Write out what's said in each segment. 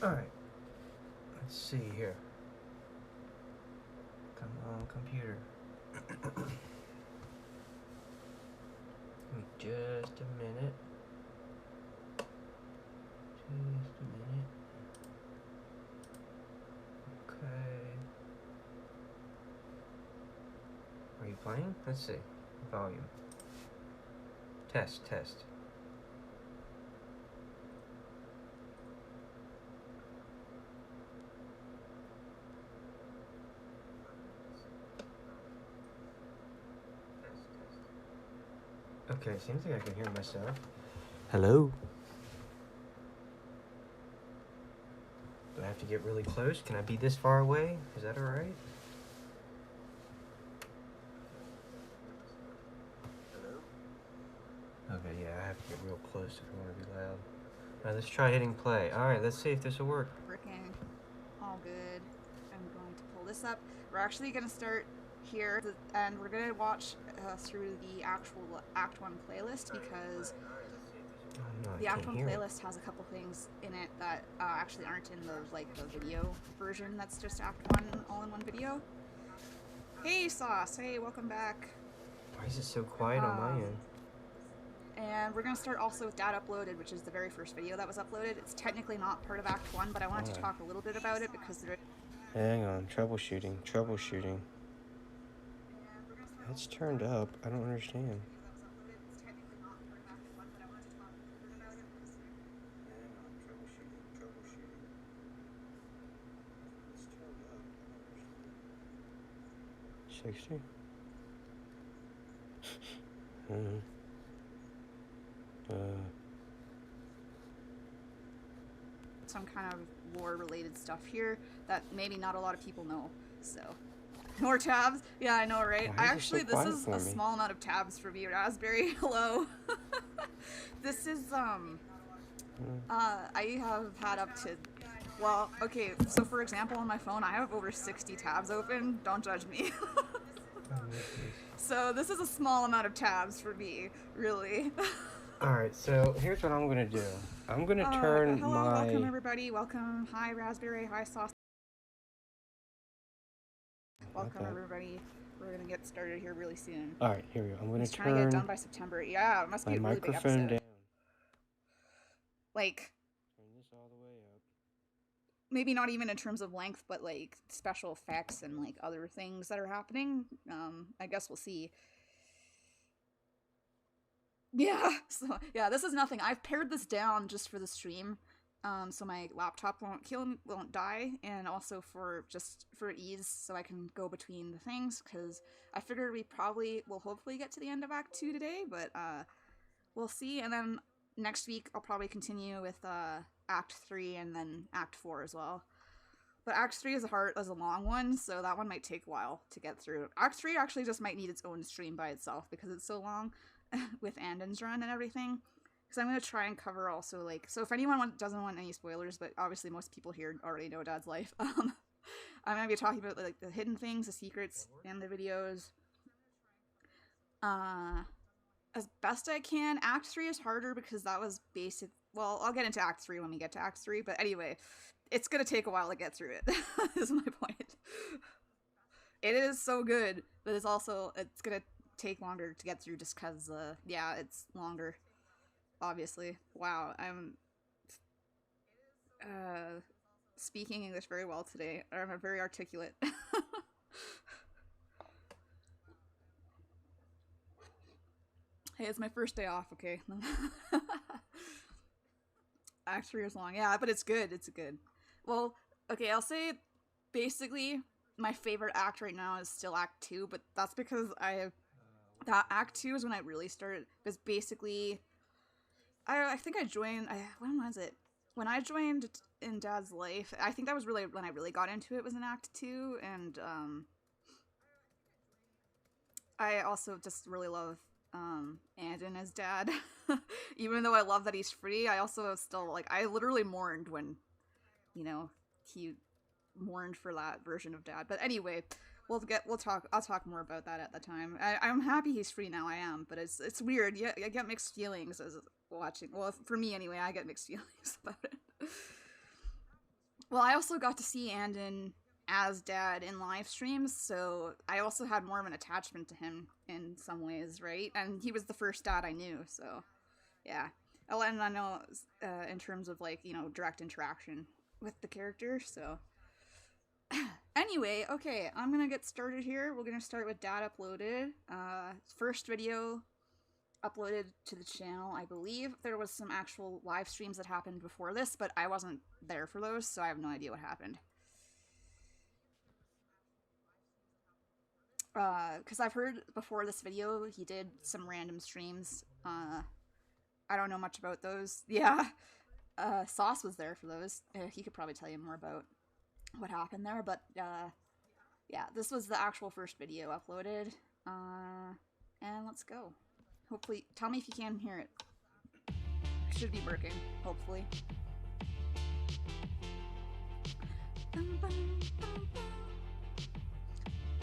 Alright, let's see here. Come on, computer. Just a minute. Just a minute. Okay. Are you playing? Let's see. Volume. Test, test. Okay, seems like I can hear myself. Hello? Do I have to get really close? Can I be this far away? Is that alright? Hello? Okay, yeah, I have to get real close if I want to be loud. Alright, let's try hitting play. Alright, let's see if this will work. Working. All good. I'm going to pull this up. We're actually going to start here, and we're going to watch through the actual Act 1 playlist, because the Act 1 playlist has a couple things in it that actually aren't in the video version. That's just Act 1 all in one video. Hey Sauce, hey, welcome back. Why is it so quiet on my end? And we're going to start also with Dad Uploaded, which is the very first video that was uploaded. It's technically not part of Act 1, but I wanted to talk a little bit about it because there... Hang on, troubleshooting. It's turned up. I don't understand. $60? Some kind of lore-related stuff here that maybe not a lot of people know, so... More tabs? Yeah, I know, right? Actually, this is a small amount of tabs for me, Raspberry. Hello. This is, I have had up to... Well, okay, so for example, on my phone, I have over 60 tabs open. Don't judge me. So this is a small amount of tabs for me, really. Alright, so here's what I'm gonna do. I'm gonna turn hello, welcome everybody. Welcome. Hi, Raspberry. Hi, Sauce. Welcome everybody. We're gonna get started here really soon. Alright, here we go. I'm gonna turn trying to get it done by September. Yeah, it must be a really big episode. Down. Like, turn this all the way up. Maybe not even in terms of length, but like special effects and like other things that are happening. I guess we'll see. Yeah, so yeah, this is nothing. I've pared this down just for the stream, so my laptop won't die, and also for ease, so I can go between the things, because I figured we probably will hopefully get to the end of Act 2 today, but we'll see, and then next week I'll probably continue with Act 3 and then Act 4 as well. But Act 3 is a long one, so that one might take a while to get through. Act 3 actually just might need its own stream by itself because it's so long. With Andon's run and everything, because I'm going to try and cover also, like, so if anyone doesn't want any spoilers, but obviously most people here already know Dad's life, I'm going to be talking about, like, the hidden things, the secrets, and the videos, as best I can. Act 3 is harder because that was basic, well, I'll get into Act 3 when we get to Act 3, but anyway, it's going to take a while to get through it, is my point. It is so good, but it's going to take longer to get through just because yeah, it's longer, obviously. Wow, I'm speaking English very well today. I'm very articulate. Hey, it's my first day off, okay? Act 3 is long, yeah, but it's good. Well, okay, I'll say basically my favorite act right now is still Act 2, but that's because that Act 2 is when I really started, because basically, I think I joined, when was it? When I joined in Dad's life, I think that was really when I really got into it, was in Act 2, and, I also just really love, Andon as Dad. Even though I love that he's free, I also still, like, I literally mourned when, you know, he mourned for that version of Dad. But anyway, I'll talk more about that at the time. I'm happy he's free now, I am, but it's weird. Yeah, I get mixed feelings as watching. Well, for me anyway, I get mixed feelings about it. Well, I also got to see Andon as dad in live streams, so I also had more of an attachment to him in some ways, right? And he was the first dad I knew, so yeah. Oh, and I know in terms of like, you know, direct interaction with the character, so anyway, okay, I'm gonna get started here. We're gonna start with dad uploaded. First video uploaded to the channel, I believe. There was some actual live streams that happened before this, but I wasn't there for those, so I have no idea what happened. Because I've heard before this video he did some random streams. I don't know much about those. Yeah, Sauce was there for those. He could probably tell you more about what happened there, but yeah, this was the actual first video uploaded. And let's go. Hopefully, tell me if you can hear it. Should be working, hopefully.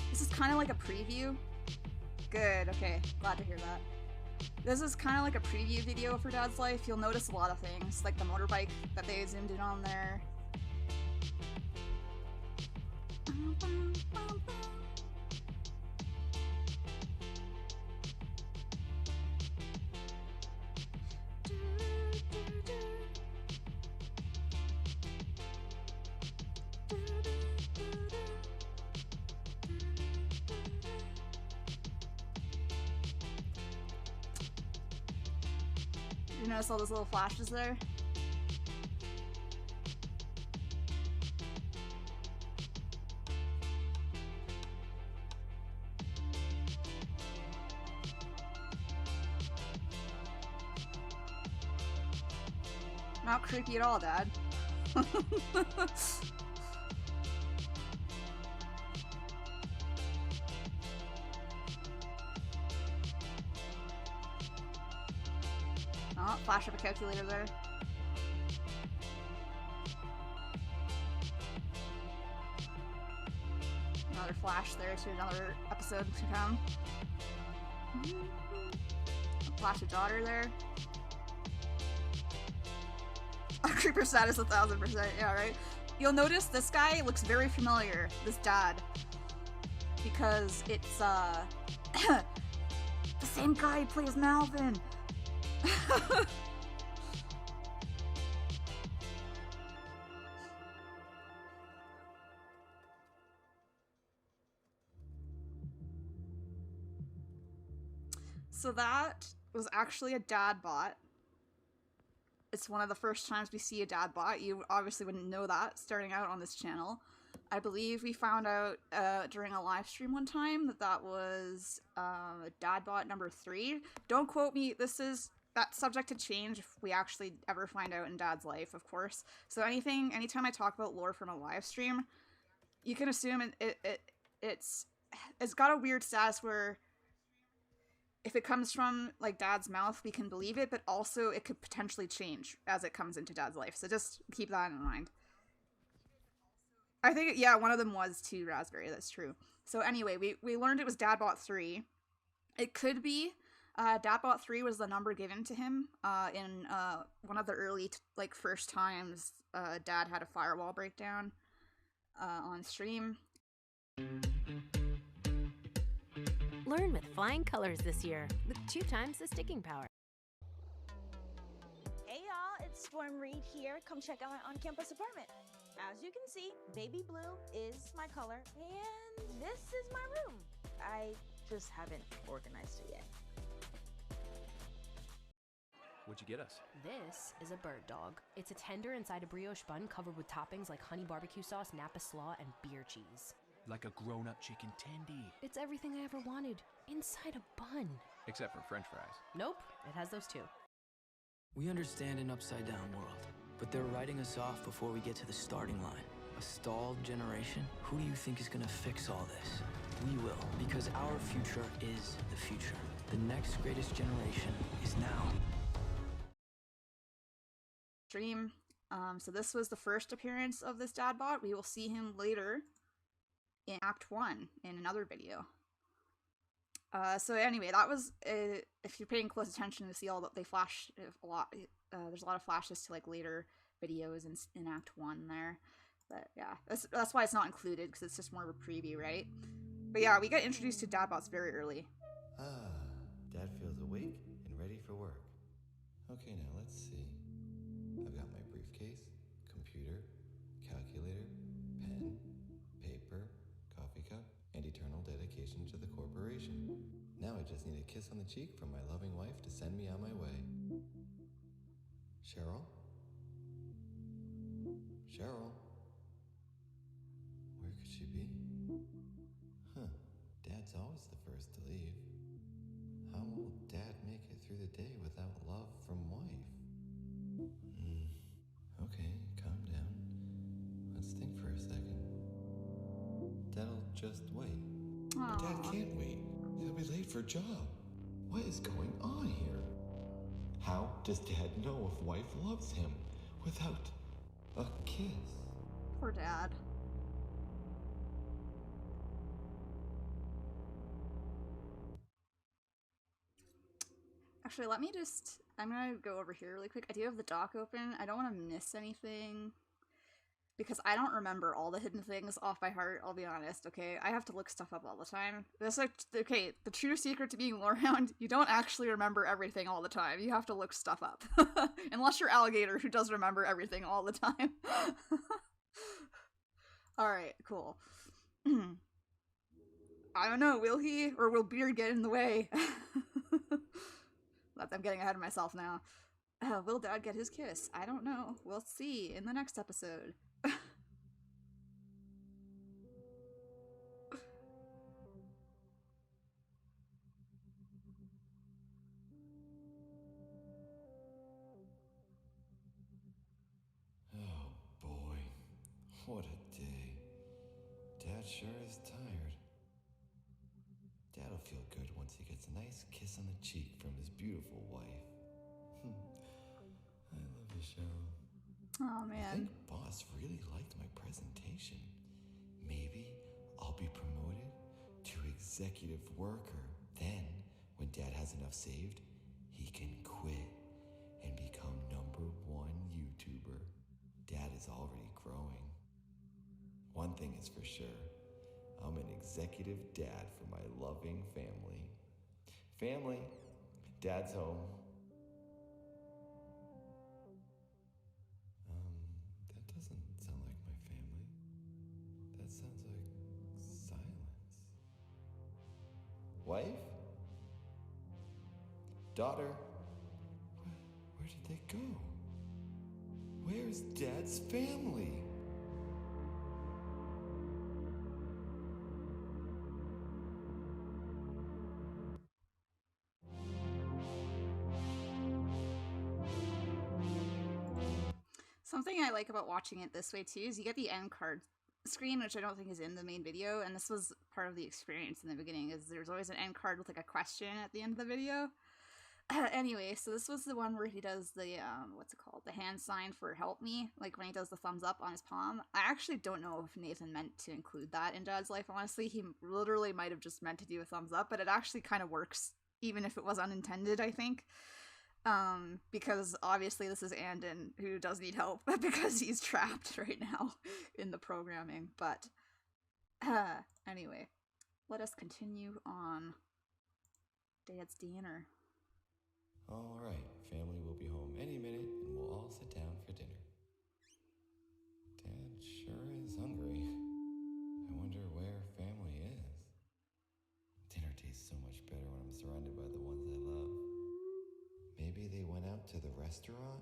This is kind of like a preview. Good, okay, glad to hear that. This is kind of like a preview video for Dad's Life. You'll notice a lot of things, like the motorbike that they zoomed in on there. You notice all those little flashes there? Not creepy at all, Dad. Oh, flash of a calculator there. Another flash there to another episode to come. A flash of daughter there. A creeper status 1000%, yeah, right? You'll notice this guy looks very familiar, this dad. Because it's, the same guy who plays Malvin! So that was actually a dad bot. It's one of the first times we see a dad bot. You obviously wouldn't know that starting out on this channel. I believe we found out during a live stream one time that that was dad bot number 3. Don't quote me. That's subject to change if we actually ever find out in Dad's Life, of course. So anytime I talk about lore from a live stream, you can assume it's got a weird status where if it comes from like Dad's mouth, we can believe it, but also it could potentially change as it comes into Dad's life. So just keep that in mind. I think, yeah, one of them was too, Raspberry. That's true. So anyway, we learned it was Dadbot 3. It could be Dadbot 3 was the number given to him in one of the early, first times Dad had a firewall breakdown on stream. Learn with flying colors this year, with 2 times the sticking power. Hey y'all, it's Storm Reed here. Come check out my on-campus apartment. As you can see, baby blue is my color, and this is my room. I just haven't organized it yet. What'd you get us? This is a bird dog. It's a tender inside a brioche bun covered with toppings like honey barbecue sauce, Napa slaw, and beer cheese. Like a grown-up chicken tendy. It's everything I ever wanted, inside a bun. Except for french fries. Nope, it has those too. We understand an upside-down world, but they're writing us off before we get to the starting line. A stalled generation? Who do you think is gonna fix all this? We will, because our future is the future. The next greatest generation is now. Stream. So this was the first appearance of this Dadbot. We will see him later in Act 1 in another video. So anyway, that was, if you're paying close attention to see all that they flash a lot, there's a lot of flashes to like later videos in Act 1 there. But yeah, that's why it's not included, because it's just more of a preview, right? But yeah, we got introduced to Dadbots very early. Dad feels awake and ready for work. Okay, now let's see. I've got my briefcase, computer, calculator, pen, paper, coffee cup, and eternal dedication to the corporation. Now I just need a kiss on the cheek from my loving wife to send me on my way. Cheryl? Cheryl? Where could she be? Huh. Dad's always the first to leave. How will Dad make it through the day without love from wife? Okay, calm down. Let's think for a second. Dad'll just wait. But Dad can't wait. He'll be late for a job. What is going on here? How does Dad know if wife loves him without a kiss? Poor Dad. Actually, I'm gonna go over here really quick. I do have the dock open. I don't want to miss anything, because I don't remember all the hidden things off by heart, I'll be honest, okay? I have to look stuff up all the time. That's like, okay, the true secret to being Lorehound, you don't actually remember everything all the time. You have to look stuff up. Unless you're Alligator, who does remember everything all the time. Alright, cool. I don't know, will he? Or will Beard get in the way? I'm getting ahead of myself now. Will Dad get his kiss? I don't know. We'll see in the next episode. Oh boy, what a day. Dad sure is tired. Dad'll feel good once he gets a nice kiss on the cheek from his beautiful wife. I love you, Cheryl. Oh I man. think boss really liked my presentation. Maybe I'll be promoted to executive worker. Then, when Dad has enough saved, he can quit and become #1 YouTuber. Dad is already growing. One thing is for sure, I'm an executive dad for my loving family. Family, Dad's home. That doesn't sound like my family. That sounds like silence. Wife? Daughter? Where did they go? Where's Dad's family? Something I like about watching it this way too is you get the end card screen, which I don't think is in the main video, and this was part of the experience in the beginning, is there's always an end card with like a question at the end of the video. Anyway, so this was the one where he does the, what's it called? The hand sign for help me, like when he does the thumbs up on his palm. I actually don't know if Nathan meant to include that in Dad's life, honestly. He literally might have just meant to do a thumbs up, but it actually kind of works, even if it was unintended, I think. Because obviously this is Andon, who does need help, because he's trapped right now in the programming, but, anyway, let us continue on Dad's dinner. All right, family will be home any minute and we'll all sit down for dinner. Dad sure is hungry. I wonder where family is. Dinner tastes so much better when I'm surrounded by the ones I love. Maybe they went out to the restaurant?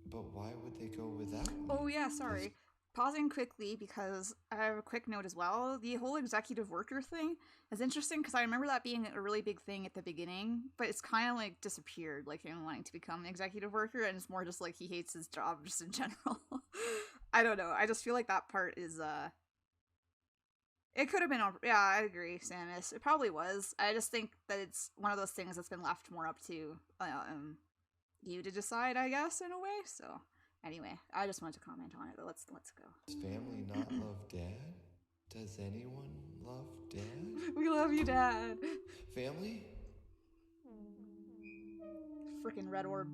But why would they go without me? Oh yeah, sorry. Pausing quickly because I have a quick note as well. The whole executive worker thing is interesting because I remember that being a really big thing at the beginning, but it's kind of like disappeared, like him wanting to become an executive worker, and it's more just like he hates his job just in general. I don't know. I just feel like that part is, it could have been, yeah, I agree, Samus. It probably was. I just think that it's one of those things that's been left more up to, you to decide, I guess, in a way, so... Anyway, I just wanted to comment on it, but let's go. Does family not love Dad? Does anyone love Dad? We love you, Dad. Family? Frickin' red orb.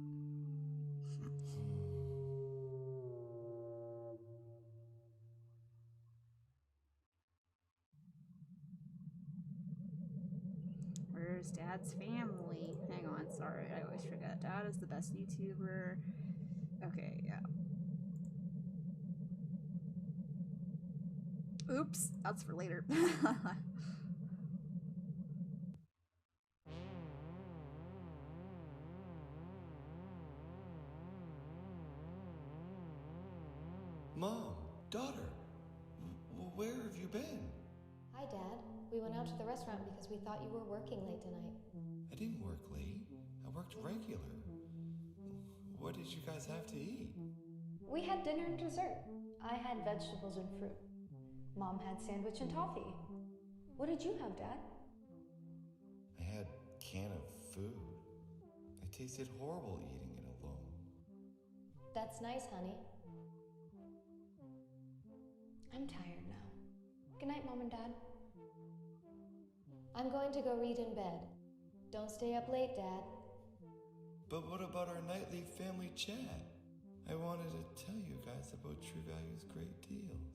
There's Dad's family. Hang on, sorry, I always forget. Dad is the best YouTuber. Okay, yeah. Oops, that's for later. Mom, daughter, where have you been? Hi, Dad. We went out to the restaurant because we thought you were working late tonight. I didn't work late. I worked regular. What did you guys have to eat? We had dinner and dessert. I had vegetables and fruit. Mom had sandwich and toffee. What did you have, Dad? I had a can of food. It tasted horrible eating it alone. That's nice, honey. I'm tired now. Good night, Mom and Dad. I'm going to go read in bed. Don't stay up late, Dad. But what about our nightly family chat? I wanted to tell you guys about True Value's great deals.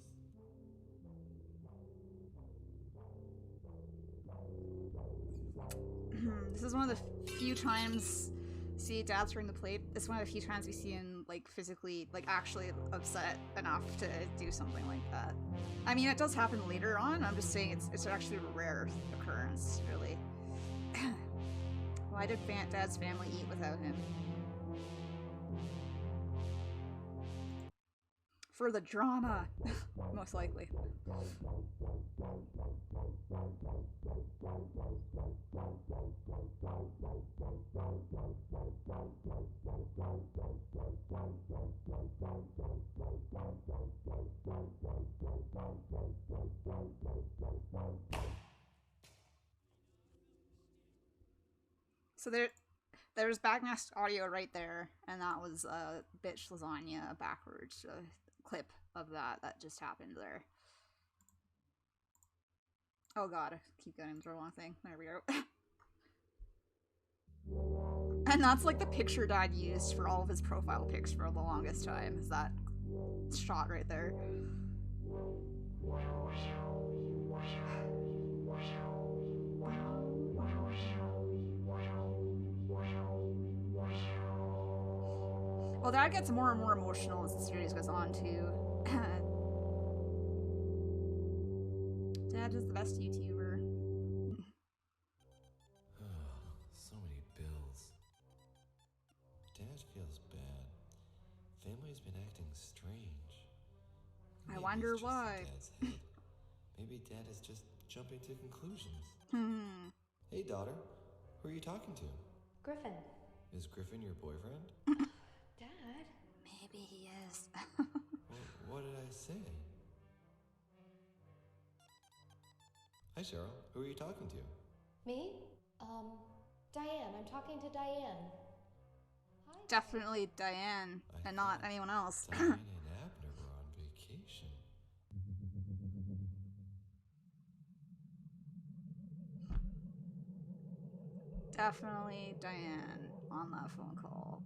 This is one of the few times see Dad turn the plate. It's one of the few times we see him like physically, like actually upset enough to do something like that. I mean, it does happen later on. I'm just saying it's actually a rare occurrence, really. Why did Dad's family eat without him? For the drama, most likely. So there's backmasked audio right there, and that was bitch lasagna backwards clip of that just happened there. Oh god, I keep getting the wrong thing. There we go. And that's like the picture Dad used for all of his profile pics for the longest time, is that shot right there. Well, Dad gets more and more emotional as the series goes on, too. Dad is the best YouTuber. So many bills. Dad feels bad. Family's been acting strange. I wonder it's just why. Dad's head. Maybe Dad is just jumping to conclusions. Hey, daughter. Who are you talking to? Griffin. Is Griffin your boyfriend? Dad? Maybe he is. What did I say? Hi, Cheryl. Who are you talking to? Me? Diane. I'm talking to Diane. Hi. Definitely Diane, I and not thought anyone else. Diane and Abner were on vacation. Definitely Diane on that phone call.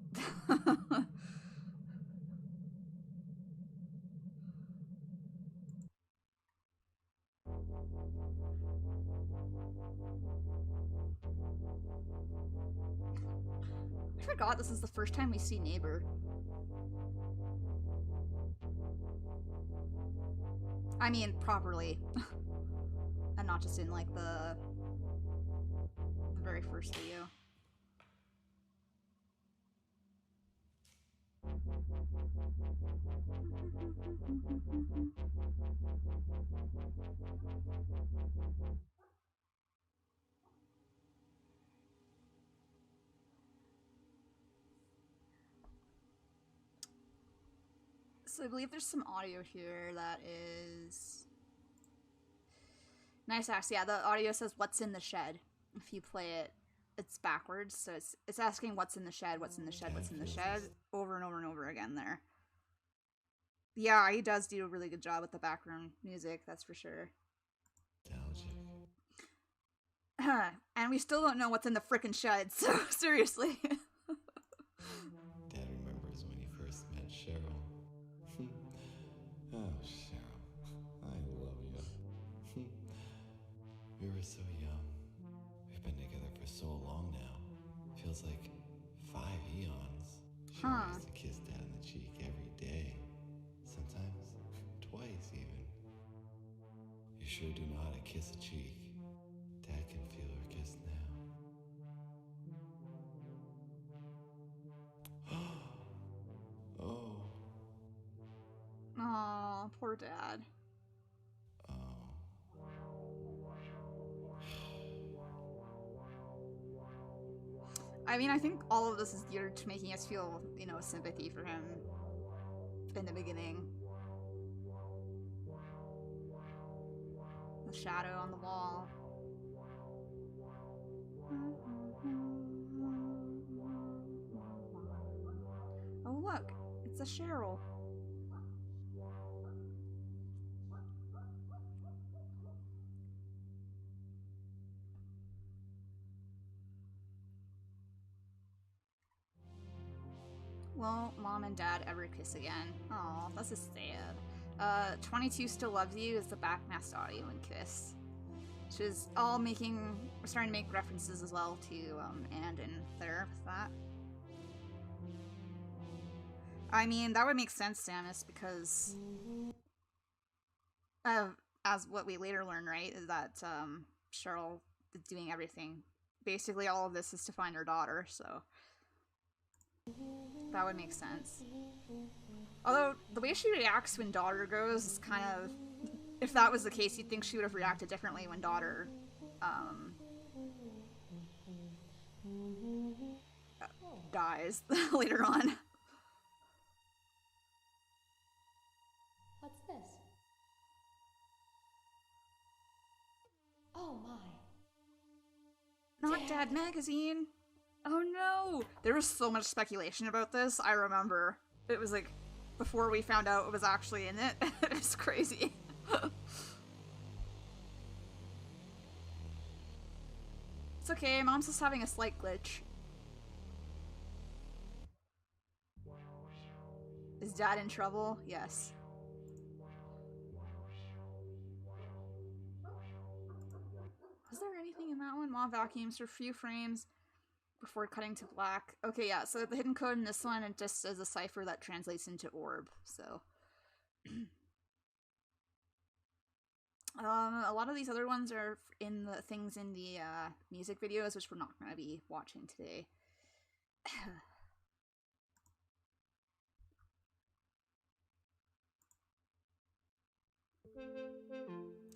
I forgot this is the first time we see Neighbor. I mean, properly. And not just in, like, the very first video. So I believe there's some audio here that is nice. Actually, yeah, the audio says "What's in the shed." If you play it, it's backwards, so it's asking "What's in the shed? What's in the shed? What's in the shed?" over and over and over again. There. Yeah, he does do a really good job with the background music. That's for sure. Nostalgic. And we still don't know what's in the frickin' shed. So seriously. Dad remembers when he first met Cheryl. Oh, Cheryl, I love you. We were so young. We've been together for so feels like 5 eons. She Huh. used to kiss Dad on the cheek every day. Sometimes twice even. You sure do know how to kiss a cheek. Dad can feel her kiss now. Oh. Aw, poor dad. Oh. I mean, I think all of this is geared to making us feel, you know, sympathy for him in the beginning. The shadow on the wall. Oh, look, it's a Cheryl. Won't Mom and Dad ever kiss again? Aw, that's just sad. 22 Still Loves You is the backmasked audio and kiss. Which is all we're starting to make references as well to, and in there with that. I mean, that would make sense, Samus, because as what we later learn, right, is that, Cheryl is doing everything. Basically, all of this is to find her daughter, so that would make sense. Although, the way she reacts when daughter goes is kind of... If that was the case, you'd think she would have reacted differently when daughter, dies later on. What's this? Oh my. Not Dad magazine. Oh no! There was so much speculation about this, I remember. It was like, before we found out it was actually in it. It was crazy. It's okay, Mom's just having a slight glitch. Is Dad in trouble? Yes. Was there anything in that one? Mom vacuums for a few frames before cutting to black. Okay, yeah, so the hidden code in this one, it just is a cipher that translates into orb, so... a lot of these other ones are in the things in the music videos, which we're not going to be watching today.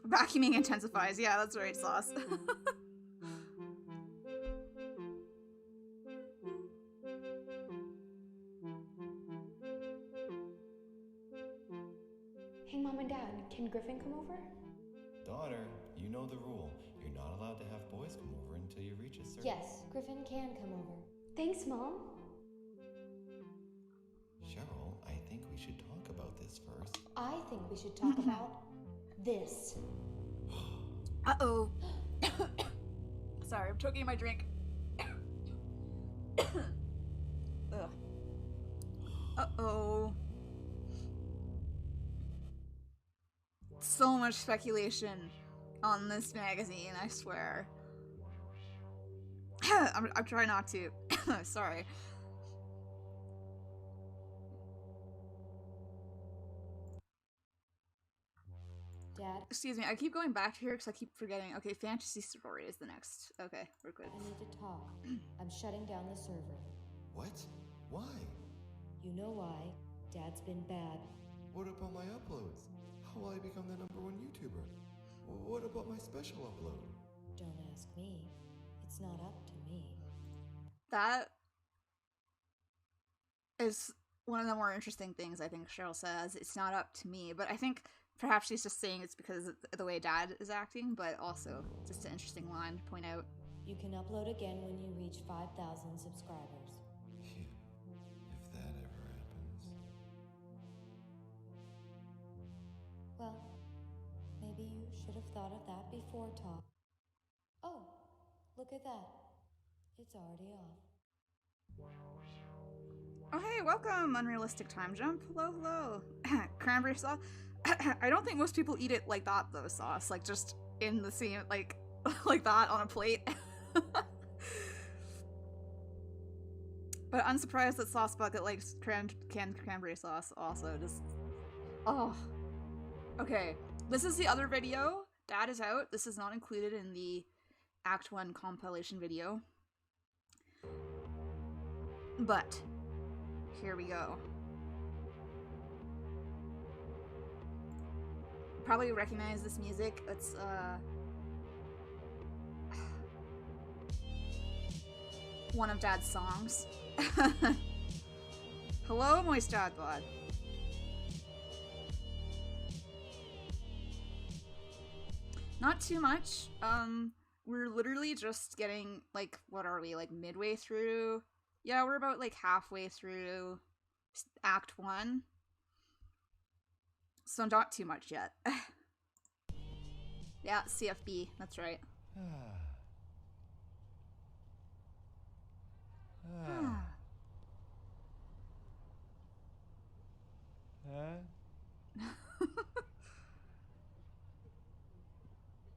Vacuuming intensifies. Yeah, that's right, Sauce. Hey, Mom and Dad, can Griffin come over? Daughter, you know the rule. You're not allowed to have boys come over until you reach a certain... Yes, Griffin can come over. Thanks, Mom. Cheryl, I think we should talk about this first. I think we should talk about this. Uh-oh. Sorry, I'm choking my drink. Ugh. Uh-oh. So much speculation on this magazine, I swear. I'm trying not to. Sorry. Dad, Excuse me, I keep going back here because I keep forgetting. Okay, fantasy story is the next. Okay, we're good. I need to talk. I'm shutting down the server. What? Why? You know why. Dad's been bad. What about my uploads? How will I become the #1 YouTuber? What about my special upload? Don't ask me. It's not up to me. That is one of the more interesting things I think Cheryl says. It's not up to me, but I think perhaps she's just saying it's because of the way Dad is acting, but also just an interesting line to point out. You can upload again when you reach 5,000 subscribers. Phew. If that ever happens. Well, maybe you should have thought of that before talk. Oh, look at that. It's already off. Oh hey, welcome, Unrealistic Time Jump. Hello, hello. Cranberry sauce. I don't think most people eat it like that though, Sauce. Like just in the same, like that on a plate. But unsurprised that Sauce Bucket likes canned cranberry sauce also. Just... Oh. Okay. This is the other video. Dad is out. This is not included in the Act 1 compilation video. But, here we go. Probably recognize this music. It's, one of Dad's songs. Hello, Moist Dad God. Not too much. We're literally just getting, like, what are we, like, midway through? Yeah, we're about, like, halfway through Act 1. So not too much yet. Yeah, CFB, that's right.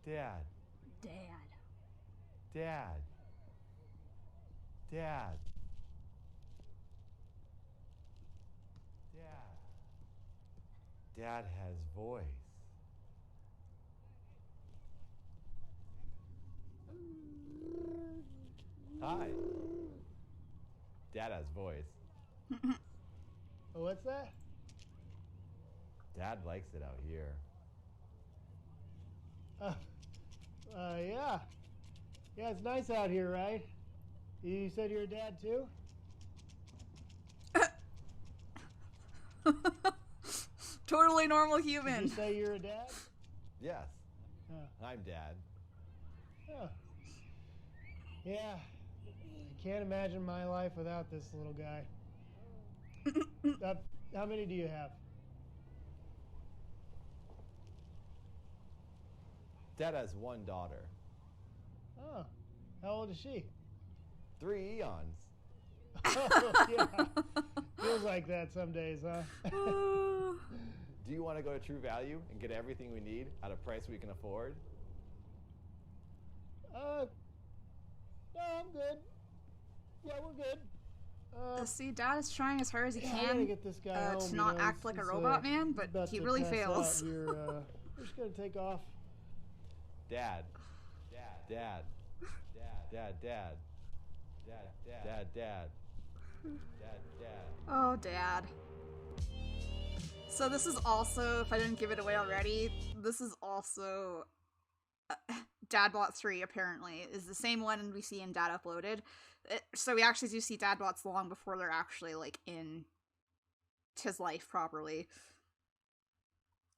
Dad. Dad. Dad. Dad. Dad. Dad has voice. Hi. Dad has voice. Oh, what's that? Dad likes it out here. Yeah. Yeah, it's nice out here, right? You said you're a dad too? Totally normal Did human. you say you're a dad? Yes. Oh. I'm Dad. Oh. Yeah. I can't imagine my life without this little guy. How many do you have? Dad has one daughter. Oh. How old is she? 3 eons. Oh, yeah. Feels like that some days, huh? Do you want to go to True Value and get everything we need at a price we can afford? No, I'm good. Yeah, we're good. See, Dad is trying as hard as he I gotta can get this guy home, to you not know, act like a he's, robot man, but about he to really pass fails. out here. We're just gonna take off. Dad. Dad. Dad. Dad. Dad. Dad. Dad. Dad. Dad. Dad. Oh, Dad. So this is also, if I didn't give it away already, this is also Dadbot 3, apparently, is the same one we see in Dad Uploaded. So we actually do see Dadbots long before they're actually, like, in his life properly.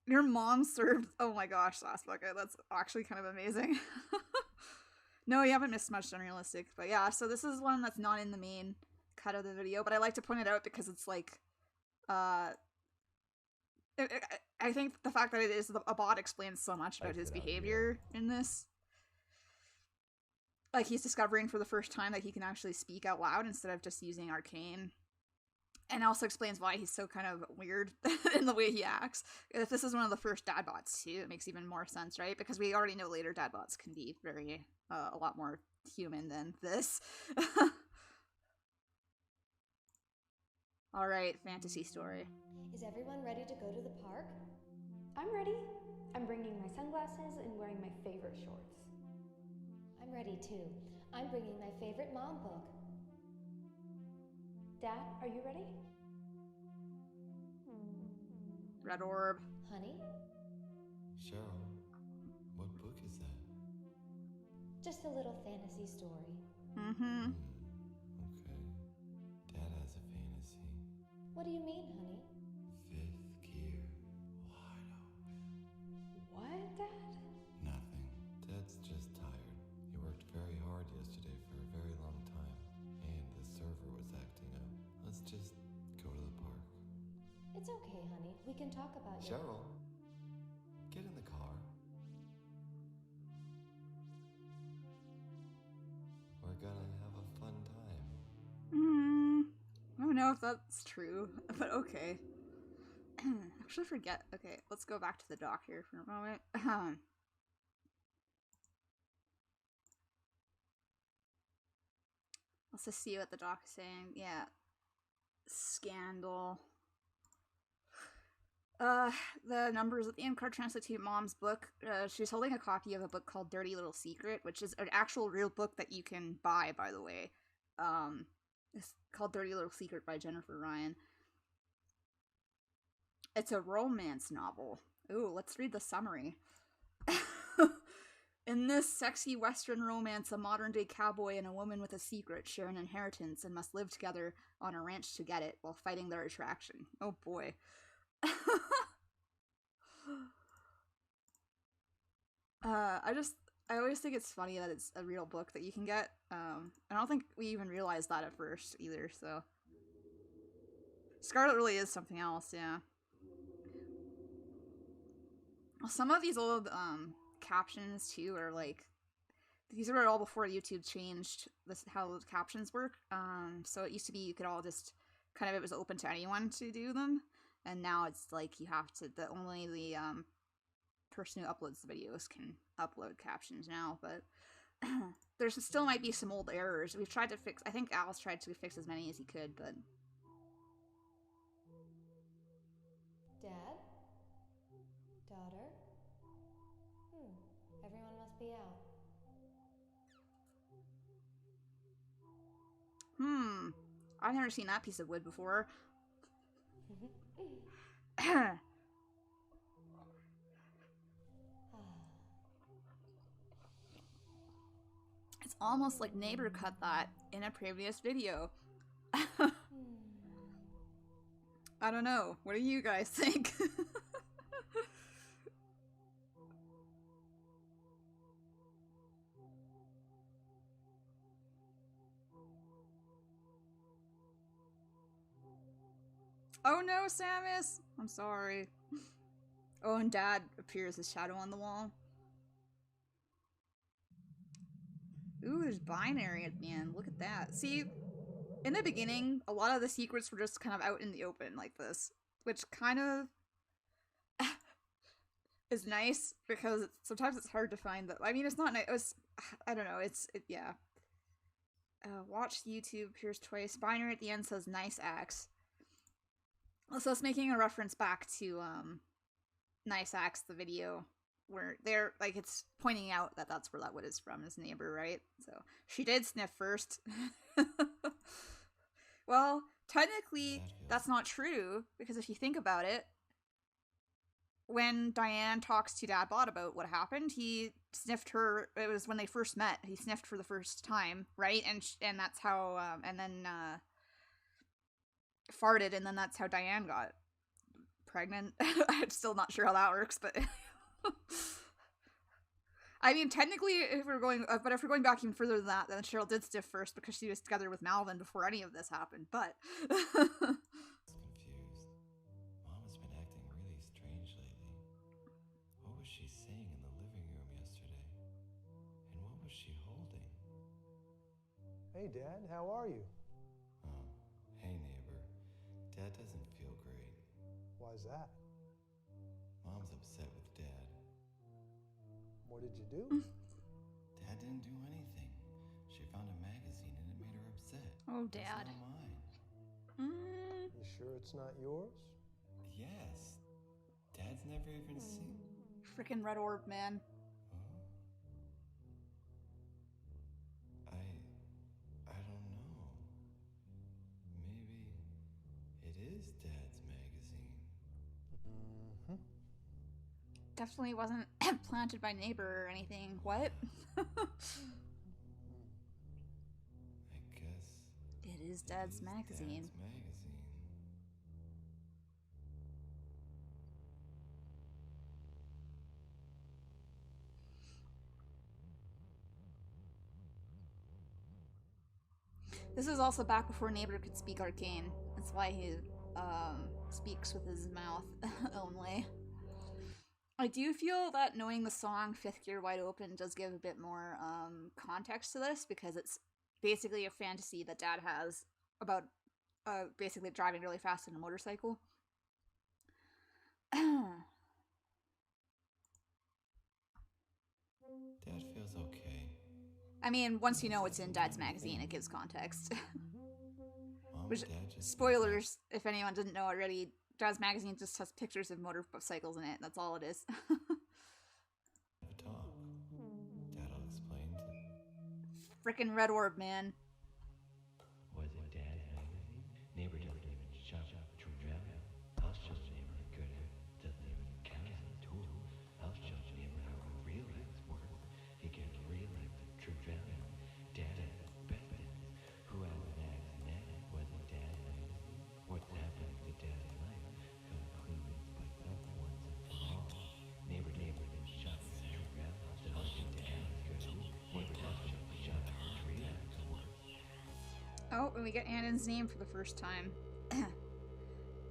Your mom served... Oh my gosh, Sauce Bucket, that's actually kind of amazing. No, you haven't missed much unrealistic, but yeah, so this is one that's not in the main cut of the video, but I like to point it out because it's like, I think the fact that it is a bot explains so much about his behavior in this. Like, he's discovering for the first time that he can actually speak out loud instead of just using arcane. And also explains why he's so kind of weird in the way he acts. If this is one of the first Dadbots too, it makes even more sense, right? Because we already know later Dadbots can be very, a lot more human than this. Alright, fantasy story. Is everyone ready to go to the park? I'm ready. I'm bringing my sunglasses and wearing my favorite shorts. I'm ready too. I'm bringing my favorite mom book. Dad, are you ready? Red orb. Honey? Cheryl, what book is that? Just a little fantasy story. Mm-hmm. Okay. Dad has a fantasy. What do you mean, honey? Fifth gear, wide open. What, Dad? Nothing. Dad's just tired. He worked very hard yesterday for a very long time, and the server was acting up. Let's just go to the park. It's okay, honey. We can talk about your... Cheryl, get in the car. We're gonna have a fun time. I don't know if that's true, but okay. Actually forget. Okay, let's go back to the dock here for a moment. I'll Let's just see what the doc is saying. Yeah. Scandal. The numbers at the end card translate to Mom's book. She's holding a copy of a book called Dirty Little Secret, which is an actual real book that you can buy, by the way. It's called Dirty Little Secret by Jennifer Ryan. It's a romance novel. Ooh, let's read the summary. In this sexy Western romance, a modern-day cowboy and a woman with a secret share an inheritance and must live together on a ranch to get it while fighting their attraction. Oh boy. I always think it's funny that it's a real book that you can get. I don't think we even realized that at first either, so. Scarlet really is something else, yeah. Some of these old, captions too are like, these were all before YouTube changed this, how the captions work. So it used to be you could all just, kind of, it was open to anyone to do them. And now it's like you have to, only the person who uploads the videos can upload captions now, but there still might be some old errors. We've tried to fix, I think Al's tried to fix as many as he could, but... Dad? Daughter? Everyone must be out. I've never seen that piece of wood before. It's almost like Neighbor cut that in a previous video. I don't know. What do you guys think? Oh no, Samus! I'm sorry. Oh, and Dad appears as shadow on the wall. Ooh, there's binary at the end. Look at that. See, in the beginning, a lot of the secrets were just kind of out in the open like this, which kind of is nice because sometimes it's hard to find that. I mean, it's not nice. I don't know. Yeah. Watch YouTube appears twice. Binary at the end says nice axe. So it's making a reference back to Nice Axe, the video, where they're, like, it's pointing out that that's where that wood is from, his neighbor, right? So, she did sniff first. Well, technically, that's not true, because if you think about it, when Diane talks to Dad Bod about what happened, he sniffed her, it was when they first met, he sniffed for the first time, right? And that's how, and then, farted, and then that's how Diane got pregnant. I'm still not sure how that works, but I mean, technically, if we're going back even further than that, then Cheryl did sniff first because she was together with Malvin before any of this happened. But Confused. Mom has been acting really strange lately. What was she saying in the living room yesterday? And what was she holding? Hey, Dad, how are you? Oh, hey neighbor. Dad doesn't feel great. Why's that? Mom's upset with Dad. What did you do? Dad didn't do anything. She found a magazine and it made her upset. Oh, It's Dad. not mine. You sure it's not yours? Yes. Dad's never even seen. Frickin' red orb, man. I don't know. Maybe it is Dad's magazine. Definitely wasn't planted by Neighbor or anything. What? I guess It is Dad's magazine. Dad's magazine. This is also back before Neighbor could speak Arcane. That's why he speaks with his mouth only. I do feel that knowing the song Fifth Gear Wide Open does give a bit more context to this, because it's basically a fantasy that Dad has about basically driving really fast on a motorcycle. Dad feels okay. I mean, once you know it's in Dad's magazine, it gives context. Mom Which, and Dad just spoilers, if anyone didn't know already, Dad's magazine just has pictures of motorcycles in it. That's all it is. have a talk. Dad'll explain to. Frickin' Red Orb, man. Was it Dad's magazine? Neighbor doesn't even shop true value. I'll show neighbor good doesn't even count as a tool. I'll show neighbor how a real axe works. He can realize the true value. Dad has the best business. Who has an axe now? Was it Dad's magazine? What's happening to Dad's life? Gonna clean this place up once and for all. Neighbor didn't shop true value. I'll show Dad's good. Neighbor doesn't shop true axe works. Oh, and we get Annan's name for the first time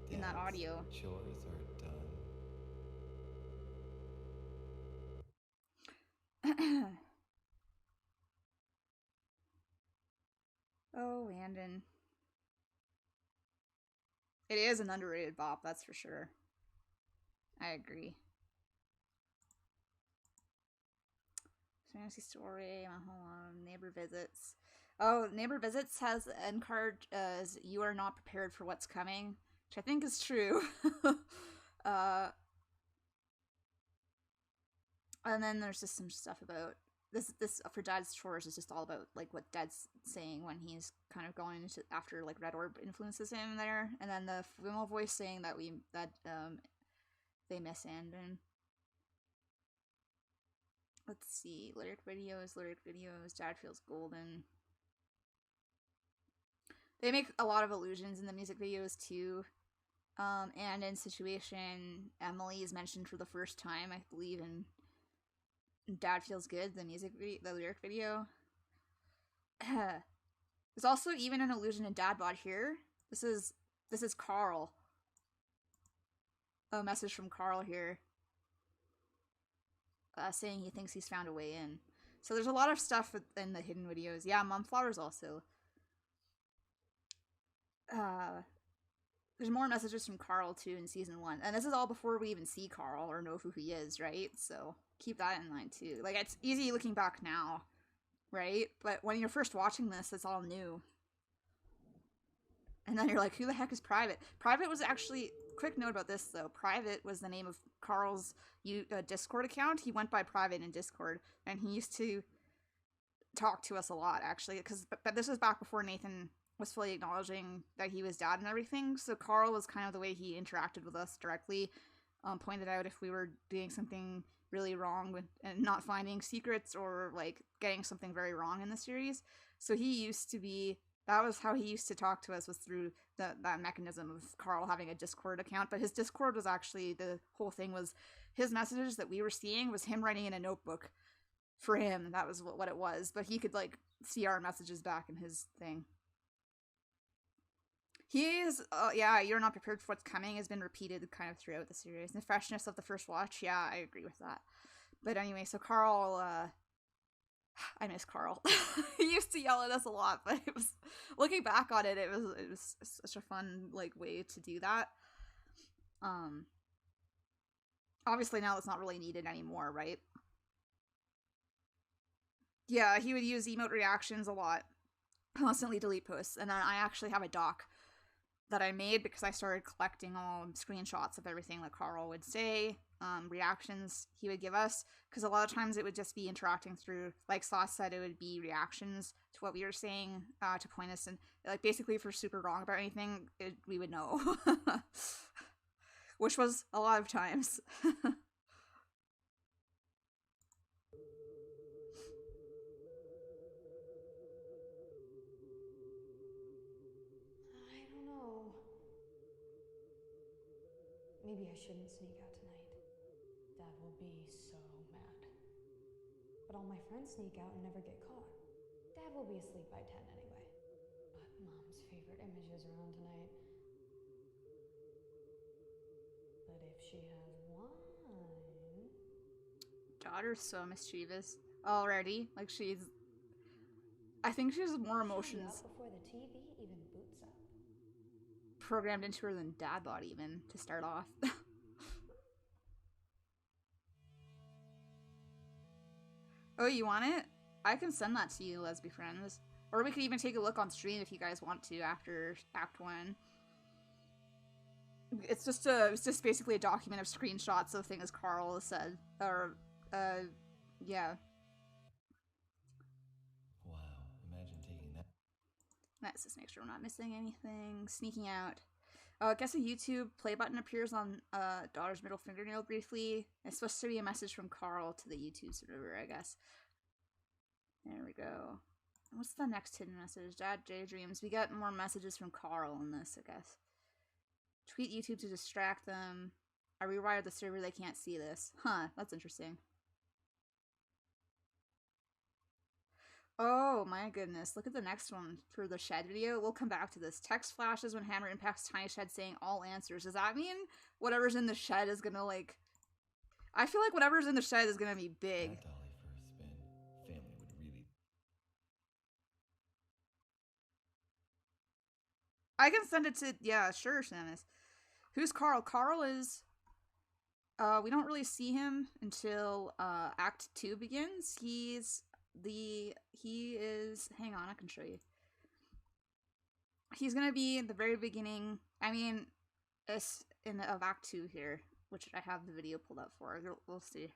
in that audio. Chores are done. Oh, Landon. It is an underrated bop, that's for sure. I agree. Fantasy story, hold on, neighbor visits. Oh, neighbor visits has the end card as you are not prepared for what's coming, which I think is true. And then there's just some stuff about this for Dad's chores is just all about like what Dad's saying when he's kind of going into after like Red Orb influences him there, and then the female voice saying that they miss Andon. Let's see, lyric videos, Dad feels golden. They make a lot of allusions in the music videos too. And in Situation, Emily is mentioned for the first time, I believe, in Dad Feels Good, the lyric video. There's also even an allusion in Dad Bod here. This is Carl. A message from Carl here. Saying he thinks he's found a way in. So there's a lot of stuff in the hidden videos. Yeah, Mumflowers also. There's more messages from Carl too in season 1. And this is all before we even see Carl or know who he is, right? So keep that in mind too. Like, it's easy looking back now, right? But when you're first watching this, it's all new. And then you're like, who the heck is Private? Private was actually, quick note about this though, Private was the name of Carl's Discord account. He went by Private in Discord, and he used to talk to us a lot, actually, but this was back before Nathan was fully acknowledging that he was Dad and everything, so Carl was kind of the way he interacted with us directly, pointed out if we were doing something really wrong and not finding secrets or like getting something very wrong in the series. So he used to be, that was how he used to talk to us, was through that mechanism of Carl having a Discord account. But his Discord was actually, the whole thing was his messages that we were seeing was him writing in a notebook for him. That was what it was. But he could like see our messages back in his thing. He is, yeah, you're not prepared for what's coming has been repeated kind of throughout the series. The freshness of the first watch, yeah, I agree with that. But anyway, so Carl, I miss Carl. He used to yell at us a lot, but it was, looking back on it, it was such a fun like way to do that. Obviously now it's not really needed anymore, right? Yeah, he would use emote reactions a lot, constantly delete posts, and then I actually have a doc that I made because I started collecting all screenshots of everything that Carl would say, reactions he would give us, because a lot of times it would just be interacting through, like Sauce said, it would be reactions to what we were saying, to point us, and like basically if we're super wrong about anything, we would know. Which was a lot of times. Maybe I shouldn't sneak out tonight. Dad will be so mad. But all my friends sneak out and never get caught. Dad will be asleep by 10 anyway. But Mom's favorite images are on tonight. But if she has wine... Daughter's so mischievous already. Like, she's... I think she has more emotions before the TV even boots up. programmed into her than Dad Bod even, to start off. Oh, you want it? I can send that to you, Lesby Friends. Or we could even take a look on stream if you guys want to after Act 1. It's just basically a document of screenshots of things Carl has said. Or, yeah. Wow, imagine taking that. Let's just make sure we're not missing anything. Sneaking out. I guess a YouTube play button appears on daughter's middle fingernail briefly. It's supposed to be a message from Carl to the YouTube server, I guess. There we go. What's the next hidden message? Dad daydreams. We got more messages from Carl in this, I guess. Tweet YouTube to distract them. I rewired the server, they can't see this. Huh, that's interesting. Oh my goodness, look at the next one for the shed video. We'll come back to this. Text flashes when hammer impacts tiny shed saying all answers. Does that mean whatever's in the shed is gonna like... I feel like whatever's in the shed is gonna be big. That dolly for a spin. Family would really... I can send it to... Yeah, sure, Samus. Who's Carl? Carl is... we don't really see him until Act 2 begins. He is... Hang on, I can show you. He's gonna be at the very beginning. I mean, of Act 2 here, which I have the video pulled up for. We'll see.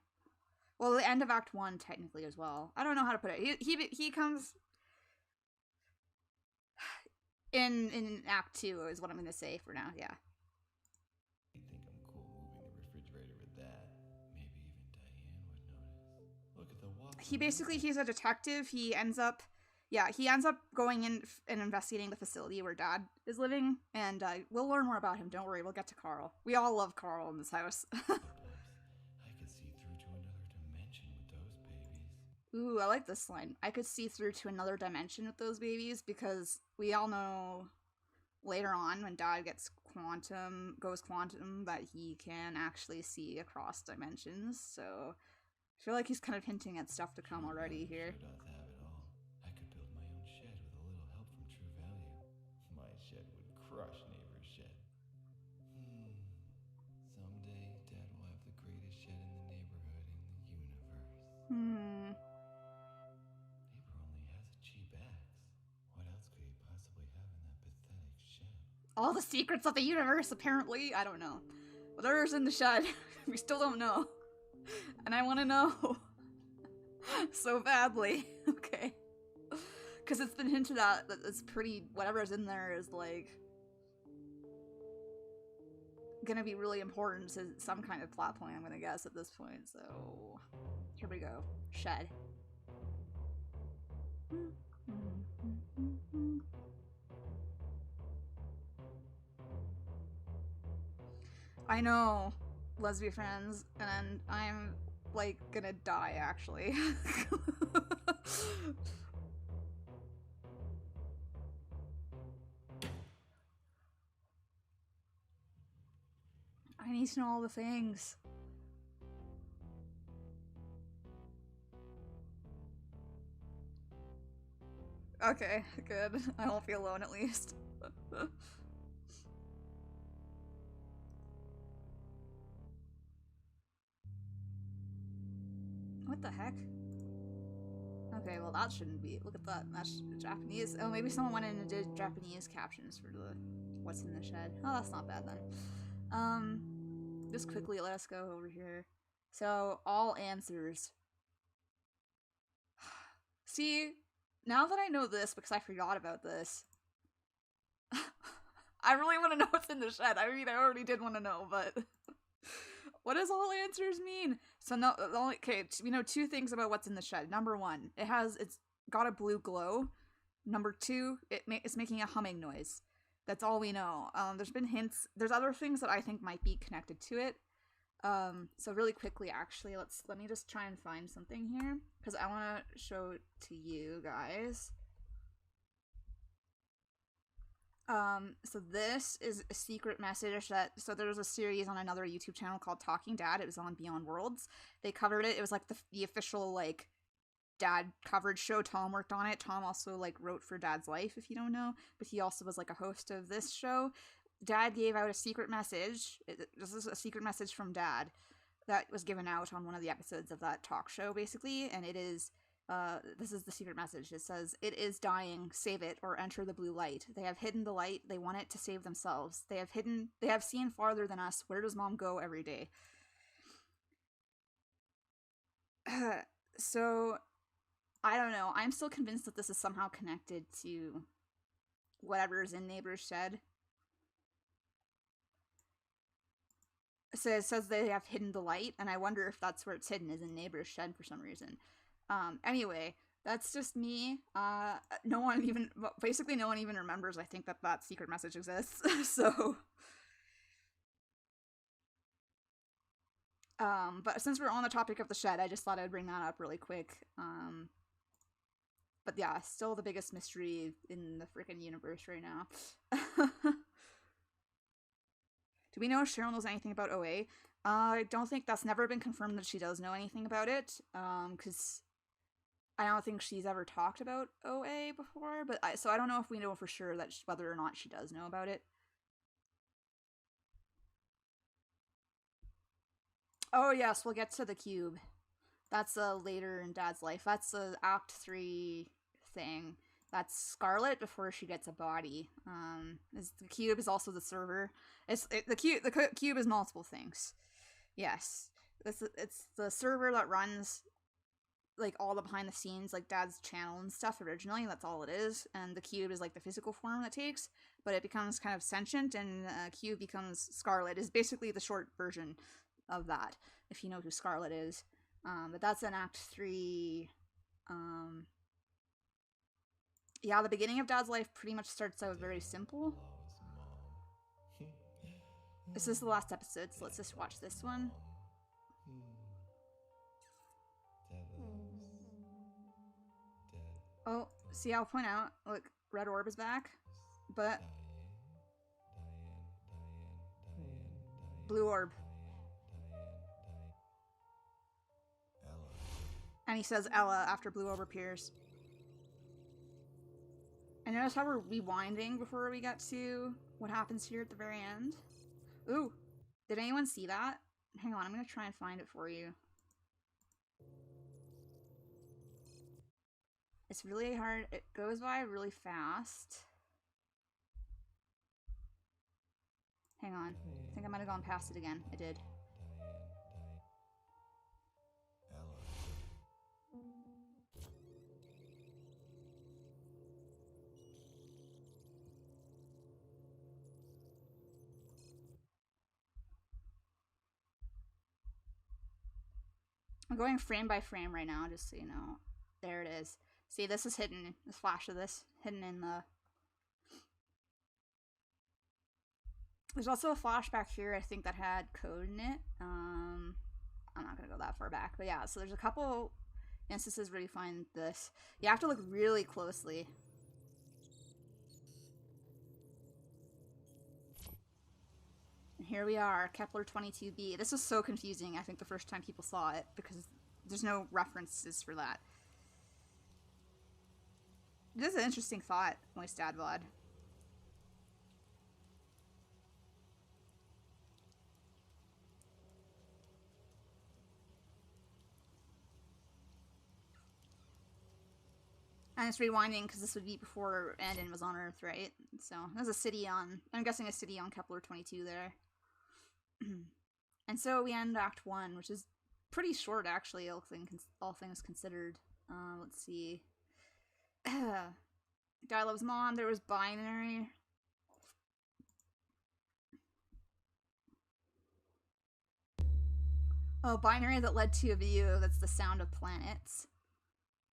Well, the end of Act 1 technically as well. I don't know how to put it. He comes in Act 2 is what I'm gonna say for now. Yeah. You think I'm cool moving the refrigerator with that? Maybe even Diane would notice. Look at the water. He's a detective. He ends up going in and investigating the facility where Dad is living, and we'll learn more about him. Don't worry, we'll get to Carl. We all love Carl in this house. I could see through to another dimension with those babies. Ooh, I like this line. I could see through to another dimension with those babies, because we all know later on when Dad goes quantum, that he can actually see across dimensions. So I feel like he's kind of hinting at stuff to come already here. Sure does have it all. I could build my own shed with a little help from True Value. My shed would crush neighbor's shed. Someday, Dad will have the greatest shed in the neighborhood in the universe. Neighbor only has a cheap axe. What else could he possibly have in that pathetic shed? All the secrets of the universe, apparently. I don't know. Whatever's in the shed, we still don't know. And I want to know. So badly. Okay. Because it's been hinted at that it's pretty... Whatever's in there is, like... gonna be really important to some kind of plot point, I'm gonna guess, at this point. So... Here we go. Shed. I know, Lesby Friends, and I'm, like, gonna die, actually. I need to know all the things. Okay, good. I won't be alone at least. What the heck? Okay, well that shouldn't be. Look at that. That's Japanese. Oh, maybe someone went in and did Japanese captions for the what's in the shed. Oh, that's not bad then. Just quickly, let us go over here. So, all answers. See, now that I know this, because I forgot about this, I really want to know what's in the shed. I mean, I already did want to know, but... What does all answers mean? So no, okay, we know two things about what's in the shed. Number one, it's got a blue glow. Number two, it's making a humming noise. That's all we know. There's been hints. There's other things that I think might be connected to it. So really quickly, actually, let me just try and find something here, because I want to show it to you guys. So this is a secret message so there was a series on another YouTube channel called Talking Dad. It was on Beyond Worlds. They covered it. It was like the official, like, Dad coverage show. Tom worked on it. Tom also, like, wrote for Dad's Life, if you don't know, but he also was, like, a host of this show. Dad gave out a secret message. This is a secret message from Dad that was given out on one of the episodes of that talk show, basically, and it is, This is the secret message. It says, "It is dying. Save it or enter the blue light. They have hidden the light. They want it to save themselves. They have seen farther than us. Where does mom go every day?" So, I don't know. I'm still convinced that this is somehow connected to whatever is in Neighbor's shed. So it says they have hidden the light, and I wonder if that's where it's hidden, is in Neighbor's shed for some reason. Anyway, that's just me. Basically no one even remembers, I think, that secret message exists. So, but since we're on the topic of the shed, I just thought I'd bring that up really quick. But yeah, still the biggest mystery in the freaking universe right now. Do we know if Cheryl knows anything about OA? I don't think that's never been confirmed that she does know anything about it, because I don't think she's ever talked about OA before, so I don't know if we know for sure that whether or not she does know about it. Oh yes, we'll get to the cube. That's later in Dad's life. That's the Act 3 thing. That's Scarlet before she gets a body. The cube is also the server. The cube is multiple things. Yes, it's the server that runs like all the behind the scenes, like Dad's channel and stuff originally. That's all it is. And the cube is like the physical form that takes, but it becomes kind of sentient, and cube becomes Scarlet. Is basically the short version of that, if you know who Scarlet is. But that's in Act 3. Yeah, the beginning of Dad's life pretty much starts out very simple. This is the last episode, so let's just watch this one. Oh, see, I'll point out, look, red orb is back, but blue orb. And he says Ella after blue orb appears. And notice how we're rewinding before we get to what happens here at the very end. Ooh, did anyone see that? Hang on, I'm gonna try and find it for you. It's really hard. It goes by really fast. Hang on. I think I might have gone past it again. I did. I'm going frame by frame right now, just so you know. There it is. See, this is hidden. This flash of this hidden in the... There's also a flashback here, I think, that had code in it. I'm not gonna go that far back, but yeah, so there's a couple instances where you find this. You have to look really closely. And here we are, Kepler 22b. This was so confusing, I think, the first time people saw it, because there's no references for that. This is an interesting thought, Moist Dad VOD. And it's rewinding because this would be before Andon was on Earth, right? So there's a city on, I'm guessing a city on Kepler 22 there. And so we end Act 1, which is pretty short, actually, all things considered. Let's see. Guy loves mom. There was binary. Oh, binary that led to a video that's the sound of planets.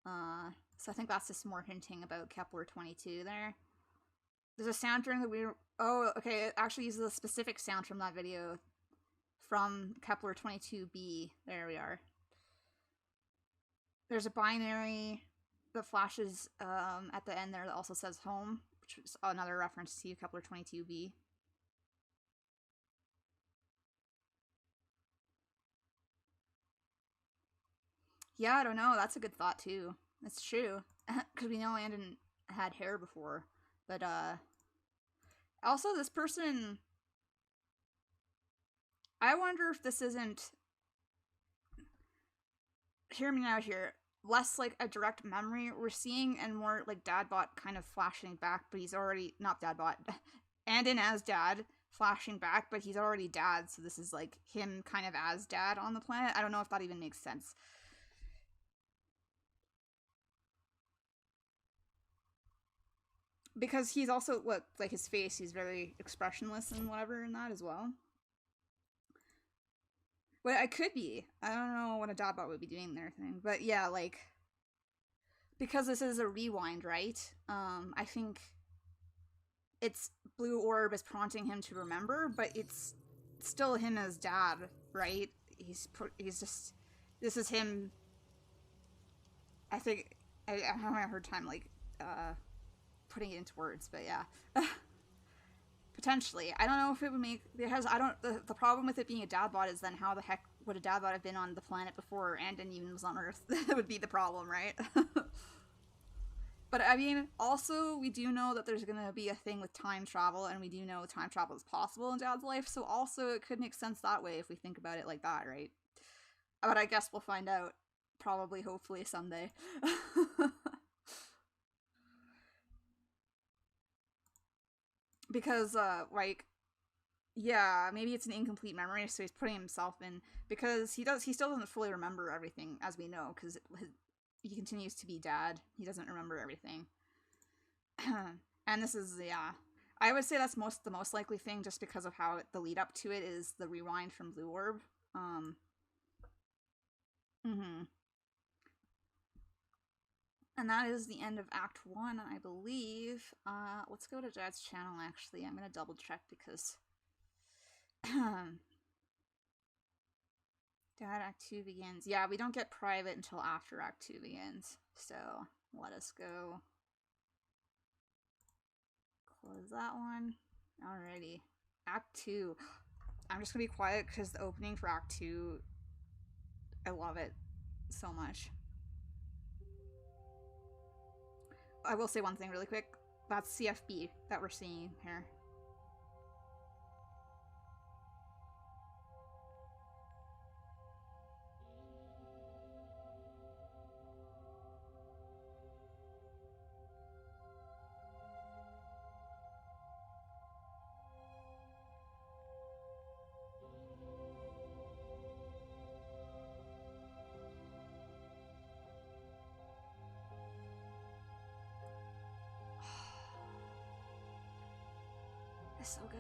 So I think that's just more hinting about Kepler 22 there. There's a sound during the weird... Oh, okay, it actually uses a specific sound from that video from Kepler 22b. There we are. There's a binary that flashes at the end there that also says home, which is another reference to Kepler 22b. Yeah, I don't know. That's a good thought, too. That's true. Because we know Andon had hair before. But, also, this person... I wonder if this isn't... Hear me out here. less like a direct memory we're seeing, and more like Dadbot kind of flashing back, but he's already not Dadbot, Andon as Dad flashing back, but he's already Dad, so this is like him kind of as Dad on the planet. I don't know if that even makes sense. Because he's also, what, like his face, he's very expressionless and whatever in that as well. But I could be. I don't know what a Dadbot would be doing there thing. But yeah, like, because this is a rewind, right? I think it's Blue Orb is prompting him to remember, but it's still him as Dad, right? He's just, this is him. I think, I'm having a hard time, like, putting it into words, but yeah. Potentially. I don't know if it would make, because I don't, the problem with it being a Dadbot is then how the heck would a Dadbot have been on the planet before Andon even was on Earth? That would be the problem, right? But I mean, also, we do know that there's gonna be a thing with time travel, and we do know time travel is possible in Dad's life, so also it could make sense that way if we think about it like that, right? But I guess we'll find out, probably, hopefully, someday. Because, like, yeah, maybe it's an incomplete memory, so he's putting himself in, because he still doesn't fully remember everything, as we know, because he continues to be Dad. He doesn't remember everything. And this is, yeah, I would say that's the most likely thing, just because of how the lead up to it is the rewind from Blue Orb. And that is the end of Act 1, I believe. Let's go to Dad's channel, actually. I'm gonna double check, because Dad, Act 2 begins. Yeah, we don't get private until after Act 2 begins. So, let us go. Close that one. Alrighty. Act 2. I'm just gonna be quiet, because the opening for Act 2, I love it so much. I will say one thing really quick. That's CFB that we're seeing here. It's so good.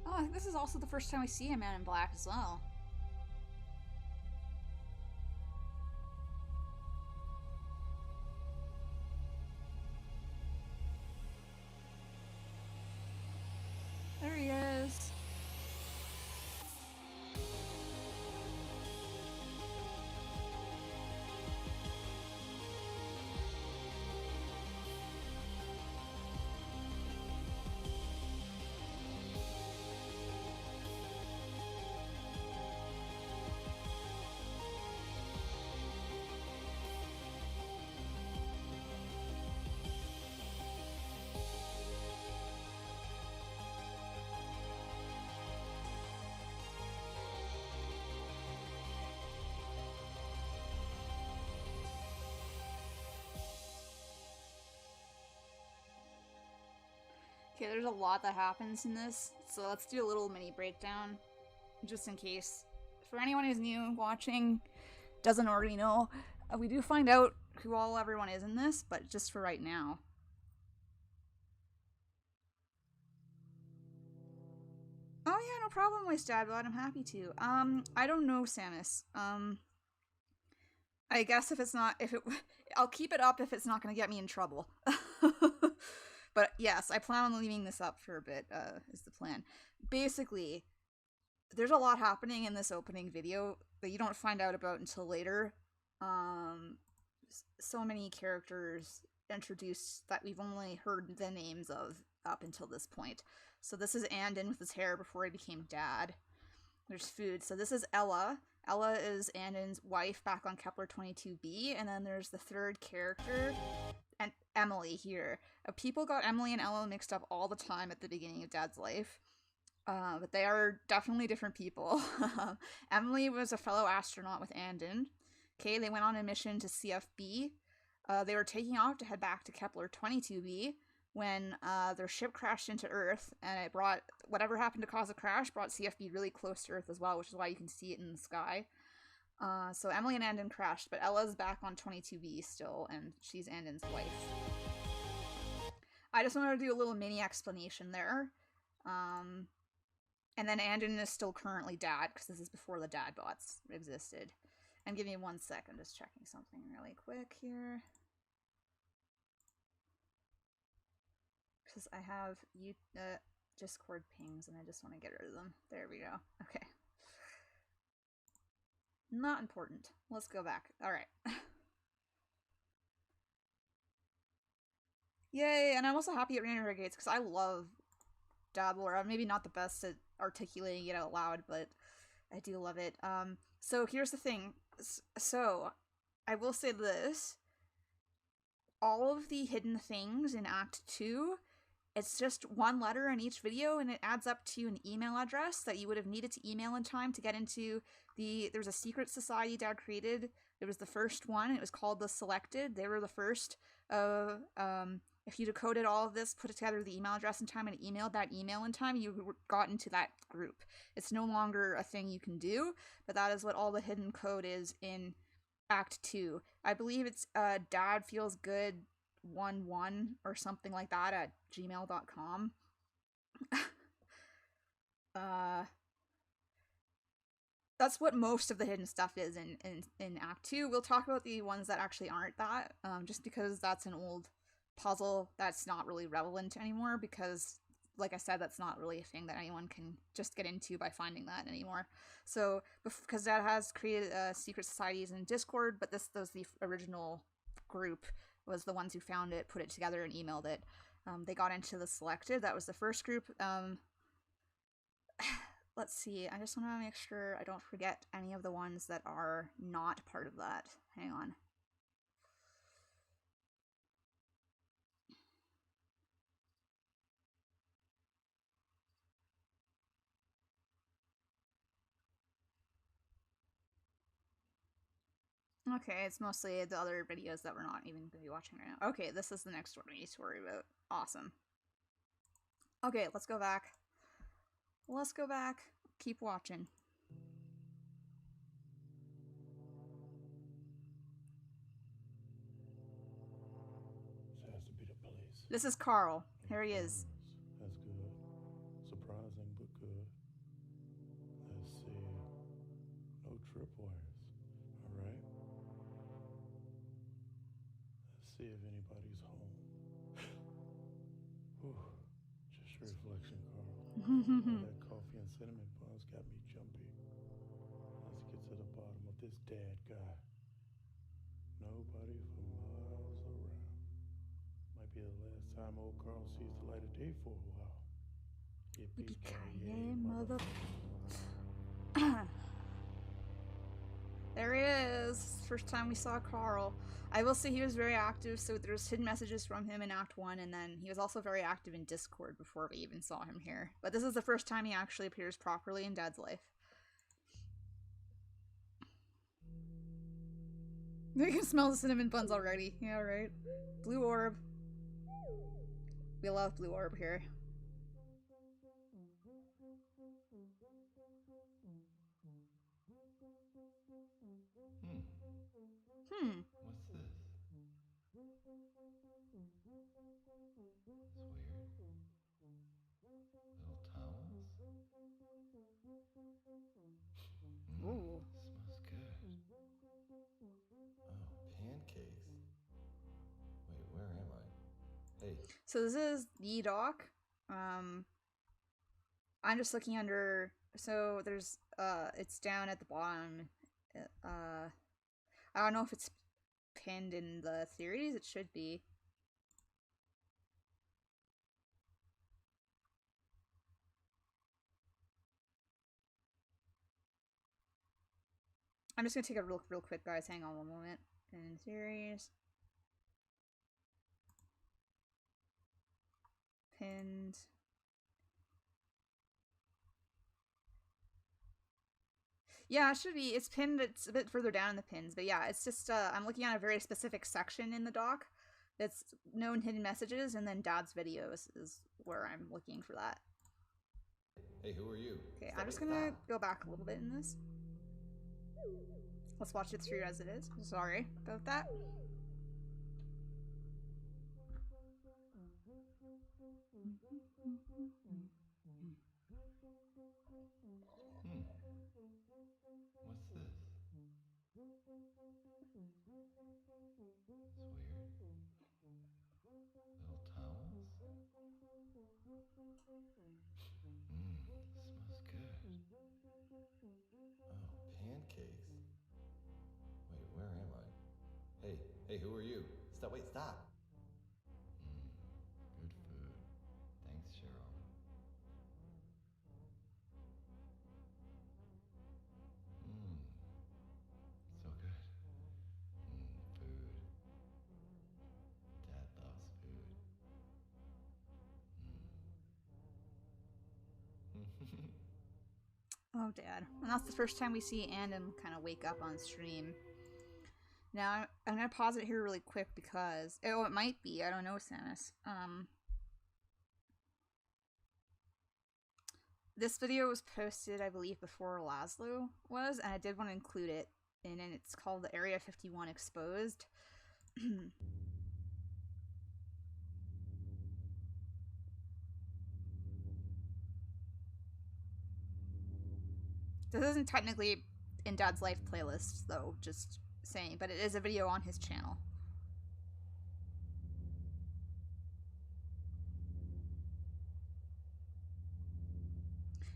Oh, I think this is also the first time we see a Man in Black as well. There he is. Okay, there's a lot that happens in this, so let's do a little mini breakdown, just in case. For anyone who's new watching, doesn't already know, we do find out who everyone is in this, but just for right now. Oh yeah, no problem, Waste Dad, but I'm happy to. I don't know, Samus. I guess I'll keep it up if it's not gonna get me in trouble. But yes, I plan on leaving this up for a bit, is the plan. Basically, there's a lot happening in this opening video that you don't find out about until later. So many characters introduced that we've only heard the names of up until this point. So this is Andon with his hair before he became dad. There's food. So this is Ella. Ella is Andon's wife back on Kepler 22b, and then there's the third character, and Emily here. People got Emily and Ella mixed up all the time at the beginning of Dad's life. But they are definitely different people. Emily was a fellow astronaut with Andon. Okay, they went on a mission to CFB. They were taking off to head back to Kepler 22b when their ship crashed into Earth, and it brought whatever happened to cause the crash brought CFB really close to Earth as well, which is why you can see it in the sky. So Emily and Andon crashed, but Ella's back on 22b still, and she's Andon's wife. I just wanted to do a little mini explanation there. And then Andon is still currently dad, because this is before the dad bots existed. And give me 1 sec, I'm just checking something really quick here. Because I have Discord pings, and I just want to get rid of them. There we go. Okay. Not important. Let's go back. Alright. Yay, and I'm also happy it reintegrates, because I love dad lore. I'm maybe not the best at articulating it out loud, but I do love it. So here's the thing. So, I will say this. All of the hidden things in Act 2, it's just one letter in each video, and it adds up to an email address that you would have needed to email in time to get into there's a secret society Dad created. It was the first one. It was called the Selected. They were the first of, if you decoded all of this, put it together the email address in time, and emailed that email in time, you got into that group. It's no longer a thing you can do, but that is what all the hidden code is in Act 2. I believe it's dadfeelsgood11 or something like that at gmail.com. That's what most of the hidden stuff is in Act 2. We'll talk about the ones that actually aren't that, just because that's an old puzzle that's not really relevant anymore, because like I said, that's not really a thing that anyone can just get into by finding that anymore. So because Dad has created secret societies in Discord, but this was the original group, was the ones who found it, put it together, and emailed it. They got into the Selected. That was the first group. Let's see, I just want to make sure I don't forget any of the ones that are not part of that. Hang on. Okay, it's mostly the other videos that we're not even going to be watching right now. Okay, this is the next one we need to worry about. Awesome. Okay, let's go back. Let's go back. Keep watching. This has to be the place. This is Carl. Here he is. That's good. Surprising, but good. Let's see. No tripwires. All right. Let's see if anybody's home. Whew. Just your reflection, Carl. That coffee and cinnamon buns got me jumpy. Let's get to the bottom of this dad guy. Nobody for miles around. Might be the last time old Carl sees the light of day for a while. Yippee-ki-yay, mother... There he is. First time we saw Carl. I will say he was very active, so there's hidden messages from him in Act 1, and then he was also very active in Discord before we even saw him here. But this is the first time he actually appears properly in Dad's life. You can smell the cinnamon buns already. Yeah, right. Blue orb. We love blue orb here. What's this? It's weird. Little towels? Ooh. Smells good. Oh, pancakes. Wait, where am I? Hey. So this is the dock. I'm just looking under. So there's it's down at the bottom. I don't know if it's pinned in the theories. It should be. I'm just gonna take a real quick, guys. Hang on one moment. In theories. Pinned. Yeah, it should be. It's pinned. It's a bit further down in the pins, but yeah, it's just I'm looking at a very specific section in the doc that's known hidden messages, and then Dad's videos is where I'm looking for that. Hey, who are you? Okay, I'm just gonna go back a little bit in this. Let's watch it through as it is. Sorry about that. What's this? It's weird. Little towels? Smells good. Oh, pancakes. Wait, where am I? Hey, who are you? Wait, stop. Good food. Thanks, Cheryl. So good. Food. Dad loves food. Oh, Dad. And that's the first time we see Andon kind of wake up on stream. Now, I'm gonna pause it here really quick because... Oh, it might be. I don't know, Samus. This video was posted, I believe, before Laszlo was, and I did want to include it. And it's called the Area 51 Exposed. This isn't technically in Dad's Life playlist, though, just saying, but it is a video on his channel.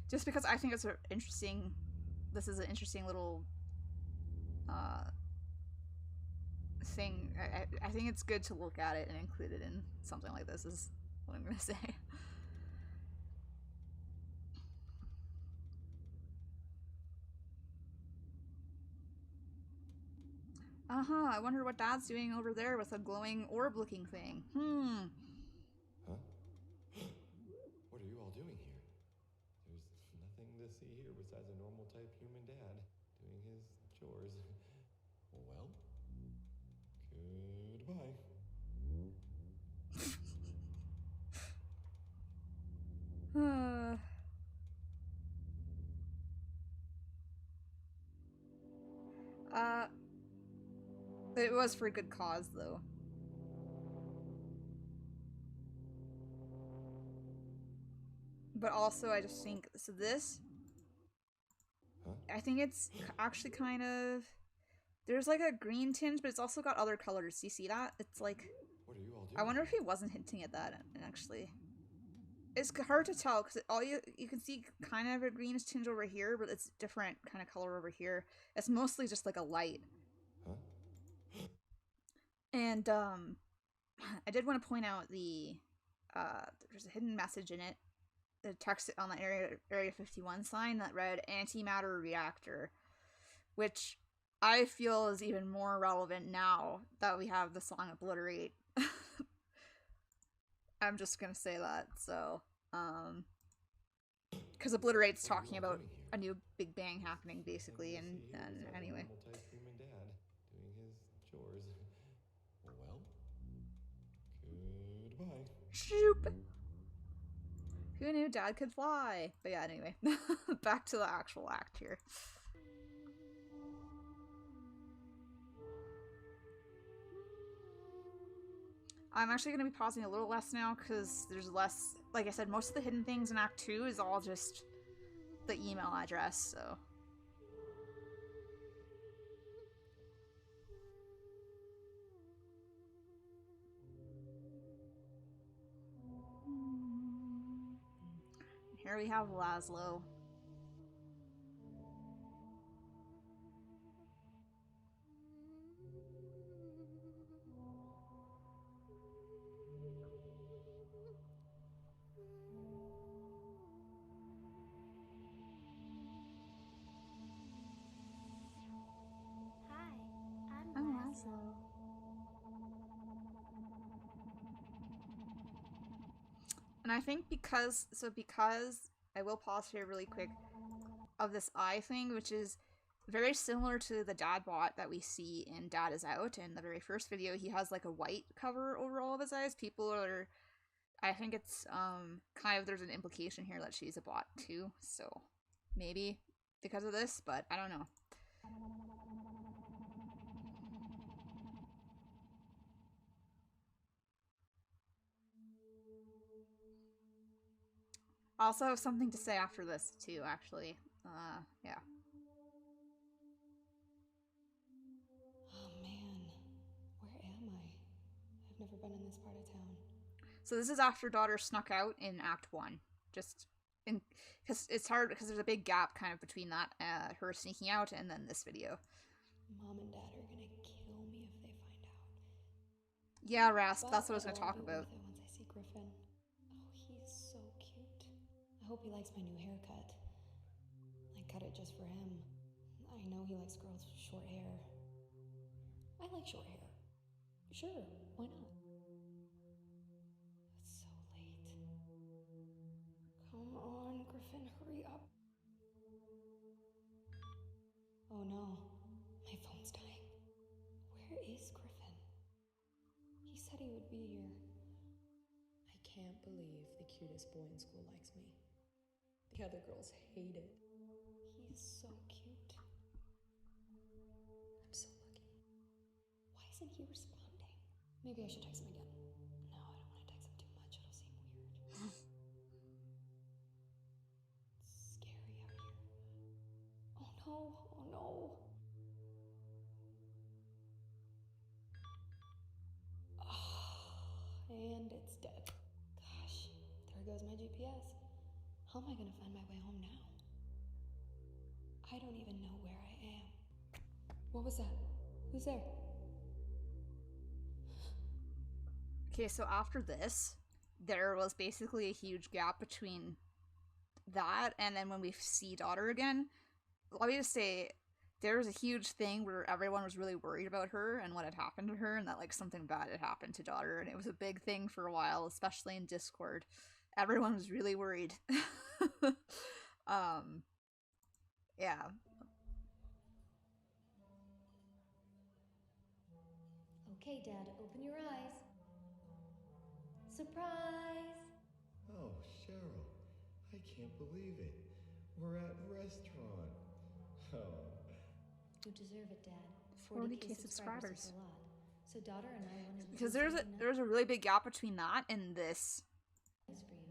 Just because I think it's an interesting... This is an interesting little... thing. I think it's good to look at it and include it in something like this, is what I'm gonna say. I wonder what Dad's doing over there with a glowing orb-looking thing. Huh? What are you all doing here? There's nothing to see here besides a normal type human dad doing his chores. Well, goodbye. It was for a good cause, though. But also, I just think, so this, I think it's actually kind of, there's like a green tinge, but it's also got other colors. Do you see that? It's like, what are you all doing? I wonder if he wasn't hinting at that, actually. It's hard to tell, because all you can see kind of a greenish tinge over here, but it's different kind of color over here. It's mostly just like a light. And, I did want to point out there's a hidden message in it. The text on the Area 51 sign that read antimatter reactor, which I feel is even more relevant now that we have the song Obliterate. I'm just gonna say that, so, because Obliterate's talking about a new Big Bang happening, basically, and anyway. Human dad doing his chores. Well, goodbye. Shoop! Who knew Dad could fly? But yeah, anyway. Back to the actual act here. I'm actually going to be pausing a little less now because there's less... Like I said, most of the hidden things in Act 2 is all just the email address, so. Here we have Laszlo. I'm Laszlo. And I think because I will pause here really quick of this eye thing, which is very similar to the dad bot that we see in Dad Is Out. In the very first video, he has like a white cover over all of his eyes. People are, I think it's kind of, there's an implication here that she's a bot too, so maybe because of this, but I don't know. I also have something to say after this too, actually. Yeah. Oh man, where am I? I've never been in this part of town. So this is after daughter snuck out in Act 1. Just in, because it's hard because there's a big gap kind of between that, her sneaking out, and then this video. Mom and Dad are gonna kill me if they find out. Yeah, Rasp, But that's what I was it gonna won't talk be about. worth it once I see Griffin. Oh, he's so cute. I hope he likes my new haircut. I cut it just for him. I know he likes girls with short hair. I like short hair. Sure, why not? It's so late. Come on, Griffin, hurry up. Oh no, my phone's dying. Where is Griffin? He said he would be here. I can't believe the cutest boy in school likes me. The other girls hate it. He's so cute. I'm so lucky. Why isn't he responding? Maybe I should text him again. No, I don't want to text him too much. It'll seem weird. It's scary out here. Oh no, oh no. And it's dead. Gosh, there goes my GPS. How am I gonna find my way home now? I don't even know where I am. What was that? Who's there? Okay, so after this, there was basically a huge gap between that and then when we see daughter again. Let me just say, there was a huge thing where everyone was really worried about her and what had happened to her, and that like something bad had happened to daughter, and it was a big thing for a while, especially in Discord. Everyone was really worried. Yeah. Okay, Dad, open your eyes. Surprise! Oh, Cheryl, I can't believe it. We're at restaurant. Oh. You deserve it, Dad. 40K subscribers subscribers. is a lot. So daughter and I wanted to Because do something there's a really big gap between that and this. nice for you.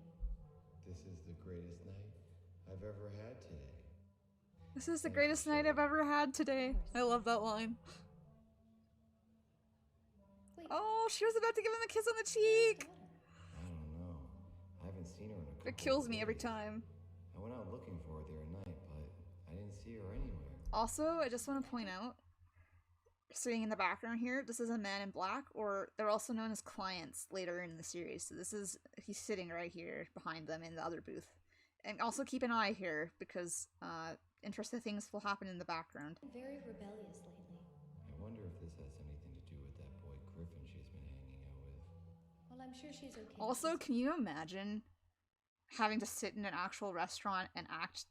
This is the greatest night I've ever had today. This is the greatest night I've ever had today. I love that line. Oh, she was about to give him a kiss on the cheek. I don't know. I haven't seen her in a couple It kills of me every days. time. I went out looking for her the other night, but I didn't see her anywhere. Also, I just want to point out, sitting in the background here, this is a man in black, or they're also known as clients later in the series. So this is, he's sitting right here behind them in the other booth. And also keep an eye here, because interesting things will happen in the background. Very rebellious lately. I wonder if this has anything to do with that boy Griffin she's been hanging out with. Well, I'm sure she's okay. Also, can you imagine having to sit in an actual restaurant and act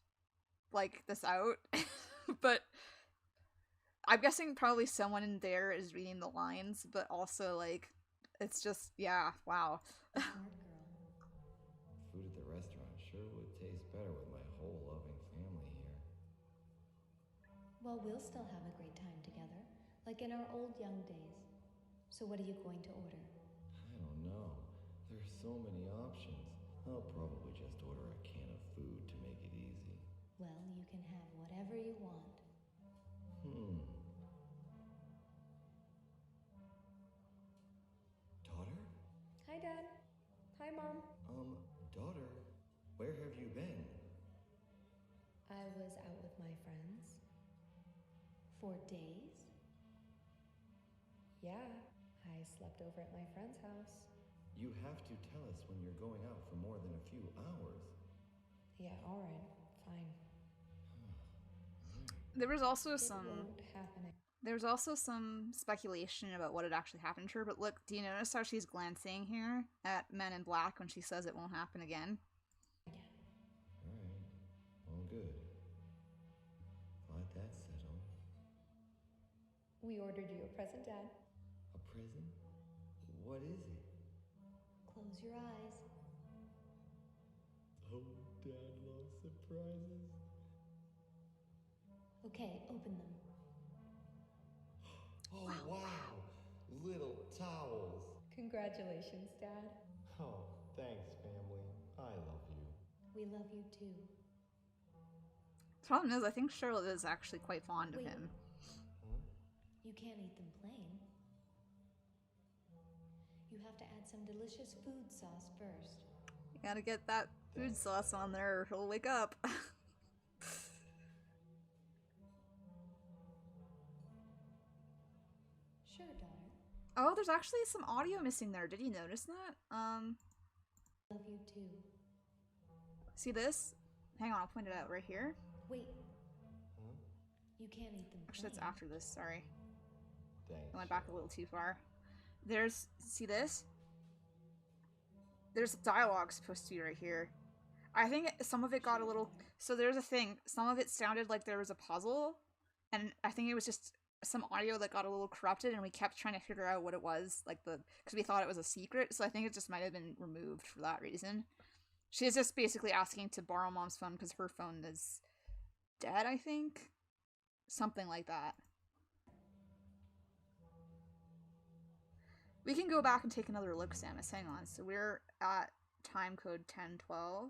like this out? But I'm guessing probably someone in there is reading the lines, but also like it's just, yeah, wow. Food at the restaurant sure would taste better with my whole loving family here. Well, we'll still have a great time together, like in our old young days. So what are you going to order? I don't know. There's so many options. I'll probably just order a can of food to make it easy. Well, you can have whatever you want. Daughter? Hi, Dad. Hi, Mom. Daughter, where have you been? I was out with my friends. For days? Yeah, I slept over at my friend's house. You have to tell us when you're going out for more than a few hours. Yeah, alright, fine. There was also It some won't happen. There's also some speculation about what had actually happened to her, but look, do you notice how she's glancing here at Men in Black when she says it won't happen again? Alright, well, good. Glad that's settled. We ordered you a present, Dad. A present? What is it? Close your eyes. Oh, Dad loves surprises. Okay, open them. Oh, wow! Little towels. Congratulations, Dad. Oh, thanks, family. I love you. We love you too. Problem is, I think Charlotte is actually quite fond of Wait. him. Huh? You can't eat them plain. You have to add some delicious food sauce first. You gotta get that food sauce on there or he'll wake up. Sure, daughter. Oh, there's actually some audio missing there. Did you notice that? Love you too. See this? Hang on, I'll point it out right here. Wait. Huh? You can't eat them Actually, that's plain. after this, sorry. Thanks. I went back a little too far. There's, see this? There's dialogue supposed to be right here. I think some of it got a little, so there's a thing, some of it sounded like there was a puzzle, and I think it was just some audio that got a little corrupted, and we kept trying to figure out what it was, like because we thought it was a secret, so I think it just might have been removed for that reason. She's just basically asking to borrow Mom's phone because her phone is dead, I think? Something like that. We can go back and take another look, Samus. Hang on. So we're at time code 1012.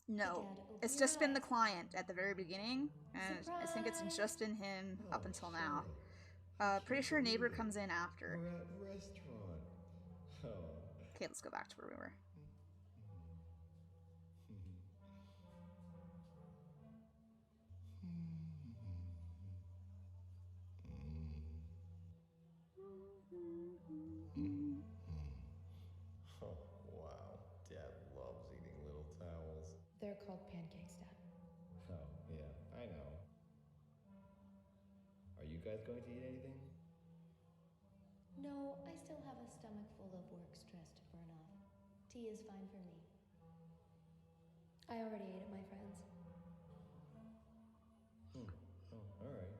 No, it's just been the client at the very beginning, and I think it's just been him up until now. Pretty sure neighbor comes in after. We're at a restaurant. Oh. Okay, let's go back to where we were. Oh, wow. Dad loves eating little towels. They're called pancakes, Dad. Oh, yeah, I know. Are you guys going to eat anything? No, I still have a stomach full of work stress to burn off. Tea is fine for me. I already ate at my friend's. Oh, alright.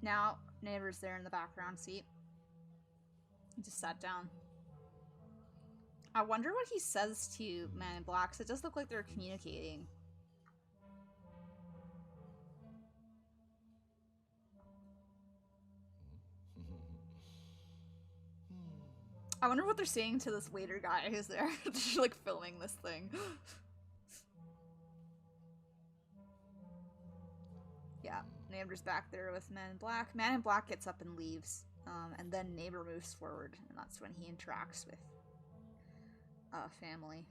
Now, neighbor's there in the background seat. He just sat down. I wonder what he says to Man in Black, 'cause it does look like they're communicating. I wonder what they're saying to this waiter guy who's there, just like filming this thing. Yeah, neighbor's back there with Man in Black. Man in Black gets up and leaves, and then neighbor moves forward, and that's when he interacts with family.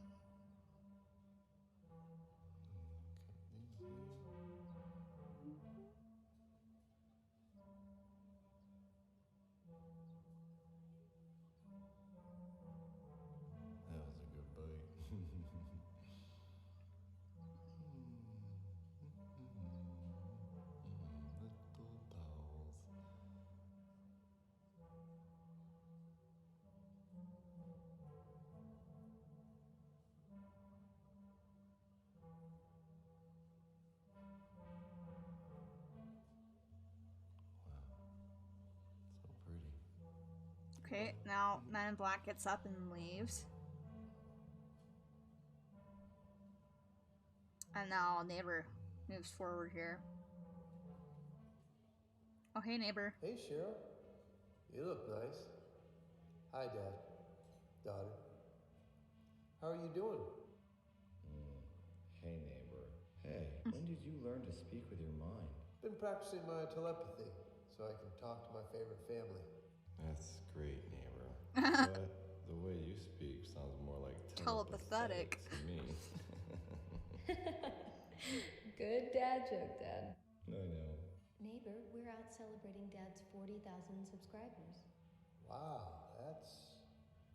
That was a good bite. Little towels. So pretty. Okay, now Man in Black gets up and leaves. And now neighbor moves forward here. Oh, hey, neighbor. Hey, Cheryl. You look nice. Hi, Dad. Daughter. How are you doing? Hey, neighbor. Hey, when did you learn to speak with your mind? Been practicing my telepathy so I can talk to my favorite family. That's great, neighbor. But the way you speak sounds more like telepathetic to me. Good dad joke, Dad. I know. Neighbor, we're out celebrating Dad's 40,000 subscribers. Wow, that's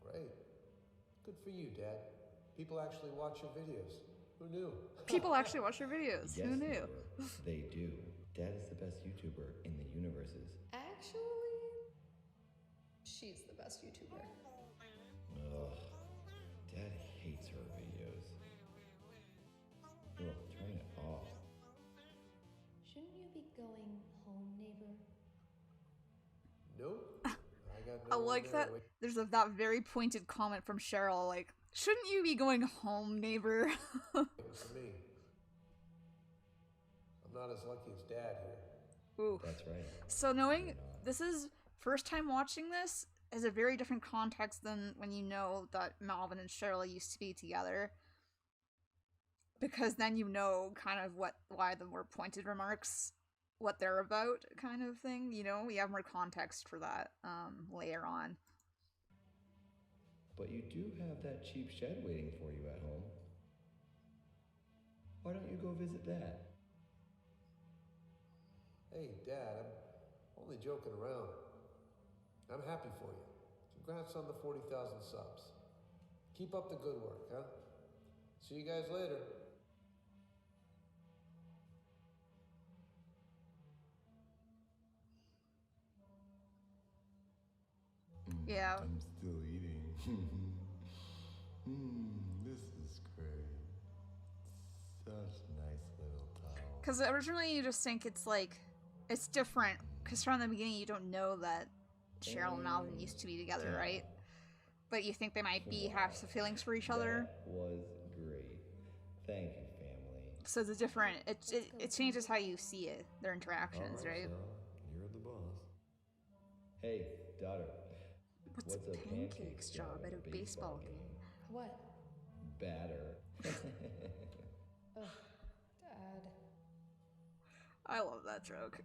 great. Good for you, Dad. People actually watch your videos. Who knew? People actually watch your videos. Yes, Who knew? neighbor, they do. Dad is the best YouTuber in the universes. Actually, she's the best YouTuber. Ugh. Dad hates her videos. Ugh, turn it off. Shouldn't you be going home, neighbor? Nope. I got I no like one that. there There's that very pointed comment from Cheryl, like, shouldn't you be going home, neighbor? waiting for me. I'm not as lucky as Dad here. Ooh. That's right. So knowing this is first time watching this is a very different context than when you know that Malvin and Cheryl used to be together. Because then you know kind of why the more pointed remarks, what they're about kind of thing, you know? We have more context for that later on. But you do have that cheap shed waiting for you at home. Why don't you go visit that? Hey, Dad, I'm only joking around. I'm happy for you. Congrats on the 40,000 subs. Keep up the good work, huh? See you guys later. Yeah. I'm still eating. This is great. Such nice little towel. Because originally you just think it's like, it's different. Because from the beginning you don't know that Cheryl and Malvin used to be together, right? But you think they might have some feelings for each other. That was great. Thank you, family. So it's a different, it changes how you see it, their interactions, right? You're the boss. Hey, daughter. What's a pancakes job at a baseball game? What? Batter. Ugh, Dad. I love that joke.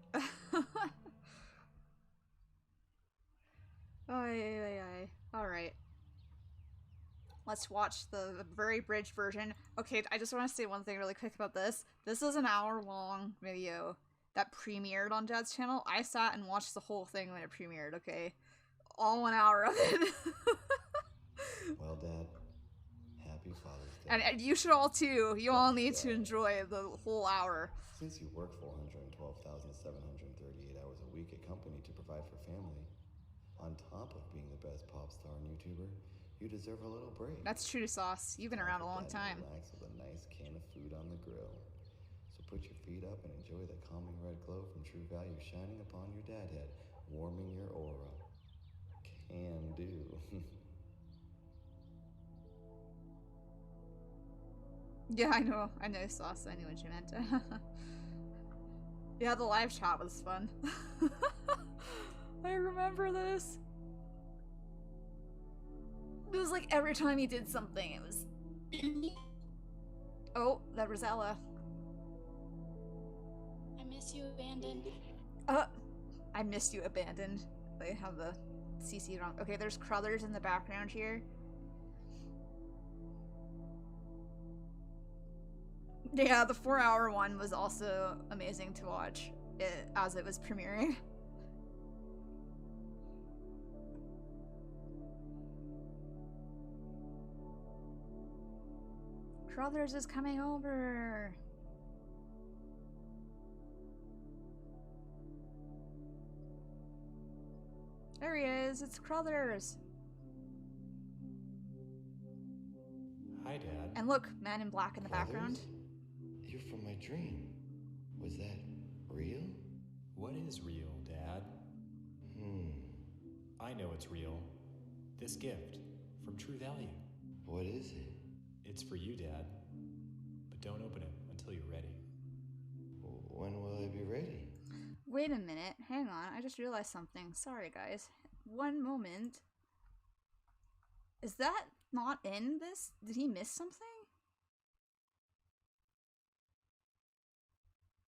Ay. Alright. Let's watch the very abridged version. Okay, I just want to say one thing really quick about this. This is an hour-long video that premiered on Dad's channel. I sat and watched the whole thing when it premiered, okay? All 1 hour of it. Well, Dad, happy Father's Day. And you should all too. You all need to enjoy the whole hour. Since you work 412,738 hours a week at company to provide for family, on top of being the best pop star and YouTuber, you deserve a little break. That's true, Sauce. You've been around a long time. Relax with a nice can of food on the grill. So put your feet up and enjoy the calming red glow from True Value shining upon your dad head, warming your aura. Can do. Yeah, I know, Sauce. I knew what you meant. Yeah, the live chat was fun. I remember this. It was like every time he did something, it was... Oh, that was Ella. I miss you, Abandoned. I missed you, Abandoned. They have the CC wrong. Okay, there's Crothers in the background here. Yeah, the 4-hour one was also amazing to watch as it was premiering. Crothers is coming over. There he is. It's Crothers. Hi, Dad. And look, Man in Black in the background. You're from my dream. Was that real? What is real, Dad? I know it's real. This gift from True Value. What is it? It's for you, Dad. But don't open it until until you're ready. When will I be ready? Wait a minute. Hang on. I just realized something. Sorry, guys. One moment. Is that not in this? Did he miss something?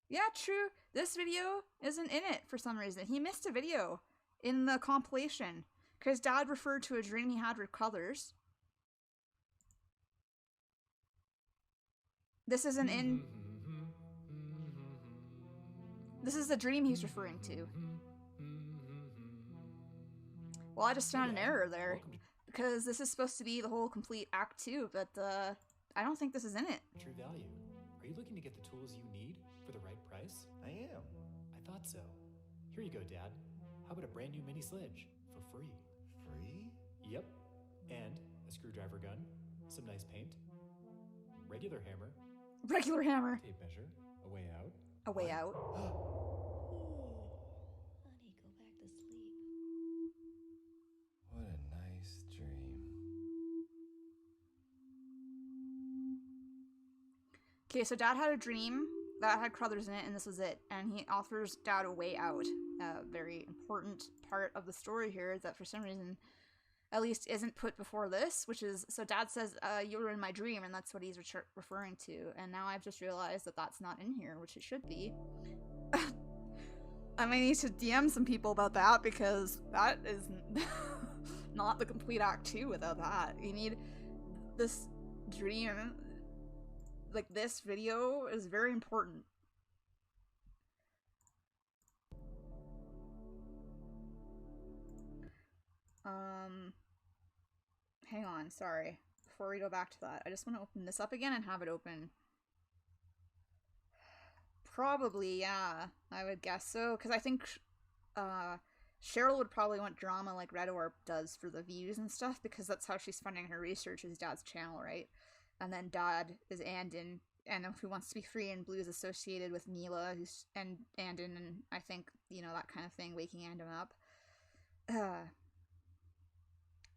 Yeah, true. This video isn't in it for some reason. He missed a video in the compilation because Dad referred to a dream he had with colors. This isn't in... This is the dream he's referring to. Well, I just found an error there because this is supposed to be the whole complete Act 2, but I don't think this is in it. True value. Are you looking to get the tools you need for the right price? I am. I thought so. Here you go, Dad. How about a brand new mini sledge for free? Free? Yep. And a screwdriver gun, some nice paint, regular hammer, Regular hammer. tape measure, a way out. A way out. Honey, go back to sleep. What a nice dream. Okay, so Dad had a dream that had Crothers in it, and this was it. And he offers Dad a way out. A very important part of the story here that for some reason at least isn't put before this, which is, so Dad says, you were in my dream, and that's what he's referring to. And now I've just realized that that's not in here, which it should be. I might need to DM some people about that, because that is not the complete Act 2 without that. You need this dream, like this video is very important. Hang on, sorry. Before we go back to that, I just want to open this up again and have it open. Probably, yeah. I would guess so, because I think Cheryl would probably want drama like Red Orb does for the views and stuff, because that's how she's funding her research, is Dad's channel, right? And then Dad is Andin, and Who Wants to Be Free, and Blue is associated with Mila, who's and Andin, and I think, you know, that kind of thing, waking Andin up.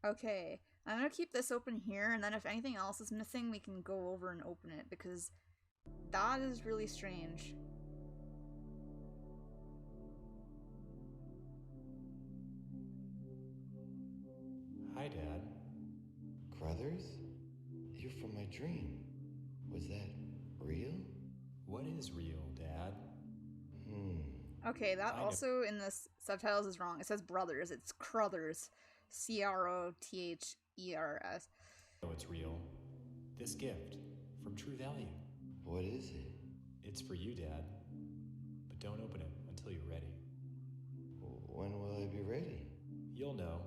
Okay, I'm gonna keep this open here, and then if anything else is missing, we can go over and open it, because that is really strange. Hi, Dad. Crothers? You're from my dream. Was that real? What is real, Dad? Okay, that also in the subtitles is wrong. It says brothers. It's Crothers. Crothers. Oh, it's real. This gift from True Value. What is it? It's for you, Dad. But don't open it until you're ready. When will I be ready? You'll know.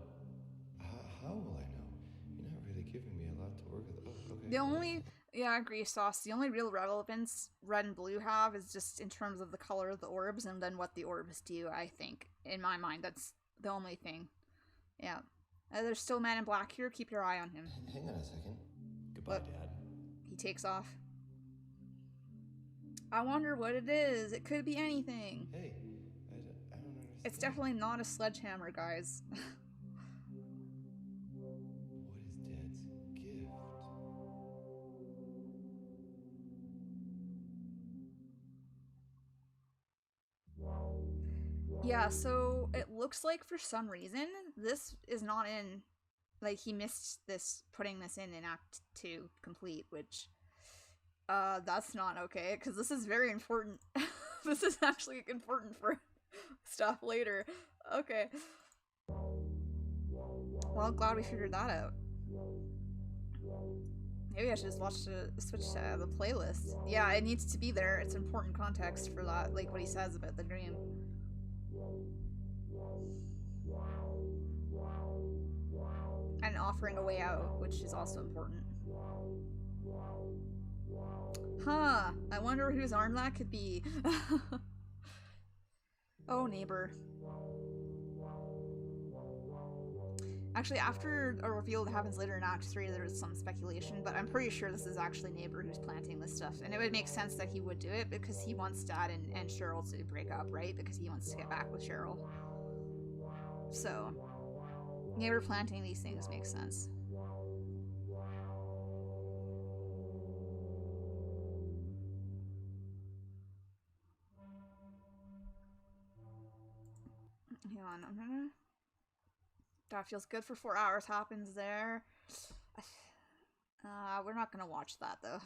How will I know? You're not really giving me a lot to work with. Oh, okay. The only, yeah, I agree, Sauce. The only real relevance Red and Blue have is just in terms of the color of the orbs and then what the orbs do, I think. In my mind, that's the only thing. Yeah. There's still Man in Black here. Keep your eye on him. Hang on a second. Goodbye, Dad. He takes off. I wonder what it is. It could be anything. Hey, I don't understand. It's definitely not a sledgehammer, guys. What is Dad's gift? Yeah, so it looks like for some reason this is not in, like, he missed this, putting this in Act 2 complete, which that's not okay, because this is very important. This is actually important for stuff later. Okay. Well, glad we figured that out. Maybe I should just switch to the playlist. Yeah, it needs to be there. It's important context for that, like what he says about the dream. And offering a way out, which is also important. Huh, I wonder whose arm that could be. Oh, neighbor. Actually, after a reveal that happens later in Act 3, there's some speculation, but I'm pretty sure this is actually Neighbor who's planting this stuff. And it would make sense that he would do it because he wants Dad and Cheryl to break up, right? Because he wants to get back with Cheryl. So, Neighbor planting these things makes sense. Hang on, I'm gonna... That feels good for 4 hours happens there. We're not gonna watch that, though.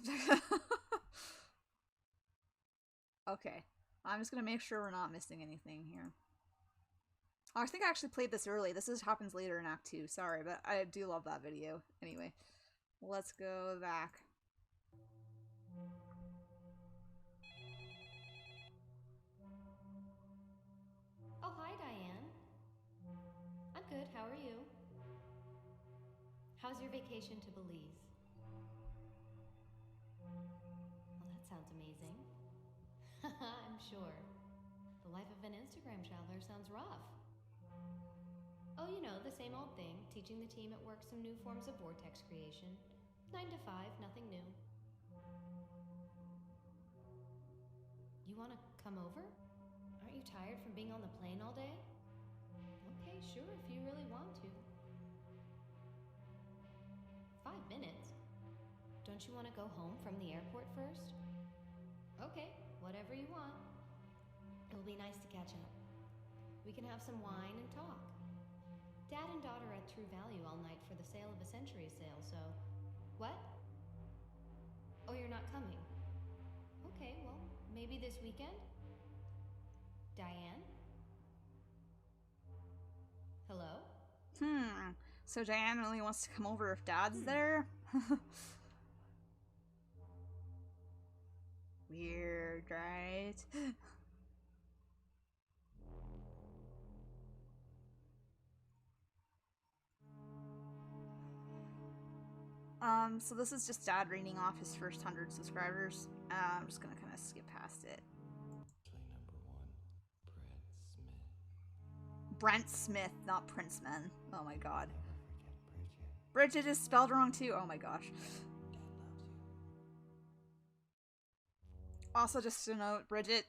Okay. I'm just gonna make sure we're not missing anything here. Oh, I think I actually played this early. This happens later in Act 2. Sorry, but I do love that video. Anyway, let's go back. Oh, hi, Diane. I'm good. How are you? How's your vacation to Belize? Well, that sounds amazing. I'm sure. The life of an Instagram traveler sounds rough. Oh, you know, the same old thing. Teaching the team at work some new forms of vortex creation. 9 to 5, nothing new. You want to come over? Aren't you tired from being on the plane all day? Okay, sure, if you really want to. 5 minutes? Don't you want to go home from the airport first? Okay, whatever you want. It'll be nice to catch up. We can have some wine and talk. Dad and daughter at True Value all night for the Sale of a Century sale, so... What? Oh, you're not coming? Okay, well, maybe this weekend? Diane? Hello? So Diane only wants to come over if Dad's there? Weird, right? So this is just Dad reading off his first 100 subscribers. I'm just gonna kind of skip past it. Brent Smith, not Princeman. Oh my god. Bridget is spelled wrong too. Oh my gosh. Also, just to note, Bridget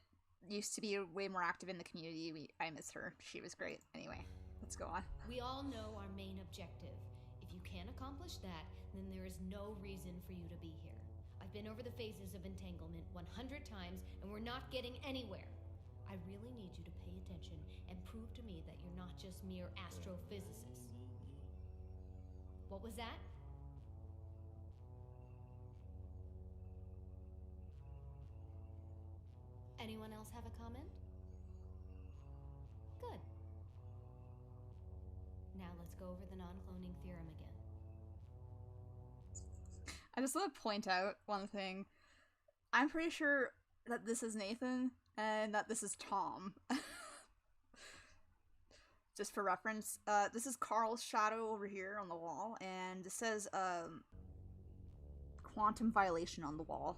used to be way more active in the community. I miss her. She was great. Anyway, let's go on. We all know our main objective. If you can't accomplish that, then there is no reason for you to be here. I've been over the phases of entanglement 100 times, and we're not getting anywhere. I really need you to pay attention and prove to me that you're not just mere astrophysicists. What was that? Anyone else have a comment? Good. Now let's go over the non-cloning theorem again. I just want to point out one thing. I'm pretty sure that this is Nathan and that this is Tom. Just for reference, this is Carl's shadow over here on the wall, and it says quantum violation on the wall.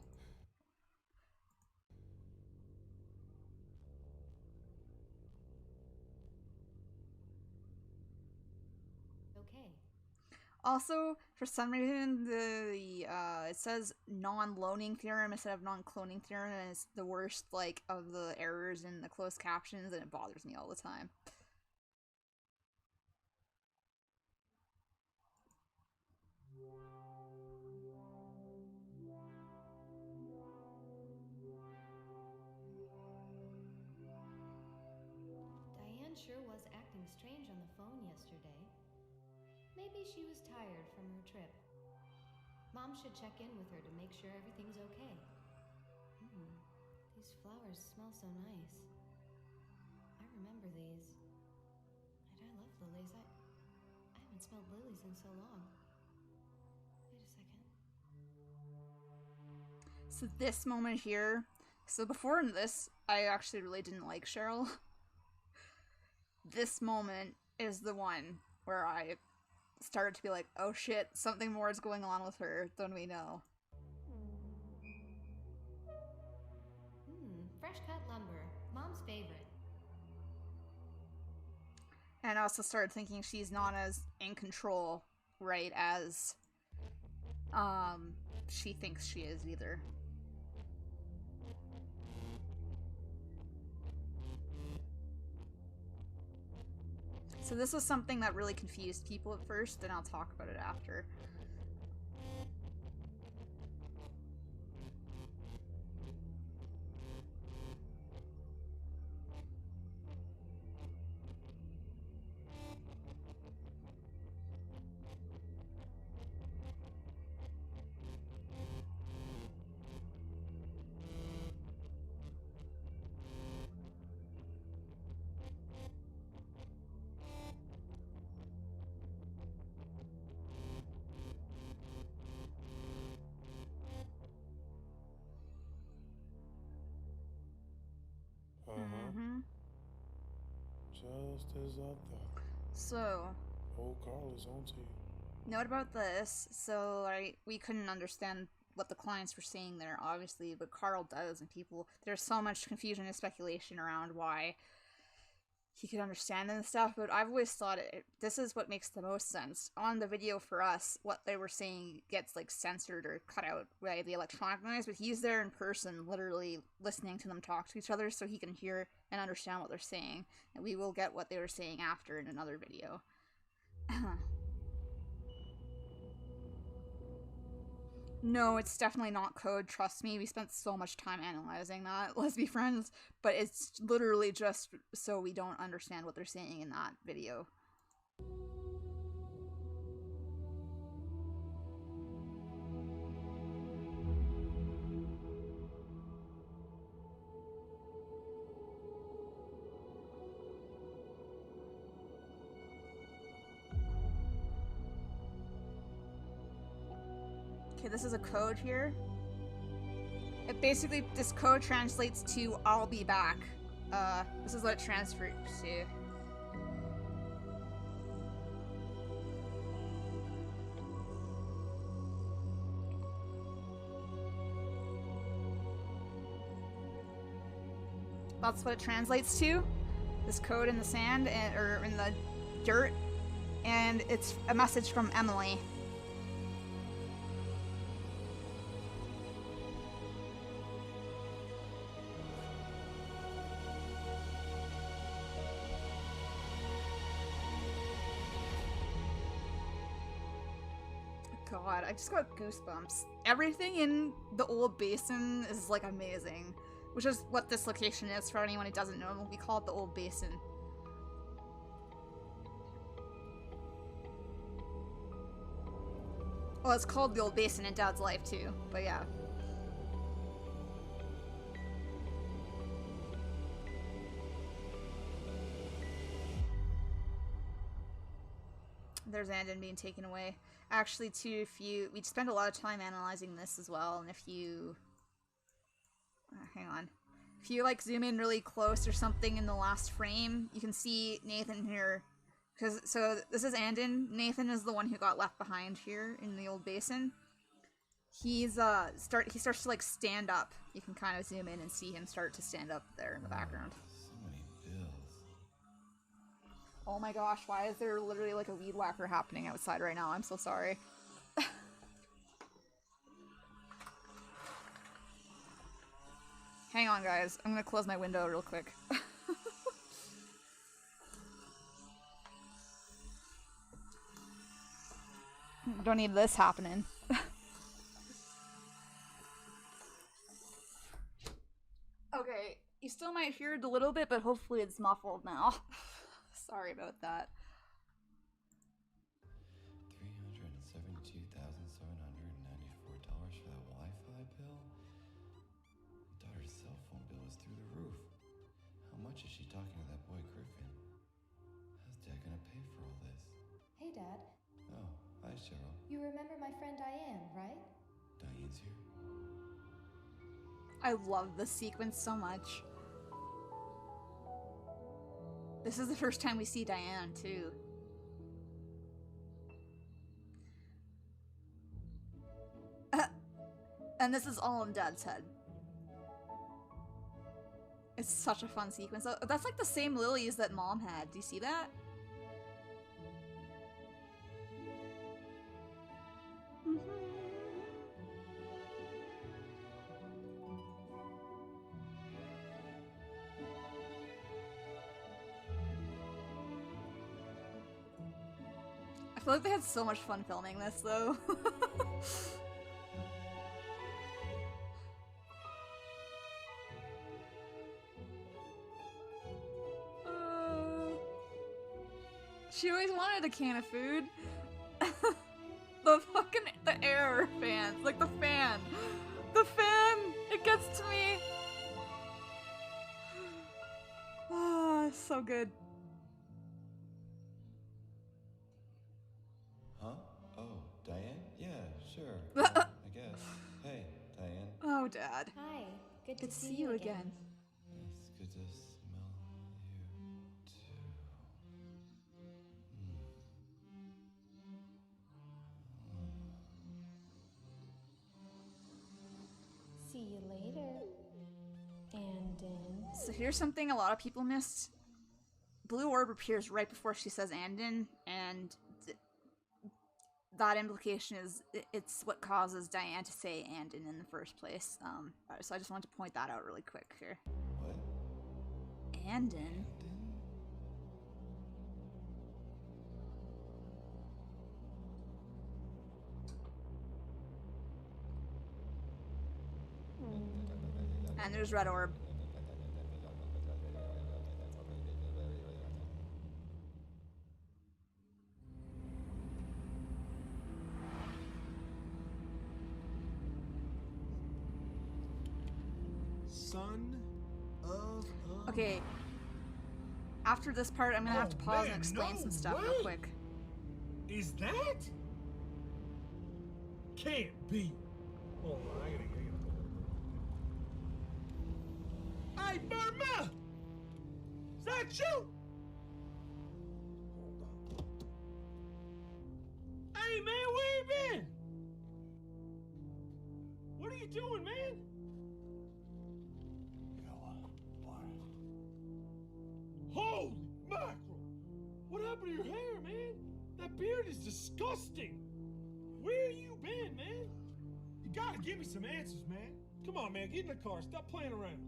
Okay. Also, for some reason, it says non-loaning theorem instead of non-cloning theorem, and it's the worst, like, of the errors in the closed captions, and it bothers me all the time. Diane sure was acting strange on the phone yesterday. Maybe she was tired from her trip. Mom should check in with her to make sure everything's okay. These flowers smell so nice. I remember these. And I love lilies. I haven't smelled lilies in so long. Wait a second. So this moment here, so before in this, I actually really didn't like Cheryl. This moment is the one where I started to be like, oh shit, something more is going on with her than we know. Fresh cut lumber. Mom's favorite. And I also started thinking she's not as in control, right, as she thinks she is either. So this was something that really confused people at first, and I'll talk about it after. Mm-hmm. Just as I thought. So, Old Carl is on to you. note about this. So, we couldn't understand what the clients were saying there, obviously, but Carl does, and there's so much confusion and speculation around why he could understand and stuff, but I've always thought this is what makes the most sense. On the video for us, what they were saying gets, like, censored or cut out by the electronic noise, but he's there in person, literally listening to them talk to each other, so he can hear and understand what they're saying, and we will get what they were saying after in another video. No, it's definitely not code, trust me. We spent so much time analyzing that, let's be friends, but it's literally just so we don't understand what they're saying in that video. Okay, this is a code here. This code translates to "I'll be back." This is what it transfers to. That's what it translates to. This code in the sand, or in the dirt, and it's a message from Emily. God, I just got goosebumps. Everything in the old basin is, like, amazing. Which is what this location is for anyone who doesn't know. We call it the old basin. Well, it's called the old basin in Dad's life too, but yeah. There's Andon being taken away. Actually, too, we spend a lot of time analyzing this as well, and if you... hang on. If you, like, zoom in really close or something in the last frame, you can see Nathan here. So, this is Andon. Nathan is the one who got left behind here in the old basin. He starts to, like, stand up. You can kind of zoom in and see him start to stand up there in the background. So many bills. Oh my gosh, why is there literally like a weed whacker happening outside right now? I'm so sorry. Hang on, guys. I'm gonna close my window real quick. Don't need this happening. Okay, you still might hear it a little bit, but hopefully it's muffled now. Sorry about that. $372,794 for that Wi-Fi bill? My daughter's cell phone bill is through the roof. How much is she talking to that boy Griffin? How's Dad gonna pay for all this? Hey, Dad. Oh, hi Cheryl. You remember my friend Diane, right? Diane's here? I love this sequence so much. This is the first time we see Diane, too. And this is all in Dad's head. It's such a fun sequence. That's like the same lilies that Mom had. Do you see that? I feel like they had so much fun filming this, though. She always wanted a can of food. The air fans, like the fan. The fan! It gets to me! Ah, it's so good. Huh? Oh, Diane? Yeah, sure. I guess. Hey, Diane. Oh, Dad. Hi. Good to see you again. It's good to smell here's something a lot of people missed. Blue orb appears right before she says Andin, and that implication is it's what causes Diane to say Andin in the first place. So I just wanted to point that out really quick here. What? Andin? And there's red orb. Son of a... Okay. After this part, I'm gonna have to pause and explain some stuff real quick. Is that? Can't be. Hold on, I gotta Hey, Burma! Is that you? Hold on. Hey, man, where you been? What are you doing, man? Holy mackerel! What happened to your hair, man? That beard is disgusting. Where you been, man? You gotta give me some answers, man. Come on, man, get in the car. Stop playing around.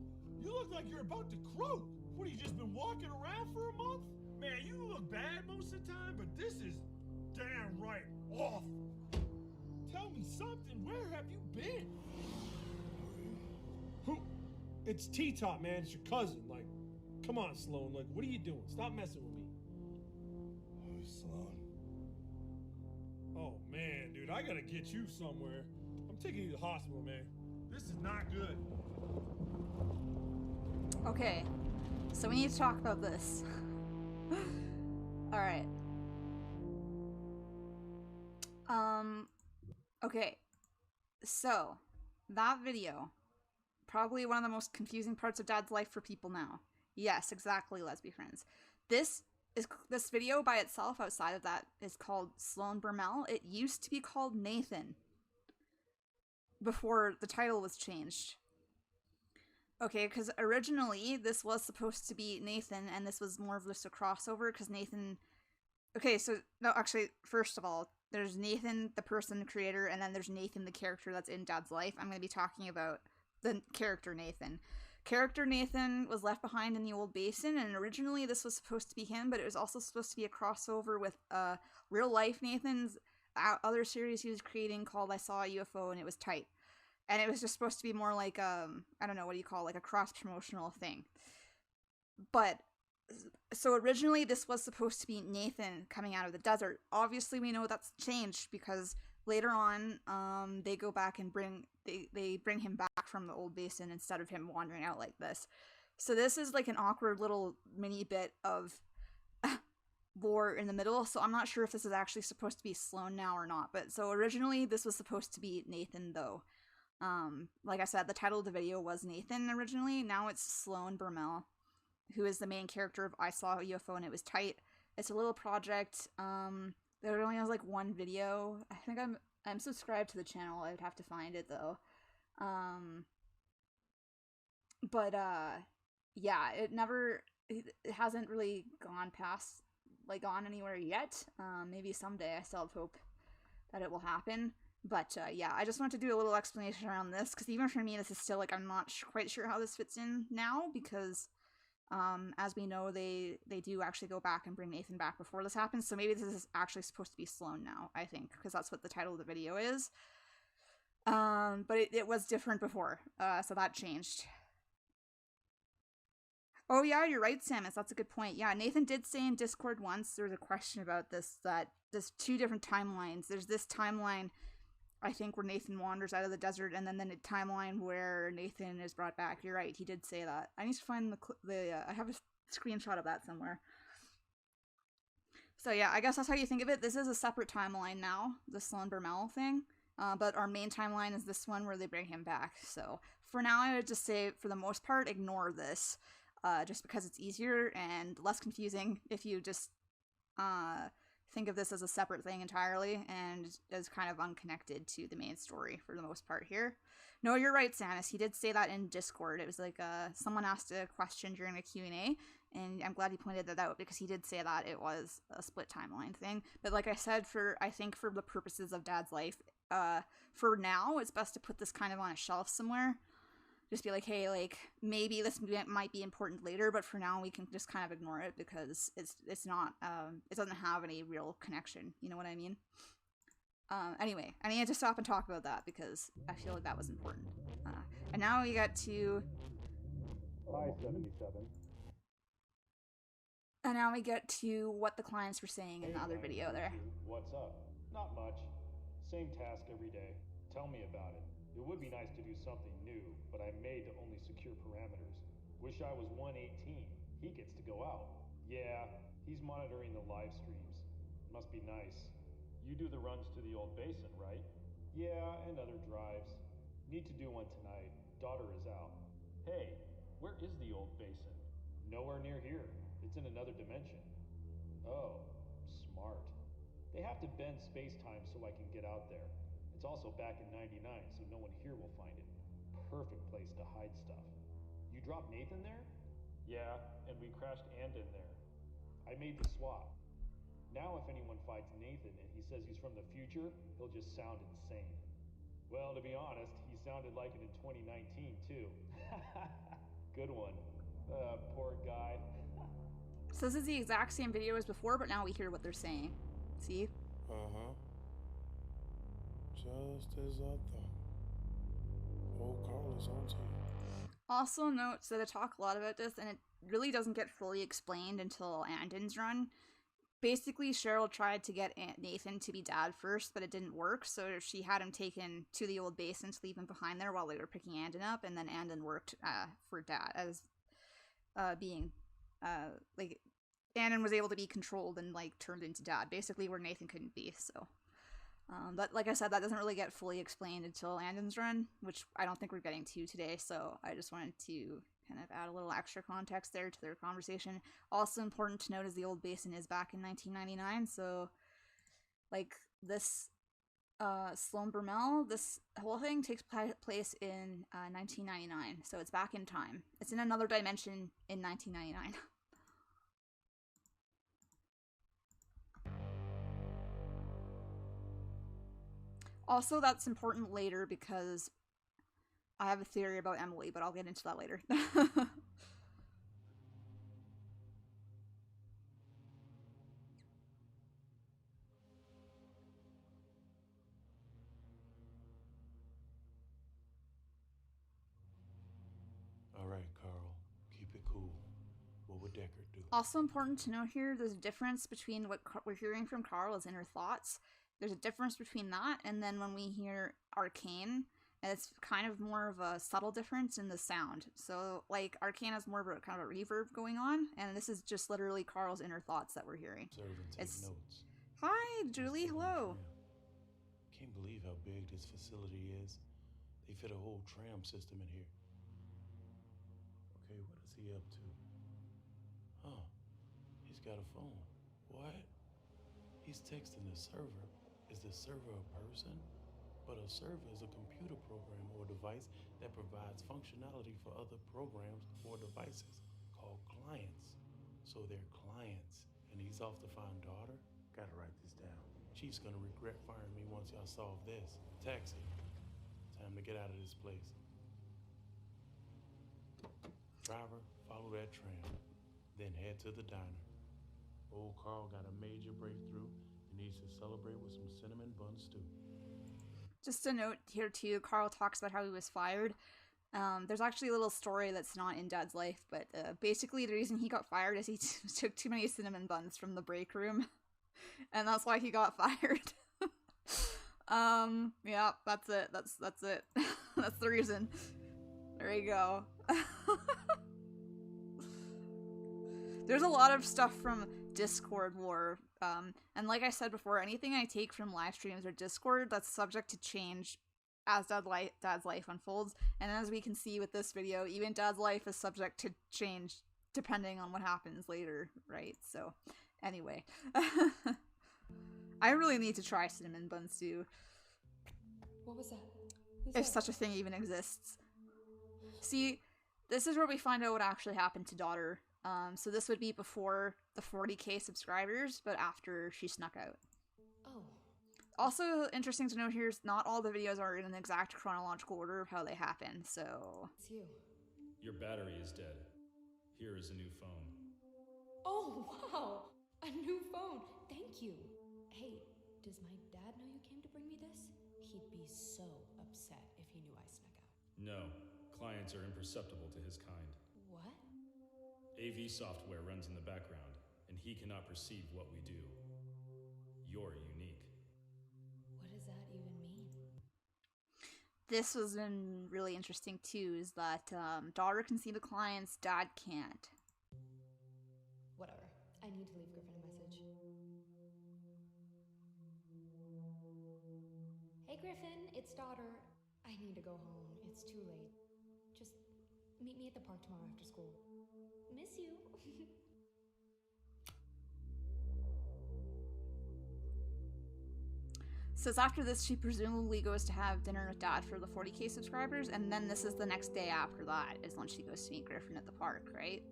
You look like you're about to croak. What, have you just been walking around for a month? Man, you look bad most of the time, but this is damn right awful. Tell me something. Where have you been? Who? It's T-Top, man. It's your cousin. Like, come on, Sloan. Like, what are you doing? Stop messing with me. Who's Sloan? Oh, man, dude. I gotta get you somewhere. I'm taking you to the hospital, man. This is not good. Okay, so we need to talk about this. Alright. Okay. So, that video, probably one of the most confusing parts of Dad's life for people now. Yes, exactly, lesbian friends. This video by itself, outside of that, is called Sloan Bermel. It used to be called Nathan before the title was changed. Okay, because originally this was supposed to be Nathan, and this was more of just a crossover, because Nathan... Okay, so, no, actually, first of all, there's Nathan, the person, the creator, and then there's Nathan, the character that's in Dad's life. I'm going to be talking about the character Nathan. Character Nathan was left behind in the old basin, and originally this was supposed to be him, but it was also supposed to be a crossover with real-life Nathan's other series he was creating called I Saw a UFO, and it was tight. And it was just supposed to be more like, I don't know, what do you call it, like a cross-promotional thing. But, so originally this was supposed to be Nathan coming out of the desert. Obviously we know that's changed because later on, they go back and they bring him back from the old basin instead of him wandering out like this. So this is like an awkward little mini bit of lore in the middle, so I'm not sure if this is actually supposed to be Sloan now or not. But so originally this was supposed to be Nathan though. Like I said, the title of the video was Nathan originally. Now it's Sloan Bermel, who is the main character of I Saw a UFO and It Was Tight. It's a little project. It only has like one video. I think I'm subscribed to the channel. I would have to find it though. Yeah, it hasn't really gone anywhere yet. Maybe someday. I still have hope that it will happen. But yeah, I just wanted to do a little explanation around this, because even for me, this is still like, I'm not quite sure how this fits in now, because as we know, they do actually go back and bring Nathan back before this happens, so maybe this is actually supposed to be Sloan now, I think, because that's what the title of the video is. But it was different before, so that changed. Oh yeah, you're right, Samus, that's a good point. Yeah, Nathan did say in Discord once, there was a question about this, that there's two different timelines. There's this timeline, I think, where Nathan wanders out of the desert, and then the timeline where Nathan is brought back. You're right, he did say that. I need to find I have a screenshot of that somewhere. So yeah, I guess that's how you think of it. This is a separate timeline now, the Sloan Bermel thing, but our main timeline is this one where they bring him back. So for now, I would just say, for the most part, ignore this, just because it's easier and less confusing if you just think of this as a separate thing entirely and is kind of unconnected to the main story for the most part here. No, you're right, Sanis. He did say that in Discord. It was like someone asked a question during a Q&A, and I'm glad he pointed that out because he did say that it was a split timeline thing. But like I said, I think for the purposes of Dad's life, for now, it's best to put this kind of on a shelf somewhere. Just be like, hey, like, maybe this might be important later, but for now we can just kind of ignore it because it's not, it doesn't have any real connection. You know what I mean? Anyway, I need to stop and talk about that because I feel like that was important. And now we get to... Hi, 77. And now we get to what the clients were saying in the other video there. What's up? Not much. Same task every day. Tell me about it. It would be nice to do something new, but I'm made to only secure parameters. Wish I was 118. He gets to go out. Yeah, he's monitoring the live streams. Must be nice. You do the runs to the old basin, right? Yeah, and other drives. Need to do one tonight. Daughter is out. Hey, where is the old basin? Nowhere near here. It's in another dimension. Oh, smart. They have to bend space-time so I can get out there. It's also back in 99, so no one here will find it. Perfect place to hide stuff. You dropped Nathan there? Yeah, and we crashed Andon there. I made the swap. Now if anyone fights Nathan and he says he's from the future, he'll just sound insane. Well, to be honest, he sounded like it in 2019, too. Good one. Poor guy. So this is the exact same video as before, but now we hear what they're saying. See? Uh-huh. Just as I thought. Old Carl is on to you. Also note that I talk a lot about this, and it really doesn't get fully explained until Andon's run. Basically, Cheryl tried to get Nathan to be Dad first, but it didn't work, so she had him taken to the old basin to leave him behind there while they were picking Andon up, and then Andon worked for Dad as being, like, Andon was able to be controlled and, like, turned into Dad, basically where Nathan couldn't be, so... but like I said, that doesn't really get fully explained until Andon's run, which I don't think we're getting to today, so I just wanted to kind of add a little extra context there to their conversation. Also important to note is the old basin is back in 1999, so, like, this, Sloan Bermel, this whole thing takes place in 1999, so it's back in time. It's in another dimension in 1999. Also, that's important later because I have a theory about Emily, but I'll get into that later. All right, Carl. Keep it cool. What would Deckard do? Also important to note here, there's a difference between what we're hearing from Carl's inner thoughts. There's a difference between that and then when we hear Arcane, and it's kind of more of a subtle difference in the sound. So, like, Arcane has more of a kind of a reverb going on, and this is just literally Carl's inner thoughts that we're hearing. It's notes. Hi, Julie, hello. Can't believe how big this facility is. They fit a whole tram system in here. Okay, what is he up to? Huh. He's got a phone. What? He's texting the server. Is the server a person? But a server is a computer program or device that provides functionality for other programs or devices called clients. So they're clients. And he's off to find daughter? Gotta write this down. Chief's gonna regret firing me once y'all solve this. Taxi. Time to get out of this place. Driver, follow that tram. Then head to the diner. Old Carl got a major breakthrough. He needs to celebrate with some cinnamon bun stew. Just a note here too, Carl talks about how he was fired. There's actually a little story that's not in Dad's life, but basically the reason he got fired is he took too many cinnamon buns from the break room. And that's why he got fired. Yeah, that's it. That's it. That's the reason. There you go. There's a lot of stuff from Discord lore, and like I said before, anything I take from live streams or Discord, that's subject to change as Dad's life unfolds, and as we can see with this video, even Dad's life is subject to change depending on what happens later, right? So, anyway. I really need to try cinnamon buns too. What was that? If such a thing even exists. See, this is where we find out what actually happened to Daughter. So this would be before the 40k subscribers, but after she snuck out. Oh. Also interesting to note here is not all the videos are in an exact chronological order of how they happen, so... It's you. Your battery is dead. Here is a new phone. Oh, wow! A new phone! Thank you! Hey, does my dad know you came to bring me this? He'd be so upset if he knew I snuck out. No, clients are imperceptible to his kind. What? AV software runs in the background, and he cannot perceive what we do. You're unique. What does that even mean? This was been really interesting too, is that Daughter can see the clients, Dad can't. Whatever. I need to leave Griffin a message. Hey Griffin, it's Daughter. I need to go home. It's too late. Just meet me at the park tomorrow after school. Miss you. Says after this, she presumably goes to have dinner with Dad for the 40k subscribers, and then this is the next day after that, is when she goes to meet Griffin at the park, right?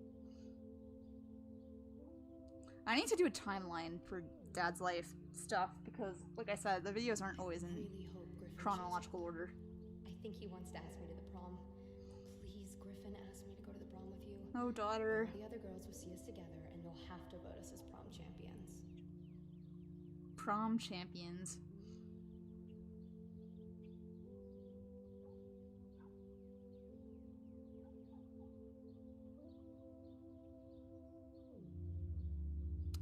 I need to do a timeline for Dad's life stuff, because, like I said, the videos aren't always in chronological order. I think he wants to ask me to the prom. Please, Griffin, ask me to go to the prom with you. Oh, Daughter. All the other girls will see us together, and they'll have to vote us as prom champions. Prom champions.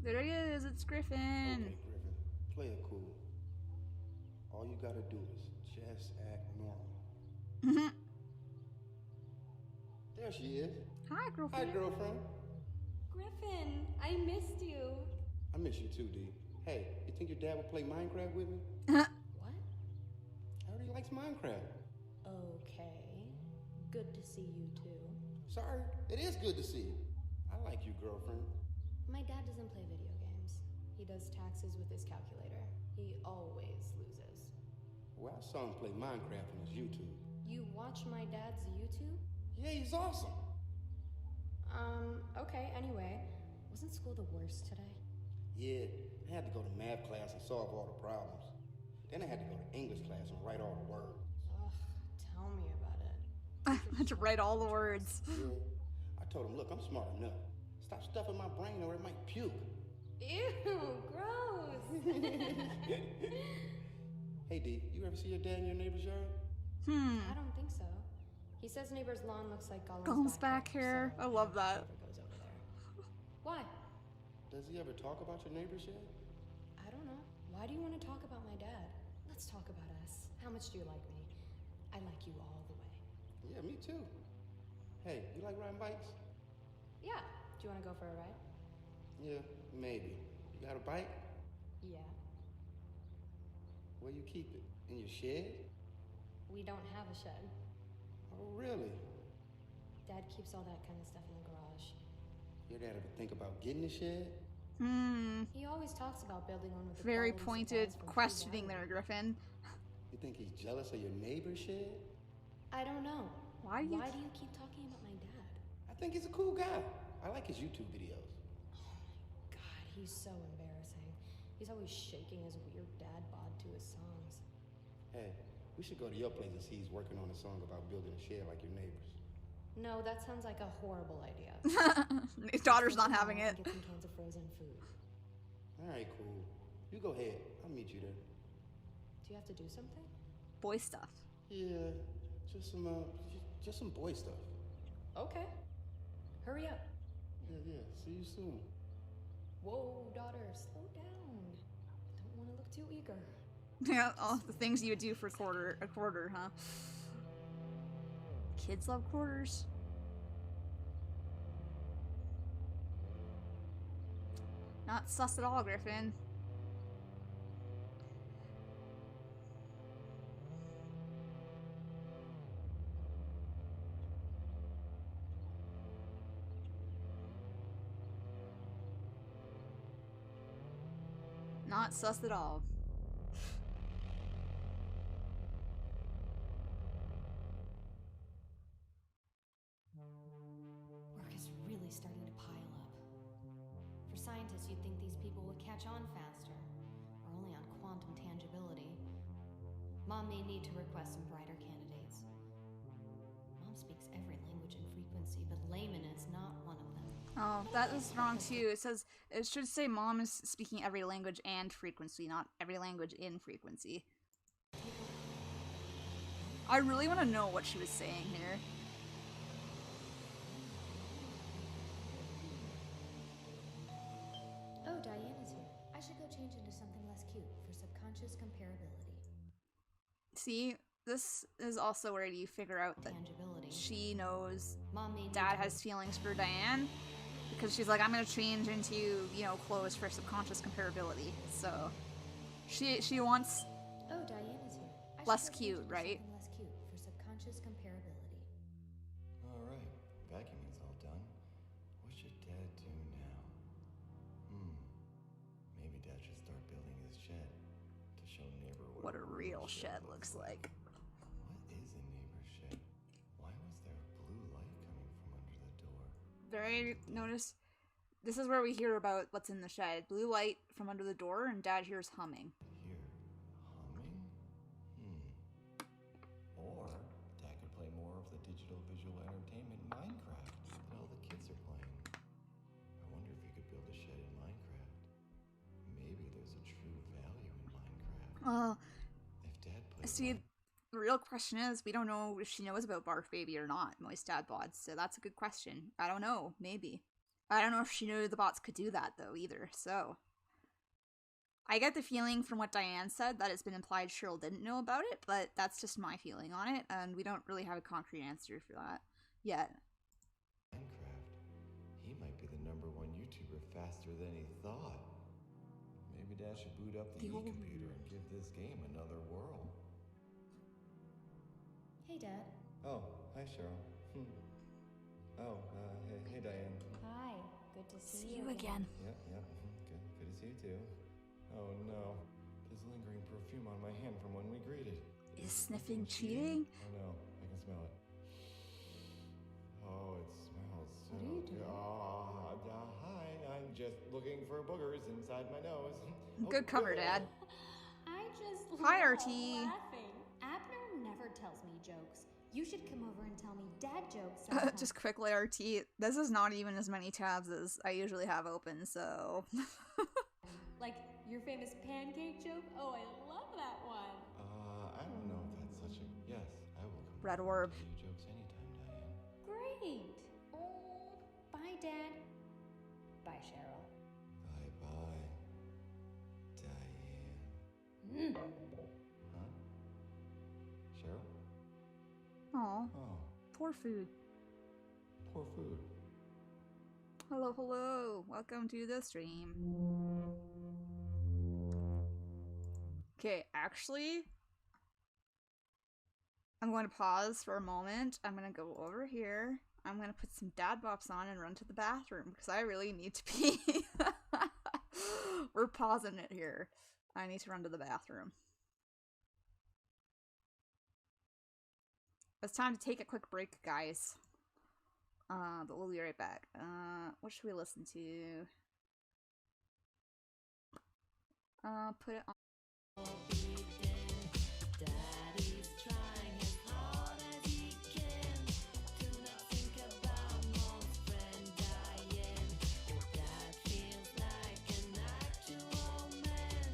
There he is, it's Griffin. Okay, Griffin, play it cool. All you gotta do is just act normal. There she is. Hi, girlfriend. Hi, girlfriend. Griffin, I missed you. I miss you too, D. Hey, you think your dad would play Minecraft with me? What? I heard he likes Minecraft. Okay. Good to see you too. Sorry, it is good to see you. I like you, girlfriend. My dad doesn't play video games. He does taxes with his calculator. He always loses. Well, I saw him play Minecraft on his YouTube. You watch my dad's YouTube? Yeah, he's awesome. Okay, anyway. Wasn't school the worst today? Yeah, I had to go to math class and solve all the problems. Then I had to go to English class and write all the words. Ugh, tell me about it. I had to write all the words. Yeah. I told him, look, I'm smart enough. Stop stuffing my brain or it might puke. Ew, gross. Hey, D, you ever see your dad in your neighbor's yard? I don't think so. He says neighbor's lawn looks like Gollum's back hair. so I love that. whoever goes over there. Why? Does he ever talk about your neighbors yet? I don't know. Why do you want to talk about my dad? Let's talk about us. How much do you like me? I like you all the way. Yeah, me too. Hey, you like riding bikes? Yeah. Do you want to go for a ride? Yeah, maybe. You got a bike? Yeah. Where you keep it? In your shed? We don't have a shed. Oh, really? Dad keeps all that kind of stuff in the garage. Your dad ever think about getting a shed? He always talks about building one with the Very quality pointed supplies from questioning Kriz. there, Griffin. You think he's jealous of your neighbor's shed? I don't know. Why do you keep talking about my dad? I think he's a cool guy. I like his YouTube videos. God, he's so embarrassing. He's always shaking his weird dad bod to his songs. Hey, we should go to your place and see he's working on a song about building a shed like your neighbors. No, that sounds like a horrible idea. His daughter's not having it. Get some cans of frozen food. All right, cool. You go ahead. I'll meet you there. Do you have to do something? Boy stuff. Yeah, just some boy stuff. Okay. Hurry up. Yeah. See you soon. Whoa, daughter, slow down. Don't want to look too eager. Yeah, all the things you would do for a quarter, huh? Kids love quarters. Not sus at all, Griffin. Not sus at all. Work is really starting to pile up. For scientists, you'd think these people would catch on faster. We're only on quantum tangibility. Mom may need to request some brighter candidates. Mom speaks every language and frequency, but layman is not one of them. Oh, that is wrong too. It should say mom is speaking every language and frequency, not every language in frequency. I really want to know what she was saying here. Oh, Diane is here. I should go change into something less cute for subconscious comparability. See, this is also where you figure out that she knows Dad has feelings for Diane, because she's like, I'm gonna change into, you know, clothes for subconscious comparability. So she wants Oh, Diane is here. I should less go change cute, into right? something less cute for subconscious comparability. Alright, vacuuming's all done. What should Dad do now? Maybe Dad should start building his shed to show neighbor What a real shed looks like. What is a neighbor's shed? Why was there blue light coming from under the door? Notice, this is where we hear about what's in the shed. Blue light from under the door, and Dad hears humming. Humming? Or Dad could play more of the digital visual entertainment Minecraft that all the kids are playing. I wonder if you could build a shed in Minecraft. Maybe there's a true value in Minecraft. If Dad played See, the real question is, we don't know if she knows about Barf Baby or not, Moist Dad Bots, so that's a good question. I don't know, maybe. I don't know if she knew the bots could do that, though, either, so... I get the feeling from what Diane said that it's been implied Cheryl didn't know about it, but that's just my feeling on it, and we don't really have a concrete answer for that yet. Minecraft, he might be the #1 YouTuber faster than he thought. Maybe Dad should boot up the e-computer and give this game another whirl. Hey, Dad. Oh, hi Cheryl. Hey Diane. Hi. Good to See you again. Good to see you too. Oh no, there's lingering perfume on my hand from when we greeted. Is sniffing cheating? Oh no, I can smell it. Oh, it smells so What are you doing? good. Hi, I'm just looking for boogers inside my nose. Good cover, Dad. I just Hi, love RT. laughing. Abner never tells me jokes. You should come over and tell me dad jokes sometime. Just quickly, RT, this is not even as many tabs as I usually have open, so... Like your famous pancake joke? Oh, I love that one. I don't know if that's such a... Yes, I will come Red over orb. and tell you jokes anytime, Diane. Great. Oh, bye, Dad. Bye, Cheryl. Bye-bye, Diane. Huh? Cheryl? Aw, Oh, poor food. poor food. Hello, hello. Welcome to the stream. Okay, actually, I'm going to pause for a moment. I'm going to go over here. I'm going to put some dad bops on and run to the bathroom because I really need to pee. We're pausing it here. I need to run to the bathroom. It's time to take a quick break, guys. But we'll be right back. What should we listen to? Put it on. Daddy's trying as hard as he can to not think about mom's friend Diane. Dad feels like an actual man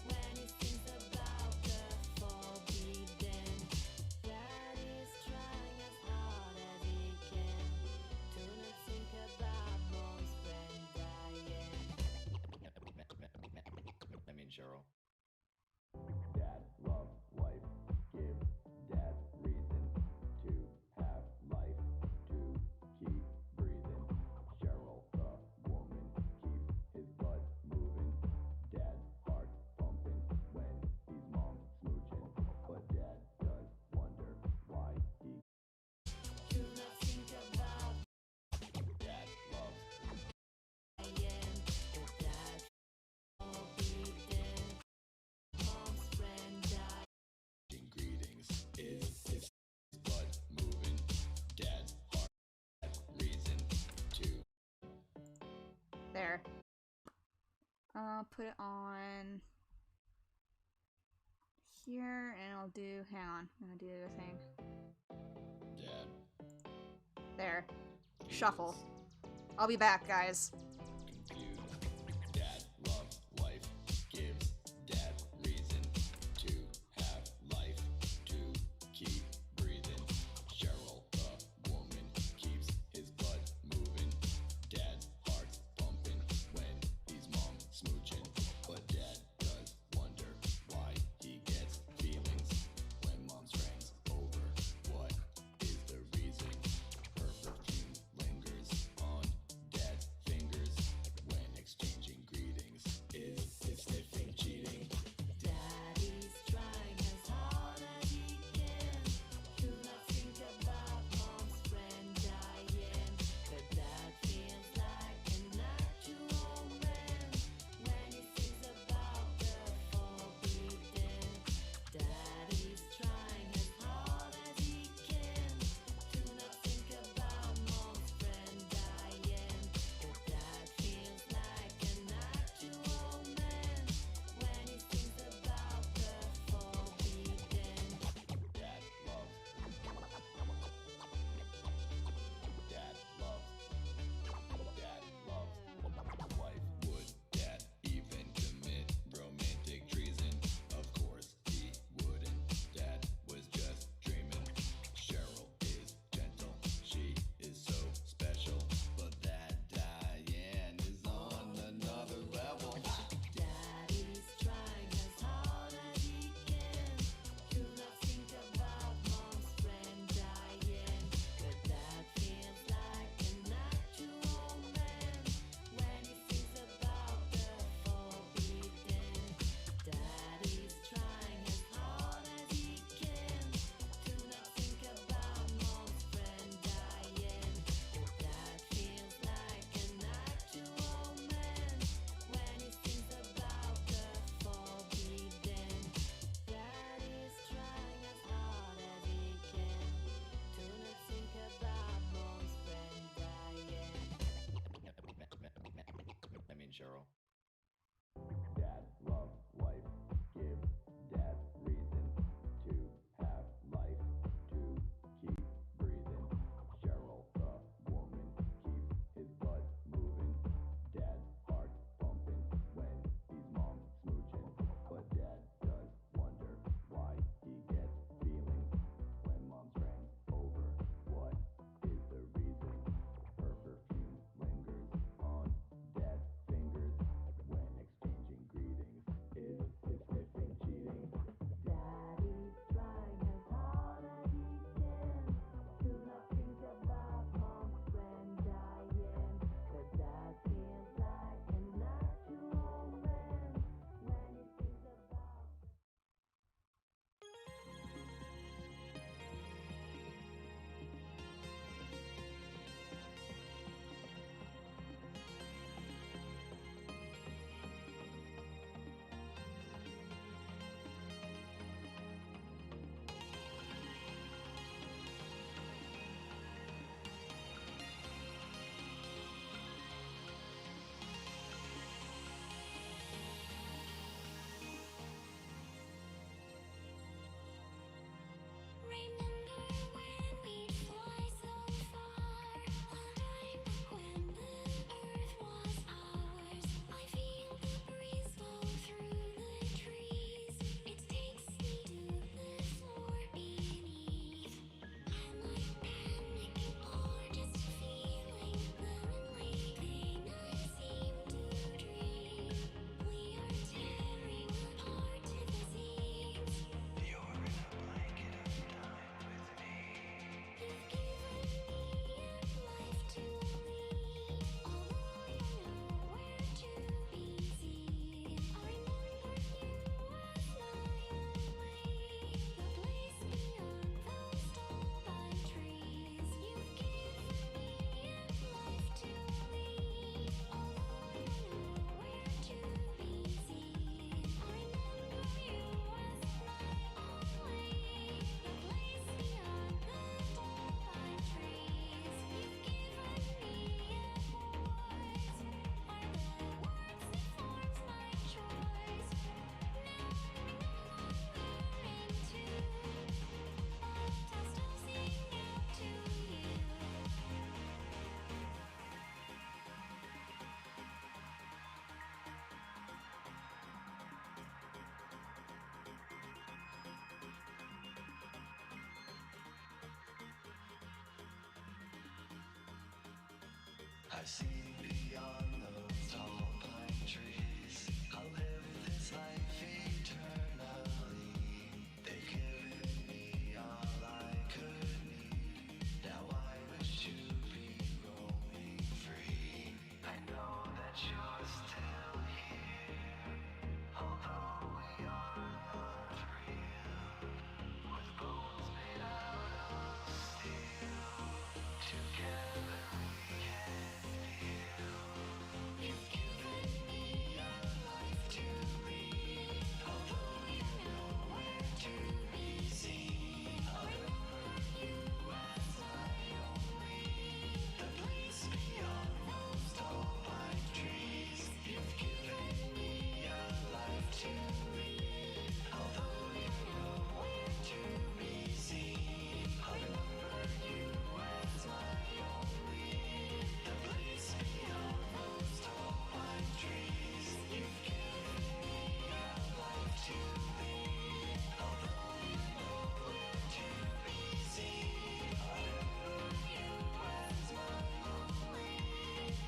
when he thinks about the forbidden. Daddy's trying as hard as he can to not think about mom's friend Diane. I mean, Cheryl. Dad, love, life, give Dad reason to have life, to keep breathing. Cheryl, the woman, keeps his blood moving. Dad, heart pumping when he's mom smooching. But Dad does wonder why he Do not think about Dad loves Diane. Dad forbidden. Put it on here, and I'll do. Hang on, I'm gonna do a thing. Dad. There. Shuffle. I'll be back, guys. Confused. Dad, love, life, gives dad reason to have life, to keep breathing. Cheryl, the woman, keeps his blood moving. Dad's heart's pumping when he's mom smooching. But dad does wonder why he gets feelings when mom strangs over. What is the reason? Her perfume lingers on dad's fingers. I've seen beyond those tall pine trees. I'll live this life eternally. They've given me all I could need. Now I wish to be roaming free. I know that you're still here, although we are not real. With bones made out of steel, together we can feel. You've given me a life to lead, although you're nowhere to be seen. I'll remember you as my only, the place beyond those tall pine trees. You've given me a life to lead, although you're nowhere to be seen. I'll remember you as my only, the place beyond those tall pine trees. You've given me a life to lead, although you're nowhere to be seen. I'll remember you as my only,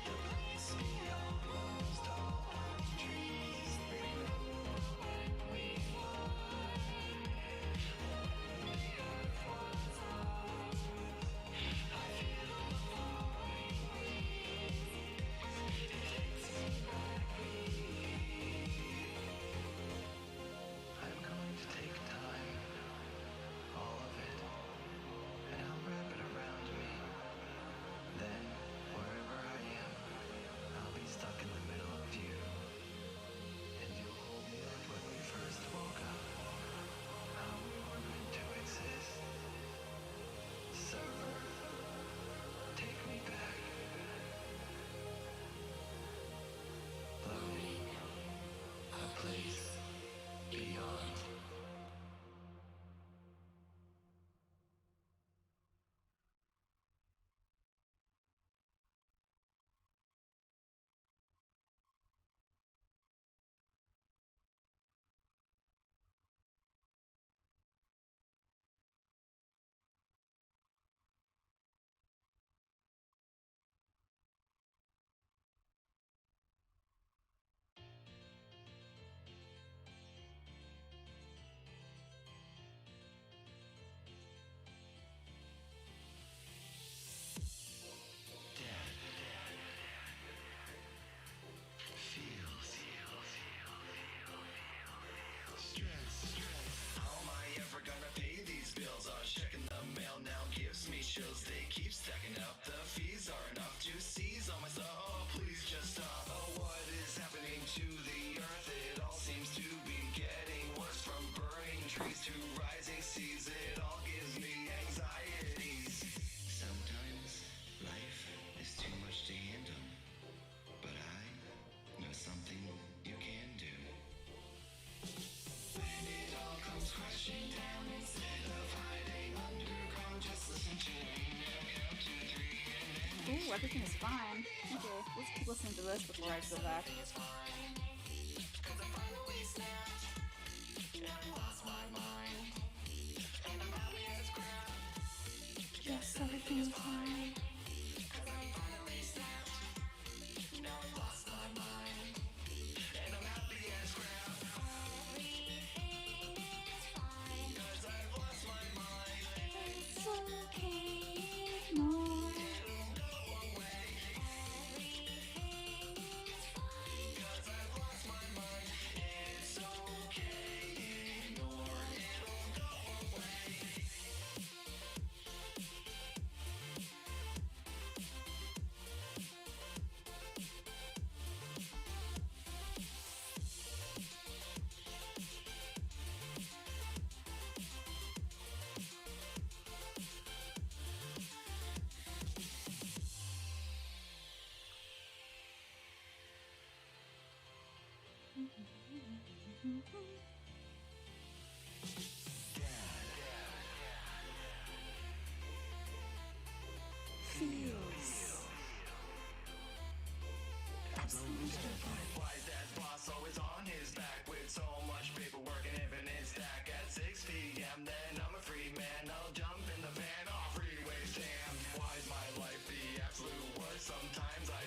the place beyond those tall pine trees. Remember when we were, when the earth was ours. I feel the flowing breeze. It takes me back, I'm going to take time, all of it, and I'll wrap it around me. Then, wherever I am, I'll be stuck in the middle of you. And you'll hold me like when we first woke up, how we were meant to exist. Server, take me back. Floating, a place beyond. How am I ever gonna pay these bills? Checking the mail now gives me chills. They keep stacking up. The fees are enough to seize on my stuff. Oh, please just stop. Oh, what is happening to the earth? It all seems to be getting worse. From burning trees to rising seas, it all gives me anxieties. Sometimes life is too much to handle, but I know something you can do. When it all comes crashing down, instead of hiding underground, just listen to me. Count to three and then Ooh, everything is fine. Okay, let's keep listening to this before I go back. it's fine. 'Cause I finally snapped, and I lost my mind. And I'm happy as crap. Yes, everything is fine. 'Cause I finally snapped, now I lost my mind. And I'm happy as crap. Everything is fine. 'Cause I've lost my mind. It's okay, ignore. It'll go away. Everything is fine. 'Cause I've lost my mind. It's okay, ignore. It'll go away. Feels. Wise dad's boss always on his back with so much paperwork and infinite stack. At 6 p.m. then I'm a free man. I'll jump in the van off freeway stand. Why is my life the absolute worst? Sometimes I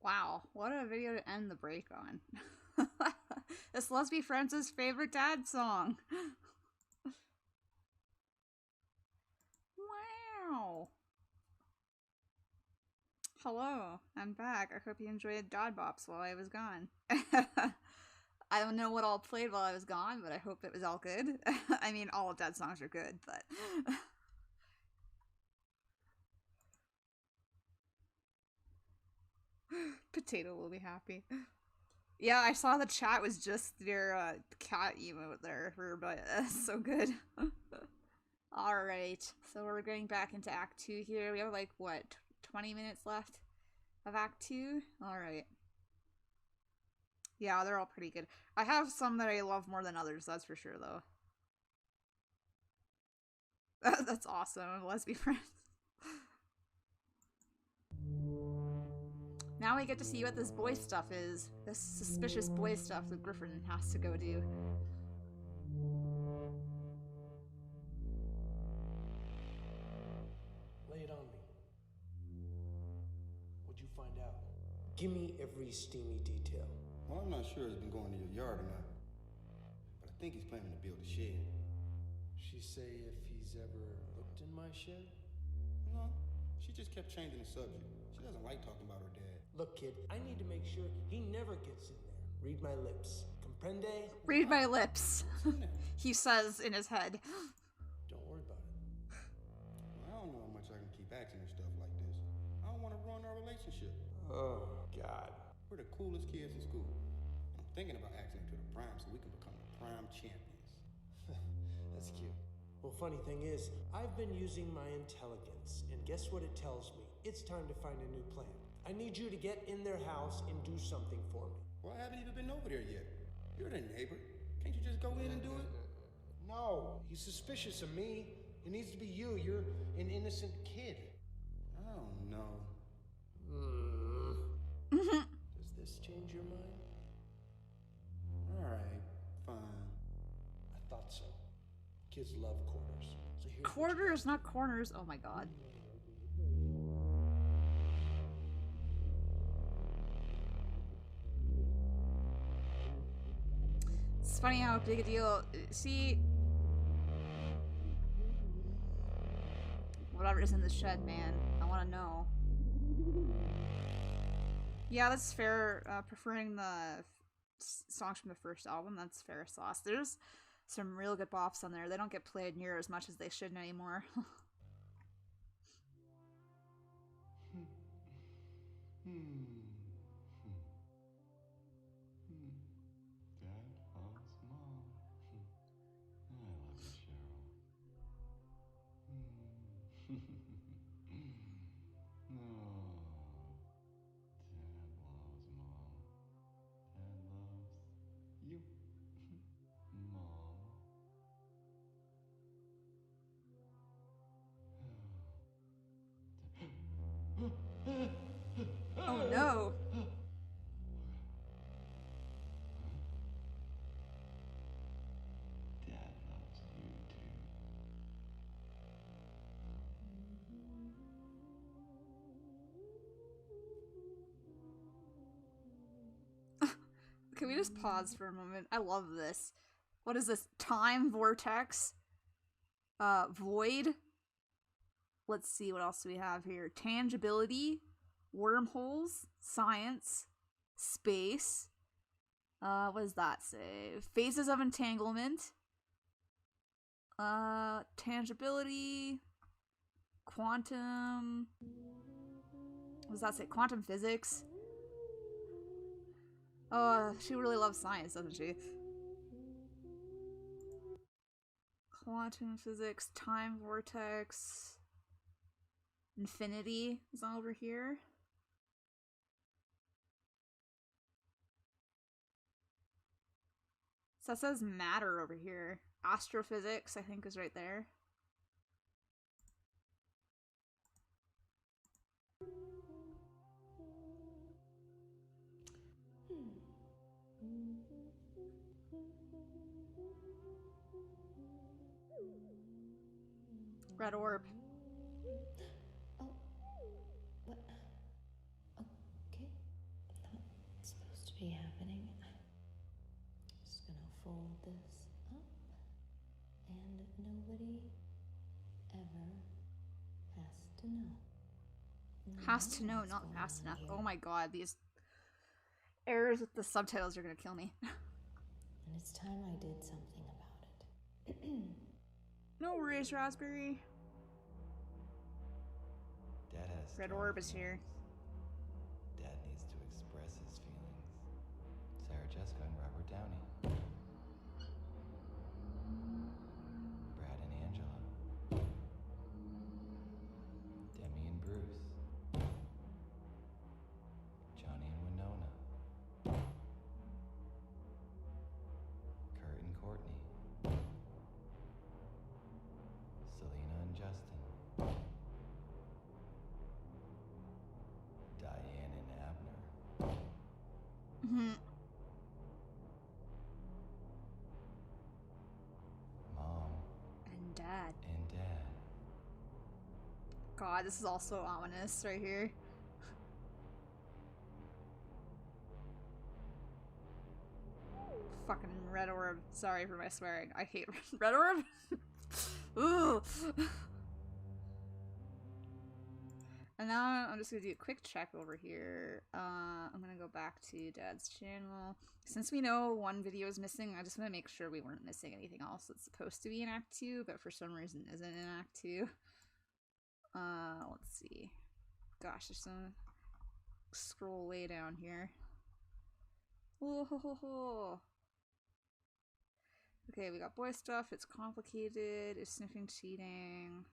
Wow, what a video to end the break on. This must be Friends' favorite dad song. Wow. Hello, I'm back. I hope you enjoyed Dad Bops while I was gone. I don't know what all played while I was gone, but I hope it was all good. I mean, all of Dad's songs are good, but... Potato will be happy. Yeah, I saw the chat was just your cat emote there, but that's so good. Alright, so we're going back into Act 2 here. We have like, what, 20 minutes left of Act 2? Alright. Yeah, they're all pretty good. I have some that I love more than others, that's for sure, though. That's awesome. Let's be friends. Now we get to see what this boy stuff is. This suspicious boy stuff that Griffin has to go do. Lay it on me. What'd you find out? Give me every steamy detail. Well, I'm not sure he's been going to your yard or not, but I think he's planning to build a shed. She say if he's ever looked in my shed? No, she just kept changing the subject. She doesn't like talking about her dad. Look, kid, I need to make sure he never gets in there. Read my lips. Comprende? Read my lips. He says in his head. Don't worry about it. Well, I don't know how much I can keep asking her stuff like this. I don't want to ruin our relationship. Oh, God. We're the coolest kids in school. I'm thinking about asking her to the prime so we can become the prime champions. That's cute. Well, funny thing is, I've been using my intelligence, and guess what it tells me? It's time to find a new plan. I need you to get in their house and do something for me. Well, I haven't even been over there yet. You're the neighbor. Can't you just go in and do it? No, he's suspicious of me. It needs to be you. You're an innocent kid. I don't know. Does this change your mind? Alright, fine. I thought so. Kids love quarters. So here's Quarters, not corners. Oh my god. It's funny how big a deal. See, whatever's in the shed, man. I want to know. Yeah, that's fair. Preferring the songs from the first album, that's fair sauce. There's some real good bops on there. They don't get played near as much as they should anymore. Dad loves Mom. I love you, Cheryl. No. Dad loves Mom. Dad loves you. Mom. Oh no. Dad loves you too. Can we just pause for a moment? I love this. What is this? Time vortex? Void? Let's see what else we have here. Tangibility, wormholes, science, space. What does that say? Phases of entanglement, Tangibility, quantum. What does that say? Quantum physics. Oh, she really loves science, doesn't she? Quantum physics, time vortex, infinity is all over here. So that says matter over here. Astrophysics, I think, is right there. Red orb. Oh, what? Okay, not supposed to be happening. Just gonna fold this up, and nobody ever has to know. Has to know, not fast enough. Oh my god, these errors with the subtitles are gonna kill me. And it's time I did something about it. No worries, Raspberry. Dad has Red strong orb is here. feelings. Dad needs to express his feelings. Sarah Jessica and Robert Downey. Brad and Angela. Demi and Bruce. Johnny and Winona. Kurt and Courtney. Selena and Justin. Diane and Abner. Mom And Dad. and Dad. God, this is all so ominous right here. Fucking red orb. Sorry for my swearing. I hate red orb. Ooh. And now I'm just gonna do a quick check over here. I'm gonna go back to Dad's channel. Since we know one video is missing, I just want to make sure we weren't missing anything else that's supposed to be in Act 2, but for some reason isn't in Act 2. Let's see. Gosh, there's some... Scroll way down here. Oh, ho, ho, ho. Okay, we got boy stuff. It's complicated. It's sniffing, cheating.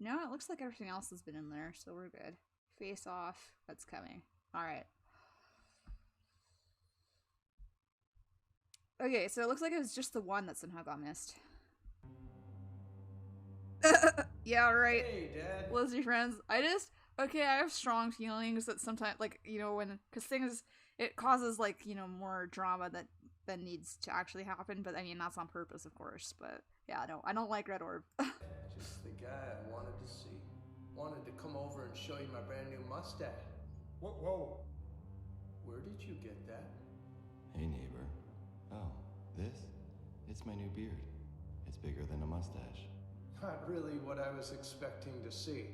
No, it looks like everything else has been in there, so we're good. Face off. That's coming. Alright. Okay, so it looks like it was just the one that somehow got missed. Yeah, right. Hey, Dad. Lizzie friends. Okay, I have strong feelings that sometimes, like, you know, because things, it causes, like, you know, more drama that needs to actually happen, but I mean, that's on purpose, of course, but yeah, no, I don't like Red Orb. Just the guy I wanted to see. Wanted to come over and show you my brand new mustache. Whoa. Where did you get that? Hey, neighbor. Oh, this? It's my new beard. It's bigger than a mustache. Not really what I was expecting to see.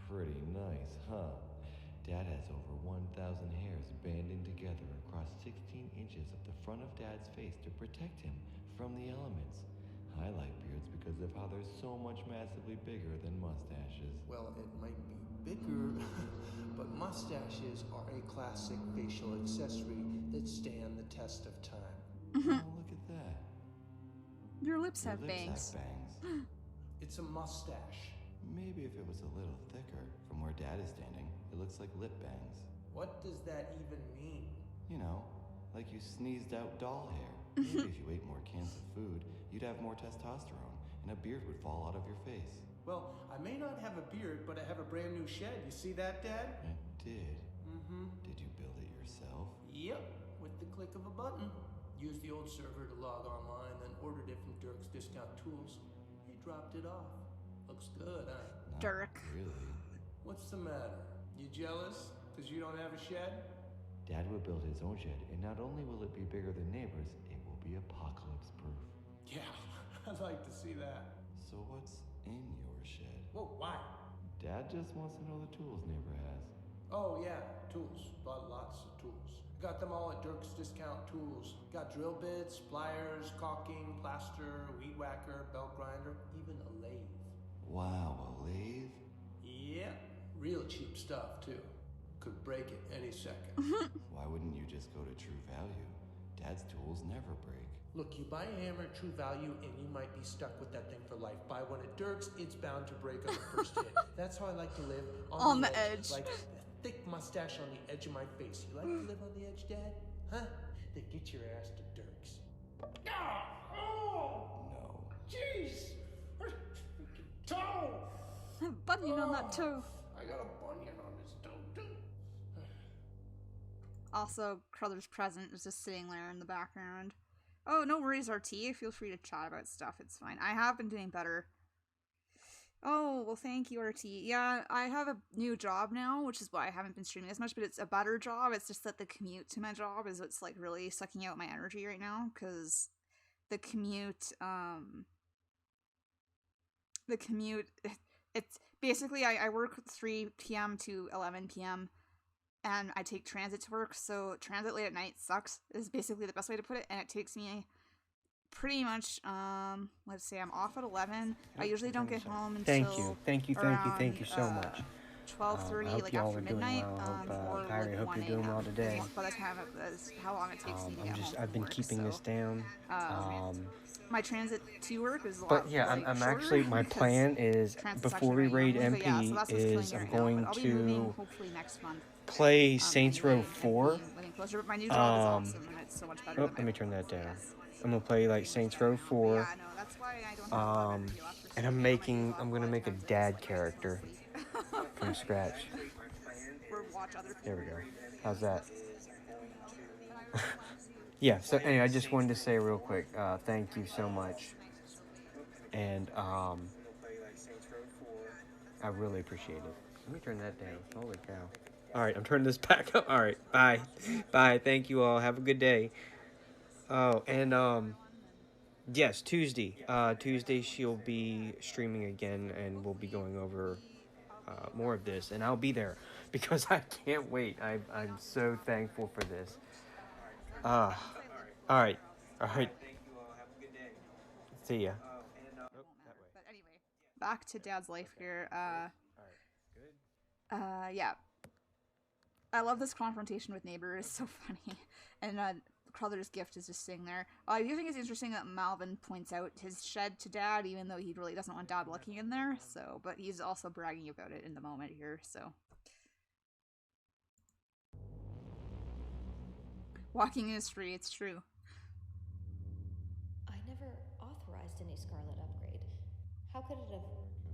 Pretty nice, huh? Dad has over 1,000 hairs banding together across 16 inches of the front of Dad's face to protect him from the elements. I like beards because of how they're so much massively bigger than mustaches. Well, it might be bigger, but mustaches are a classic facial accessory that stand the test of time. Oh, look at that. Your lips Your have lips bangs. have bangs. It's a mustache. Maybe if it was a little thicker. From where Dad is standing, it looks like lip bangs. What does that even mean? You know, like you sneezed out doll hair. Maybe if you ate more cans of food, you'd have more testosterone, and a beard would fall out of your face. Well, I may not have a beard, but I have a brand new shed. You see that, Dad? I did. Mm-hmm. Did you build it yourself? Yep, with the click of a button. Used the old server to log online, then ordered it from Dirk's Discount Tools. He dropped it off. Looks good, huh? Not Dirk. Really? What's the matter? You jealous? Because you don't have a shed? Dad will build his own shed, and not only will it be bigger than neighbors, it will be apocalypse-proof. Yeah, I'd like to see that. So what's in your shed? Whoa, why? Dad just wants to know the tools neighbor has. Oh, yeah, tools. Lots of tools. Got them all at Dirk's Discount Tools. Got drill bits, pliers, caulking, plaster, weed whacker, belt grinder, even a lathe. Wow, a lathe? Yep, real cheap stuff too. Could break it any second. Why wouldn't you just go to True Value? Dad's tools never break. Look, you buy a hammer at True Value and you might be stuck with that thing for life. Buy one at Dirk's, it's bound to break on the first hit. That's how I like to live, On the edge. Like a thick mustache on the edge of my face. You like to live on the edge, Dad? Huh? Then get your ass to Dirk's. Oh! No. Jeez! Freaking toe! Bunion on that toe. I got a bunion on this toe, too. Also, Crothers' present is just sitting there in the background. Oh, no worries, RT. Feel free to chat about stuff. It's fine. I have been doing better. Oh, well, thank you, RT. Yeah, I have a new job now, which is why I haven't been streaming as much, but it's a better job. It's just that the commute to my job is what's, like, really sucking out my energy right now, because the commute, it's basically, I work 3 p.m. to 11 p.m., and I take transit to work, so transit late at night sucks, is basically the best way to put it, and it takes me pretty much, let's say I'm off at 11, I usually don't get home until Thank you so much. 12:30, I hope like y'all after are doing midnight, well. or Kyrie, I like hope 1 you're doing a.m. well today. By the time that's how long it takes me to get home I've been from work, keeping this so, down. my transit to work is a lot, But yeah, like, I'm shorter, actually, my because plan is, transit's before actually we very raid young, but yeah, so MP, that's what's killing is me I'm right now, going but I'll be moving to hopefully next month. play Saints Row Anyway, 4. and living closer, but my new job is awesome, and it's so much better Oh, than let me turn that down. I'm gonna play like Saints Row 4. Yeah, no, that's why I don't have And I'm gonna make a dad character from scratch. There we go. How's that? Yeah, so anyway, I just wanted to say real quick, thank you so much. And I really appreciate it. Let me turn that down. Holy cow. Alright, I'm turning this back up. Alright, bye. Bye, thank you all. Have a good day. Oh, and yes, Tuesday. Tuesday she'll be streaming again, and we'll be going over more of this, and I'll be there because I can't wait. I'm so thankful for this. All right. See ya. But anyway, back to Dad's life here. Yeah. I love this confrontation with neighbor. It's so funny. And Crothers' gift is just sitting there. I do think it's interesting that Malvin points out his shed to Dad, even though he really doesn't want Dad looking in there. So, but he's also bragging about it in the moment here. So, walking in history, it's true. I never authorized any Scarlet upgrade. How could it have...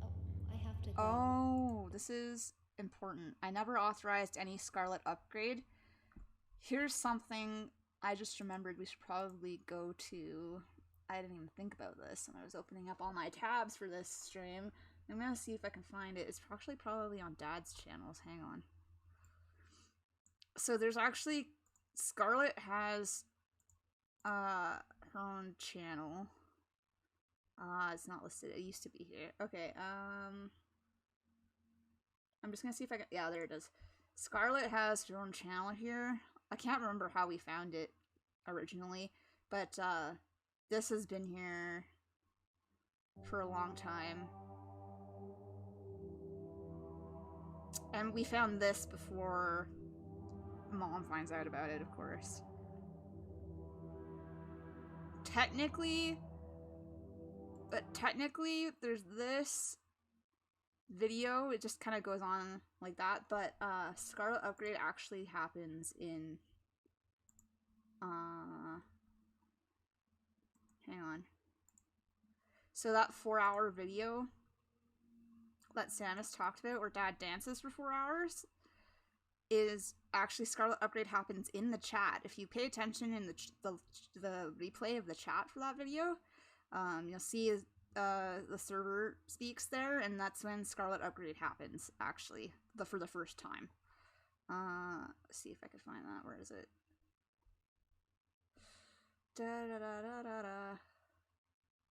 Oh, I have to go. Oh, this is important. I never authorized any Scarlet upgrade. Here's something I just remembered we should probably go to. I didn't even think about this when I was opening up all my tabs for this stream. I'm gonna see if I can find it. It's actually probably on Dad's channels. Hang on. So there's actually... Scarlet has her own channel. It's not listed. It used to be here. Okay, I'm just gonna see if I can... Yeah, there it is. Scarlet has her own channel here. I can't remember how we found it originally, but this has been here for a long time. And we found this before Mom finds out about it, of course. Technically, there's this video, it just kind of goes on like that, but Scarlet upgrade actually happens in hang on. So that 4-hour video that Samus talked about where Dad dances for 4 hours is actually Scarlet upgrade happens in the chat. If you pay attention in the replay of the chat for that video, you'll see the server speaks there, and that's when Scarlet upgrade happens, actually, for the first time. Let's see if I can find that. Where is it?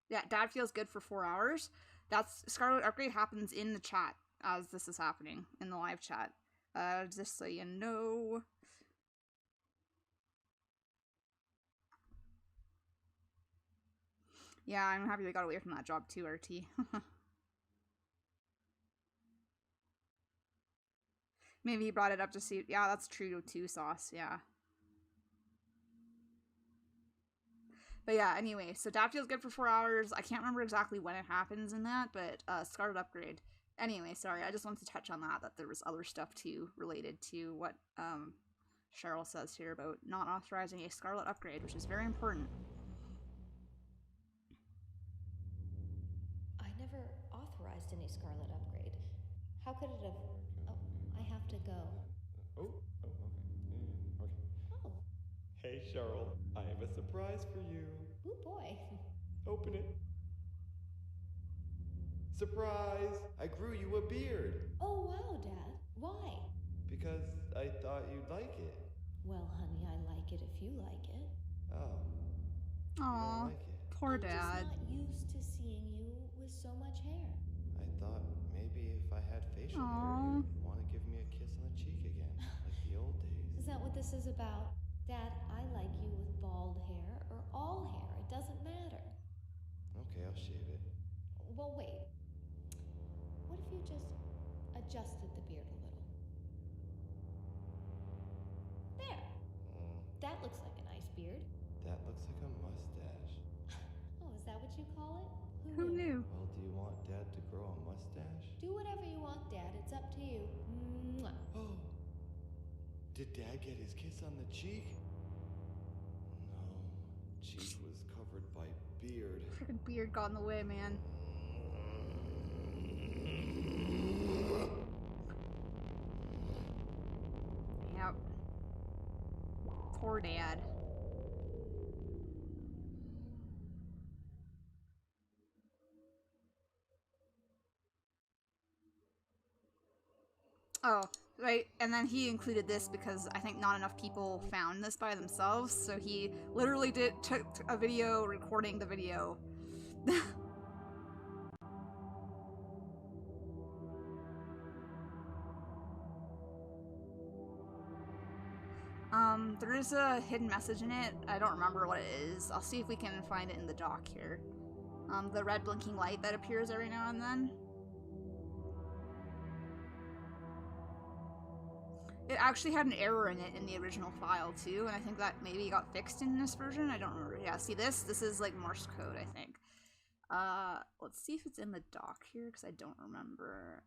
Yeah, Dad feels good for 4 hours. That's Scarlet upgrade happens in the chat as this is happening in the live chat. Just so you know. Yeah, I'm happy we got away from that job too, RT. Maybe he brought it up to see. Yeah, that's true too, Sauce. Yeah. But yeah, anyway, so Daffodil's good for 4 hours. I can't remember exactly when it happens in that, but Scarlet upgrade. Anyway, sorry, I just wanted to touch on that there was other stuff too related to what Cheryl says here about not authorizing a Scarlet upgrade, which is very important. I never authorized any Scarlet upgrade. How could it have... Oh, I have to go. Okay. Oh. Hey, Cheryl, I have a surprise for you. Ooh, boy. Open it. Surprise! I grew you a beard. Oh, wow, Dad. Why? Because I thought you'd like it. Well, honey, I like it if you like it. Oh. Aw, like it. poor Dad. I'm just not used to seeing you with so much hair. I thought maybe if I had facial hair, you'd want to give me a kiss on the cheek again, like the old days. Is that what this is about? Dad, I like you with bald hair or all hair. It doesn't matter. Okay, I'll shave it. Well, wait. What if you just adjusted the beard a little? There. That looks like a nice beard. That looks like a mustache. Oh, is that what you call it? Who knew? Well, do you want Dad to grow a mustache? Do whatever you want, Dad. It's up to you. Mwah. Oh. Did Dad get his kiss on the cheek? No. Cheek was covered by beard. Freaking beard got in the way, man. Yep. Poor Dad. Oh, right, and then he included this because I think not enough people found this by themselves, so he literally took a video recording the video. There is a hidden message in it. I don't remember what it is. I'll see if we can find it in the doc here. The red blinking light that appears every now and then. It actually had an error in it in the original file too, and I think that maybe got fixed in this version. I don't remember. Yeah, see this? This is like Morse code, I think. Let's see if it's in the doc here, because I don't remember.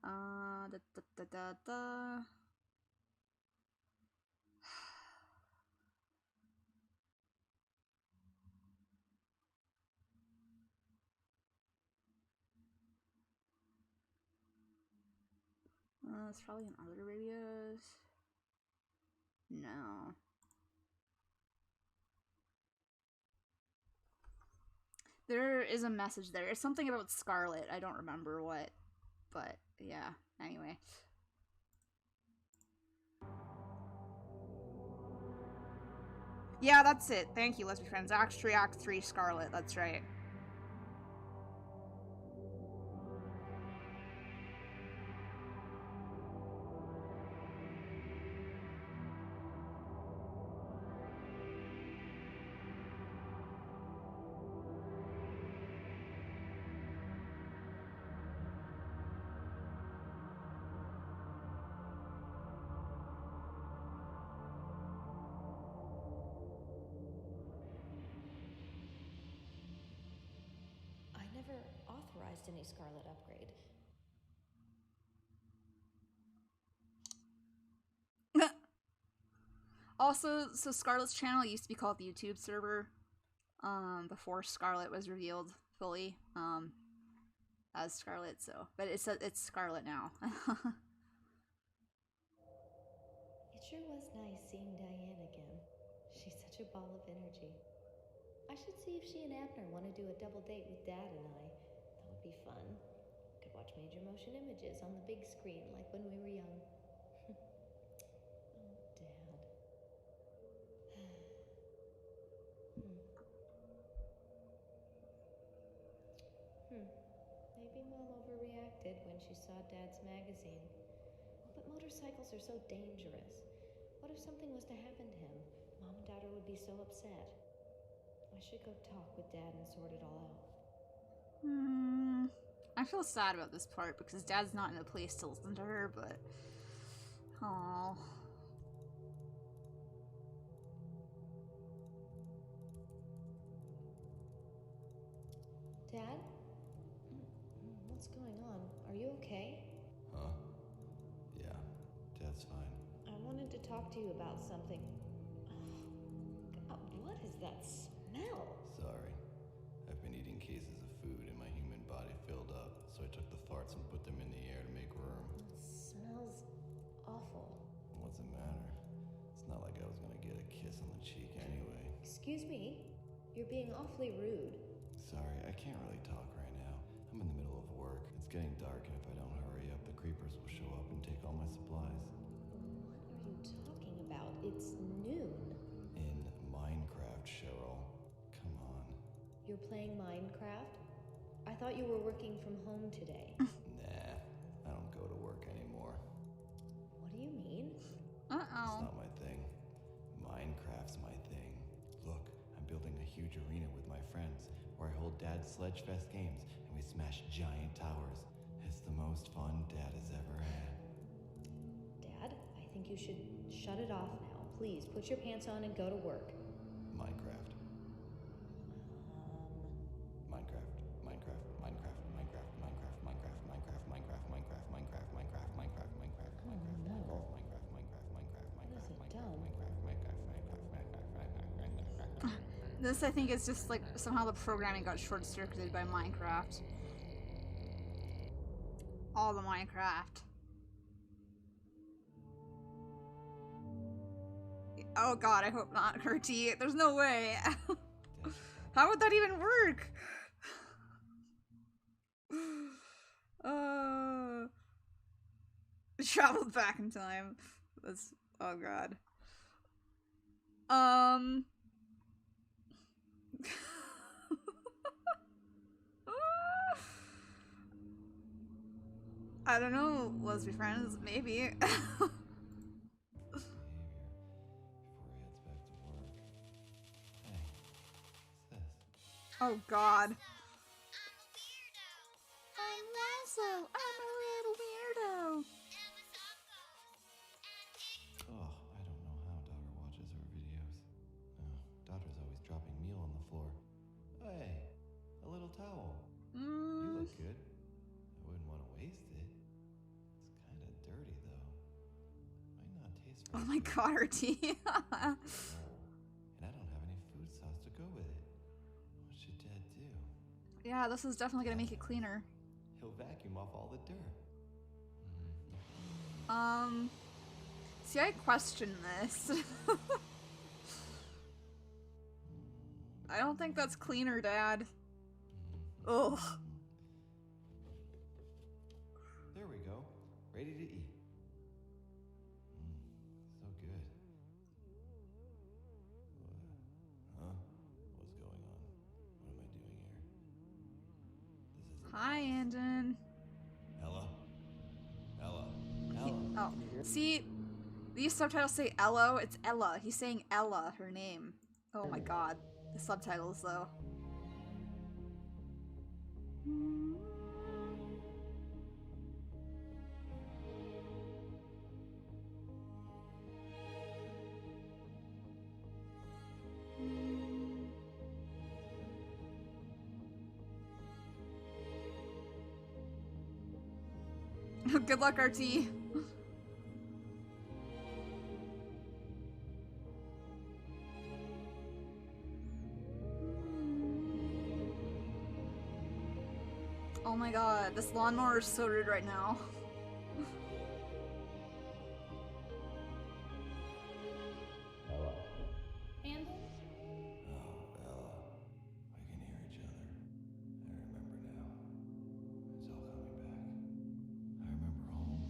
It's probably in other radios. No. There is a message there. It's something about Scarlet. I don't remember what. But, yeah. Anyway. Yeah, that's it. Thank you, Let's Be Friends. Act 3, Scarlet. That's right. Never authorized any Scarlet upgrade. Also, so Scarlet's channel used to be called the YouTube server, before Scarlet was revealed fully, as Scarlet, so, but it's Scarlet now. It sure was nice seeing Diane again. She's such a ball of energy. I should see if she and Abner want to do a double date with Dad and I. That would be fun. Could watch major motion images on the big screen like when we were young. Oh, Dad. Maybe Mom overreacted when she saw Dad's magazine. But motorcycles are so dangerous. What if something was to happen to him? Mom and Dad would be so upset. I should go talk with Dad and sort it all out. I feel sad about this part because Dad's not in a place to listen to her, but... Aww. Dad? What's going on? Are you okay? Huh? Yeah, Dad's fine. I wanted to talk to you about something. God, what is that smell? Sorry. I've been eating cases of food and my human body filled up, so I took the farts and put them in the air to make room. It smells awful. What's the matter? It's not like I was gonna get a kiss on the cheek anyway. Excuse me? You're being awfully rude. Sorry, I can't really talk right now. I'm in the middle of work. It's getting dark, and if I don't hurry up, the creepers will show up and take all my supplies. What are you talking about? It's noon. In Minecraft, Cheryl. Come on. You're playing Minecraft? I thought you were working from home today. Nah, I don't go to work anymore. What do you mean? It's not my thing. Minecraft's my thing. Look, I'm building a huge arena with my friends where I hold Dad's Sledgefest games and we smash giant towers. It's the most fun Dad has ever had. Dad, I think you should shut it off now. Please, put your pants on and go to work. Minecraft. Minecraft. Minecraft. Minecraft. Minecraft. Minecraft. Minecraft. Minecraft. Minecraft. Minecraft. Minecraft. Minecraft. Minecraft. Minecraft. Oh no. Minecraft. Minecraft. Minecraft. What has it done? This, I think, is just like somehow the programming got short-circuited by Minecraft. All the Minecraft. Oh god, I hope not, Kurtie. There's no way. How would that even work? Traveled back in time. That's, oh god. I don't know, let's be friends, maybe. Oh god. I'm Lasso. I'm a little weirdo. Oh, I don't know how daughter watches her videos. Oh, daughter's always dropping meal on the floor. Hey, a little towel. You look good. I wouldn't want to waste it. It's kind of dirty though. Might not taste Oh very my good. god, RT. And I don't have any food sauce to go with it. What should Dad do? Yeah, this is definitely gonna make it cleaner. He'll vacuum off all the dirt. See, I question this. I don't think that's cleaner, Dad. Ugh. There we go. Ready to eat. So good. Huh? What's going on? What am I doing here? Hi, Andon. Ella? Ella? Ella? Oh, see, these subtitles say Ello. It's Ella. He's saying Ella, her name. Oh my god. The subtitles, though. Good luck, RT. Oh my god, this lawnmower is so rude right now. Andon? Oh, Ella. We can hear each other. I remember now. It's all coming back. I remember home.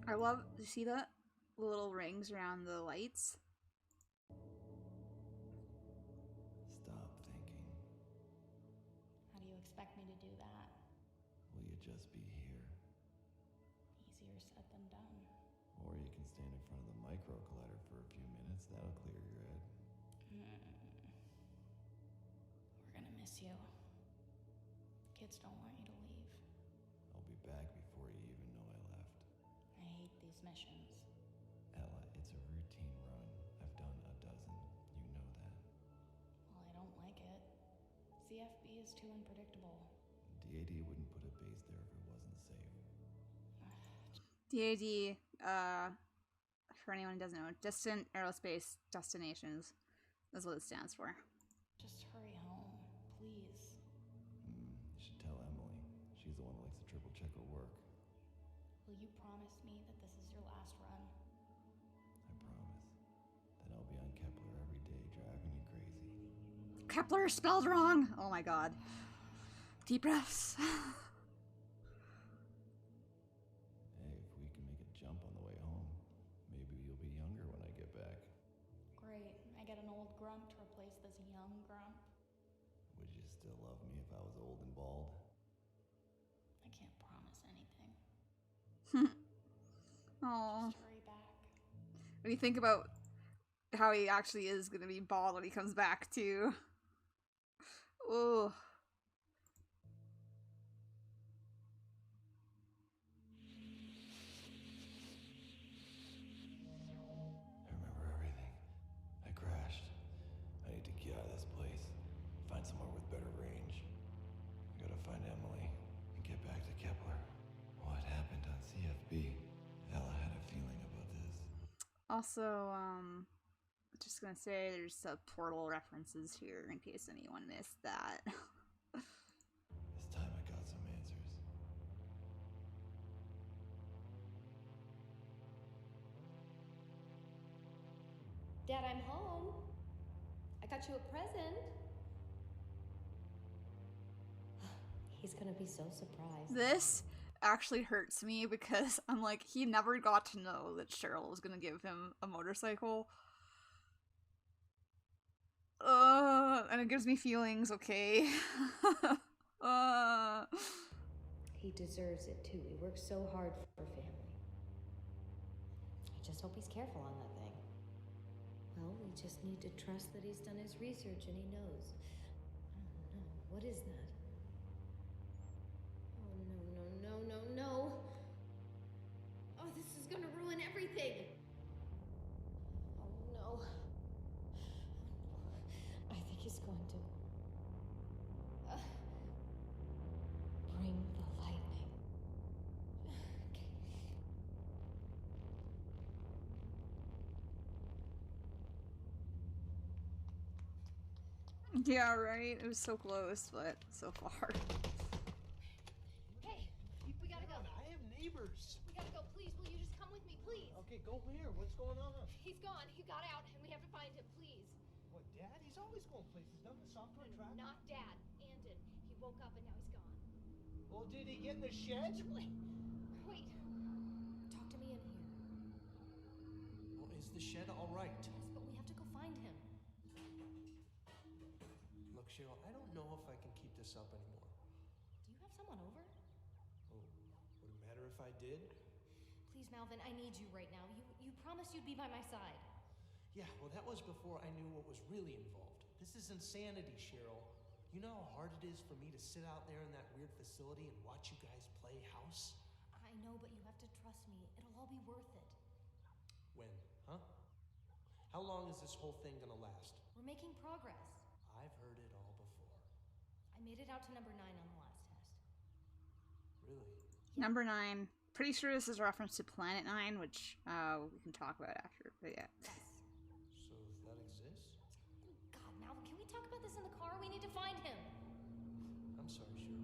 I love, you see that? The little rings around the lights? Stop thinking. How do you expect me to do that? Will you just be here? Easier said than done. Or you can stand in front of the micro collider for a few minutes. That'll clear your head. We're gonna miss you. Kids don't want you to leave. I'll be back before you even know I left. I hate these missions. Ella, it's a routine run. I've done a dozen. You know that. Well, I don't like it. CFB is too unpredictable. DAD wouldn't put a base there if it wasn't safe. DAD, for anyone who doesn't know, Distant Aerospace Destinations is what it stands for. Just hurry home, please. You should tell Emily. She's the one that likes to triple check her work. Will you promise me that this is your last run? I promise. Then I'll be on Kepler every day, driving you crazy. Kepler spelled wrong! Oh my god. Deep breaths. Hey, if we can make a jump on the way home, maybe you'll be younger when I get back. Great. I get an old grump to replace this young grump. Would you still love me if I was old and bald? I can't promise anything. Aww. Just hurry back. When you think about how he actually is gonna be bald when he comes back too. Oh. I remember everything. I crashed. I need to get out of this place. Find somewhere with better range. I gotta find Emily and get back to Kepler. What happened on CFB? Ella had a feeling about this. Also, just gonna say there's portal references here in case anyone missed that. This time I got some answers. Dad, I'm home. I got you a present. He's gonna be so surprised. This actually hurts me because I'm like, he never got to know that Cheryl was gonna give him a motorcycle. And it gives me feelings, okay? He deserves it too. He works so hard for family. I just hope he's careful on that thing. Well, we just need to trust that he's done his research and he knows. Oh no, what is that? Oh no. Oh, this is gonna ruin everything. Oh no. I think he's going to bring the lightning. Yeah, right? It was so close, but so far. Hey, we gotta go. I have neighbors. We gotta go. Please, will you just come with me, please? Okay, go where? What's going on? He's gone. He got out, and we have to find him, please. What, Dad? He's always going places. Doesn't the software track? Not Dad. Andon. He woke up and now he's gone. Well, did he get in the shed? Wait. Talk to me in here. Well, is the shed all right? Yes, but we have to go find him. Look, Cheryl, I don't know if I can keep this up anymore. Do you have someone over? Oh, would it matter if I did? Please, Malvin, I need you right now. You promised you'd be by my side. Yeah, well, that was before I knew what was really involved. This is insanity, Cheryl. You know how hard it is for me to sit out there in that weird facility and watch you guys play house? I know, but you have to trust me. It'll all be worth it. When, huh? How long is this whole thing gonna last? We're making progress. I've heard it all before. I made it out to number 9 on the last test. Really? Number 9. Pretty sure this is a reference to Planet 9, which we can talk about after, but yeah. Yes. So that exists? God, Malvin, can we talk about this in the car? We need to find him. I'm sorry, Cheryl.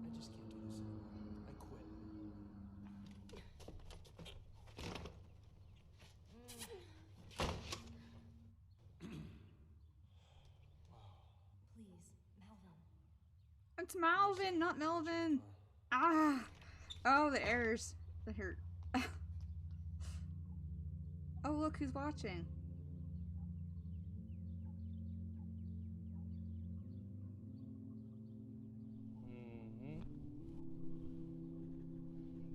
I just can't do this anymore. I quit. Please, Malvin. It's Malvin, not Melvin. Ah. Oh, the errors. That hurt. Oh, look who's watching.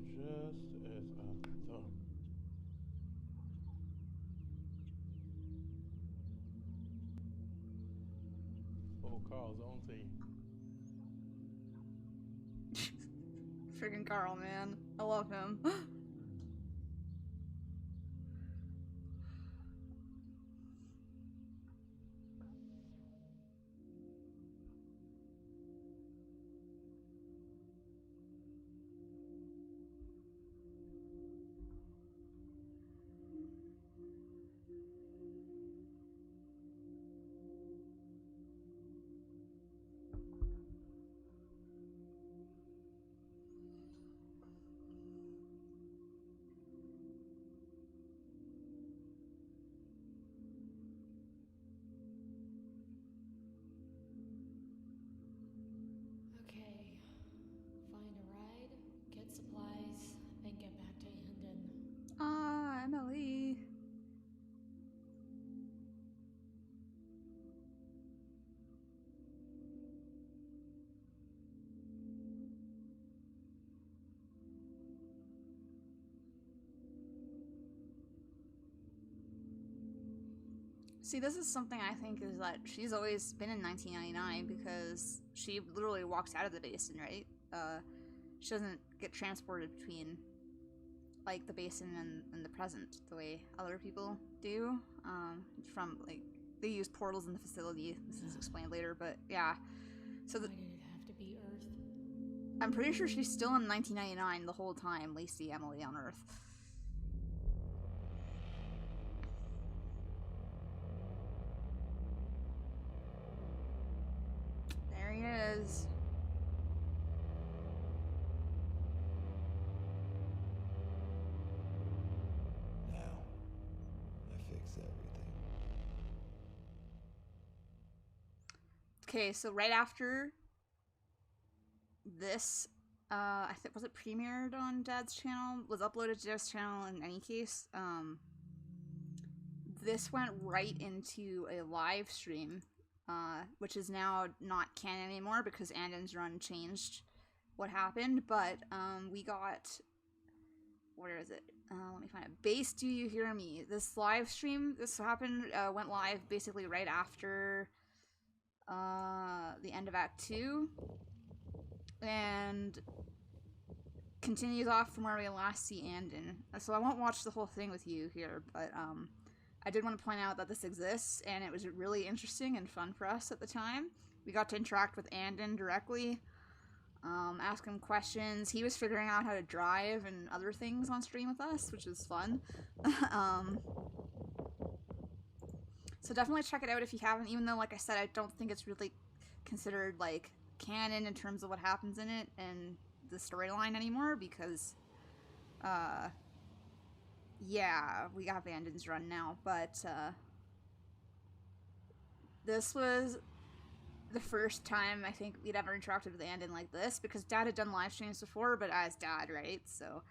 Just as I thought. Oh, Carl's on to you. Friggin' Carl, man. I love him. Okay. Find a ride, get supplies, and get back to Andon. Ah, Emily. See, this is something I think is that she's always been in 1999 because she literally walks out of the basin, right? She doesn't get transported between, like, the basin and the present the way other people do. From, like, they use portals in the facility. This is explained later, but yeah. So Why did it have to be Earth? I'm pretty sure she's still in 1999 the whole time, Lacey Emily on Earth. There he is. Now, I fix everything. Okay, so right after this, I think, was it premiered on Dad's channel? Was uploaded to Dad's channel in any case. This went right into a live stream, which is now not canon anymore because Andon's run changed what happened, but we got, where is it? Let me find it. Base, do you hear me? This live stream, this happened, went live basically right after the end of Act 2, and continues off from where we last see Andon. So I won't watch the whole thing with you here, but I did want to point out that this exists, and it was really interesting and fun for us at the time. We got to interact with Andon directly, ask him questions. He was figuring out how to drive and other things on stream with us, which was fun. So definitely check it out if you haven't, even though, like I said, I don't think it's really considered, like, canon in terms of what happens in it and the storyline anymore, because, yeah, we got Andon's run now, but, this was the first time I think we'd ever interacted with Andon like this, because Dad had done live streams before, but as Dad, right? So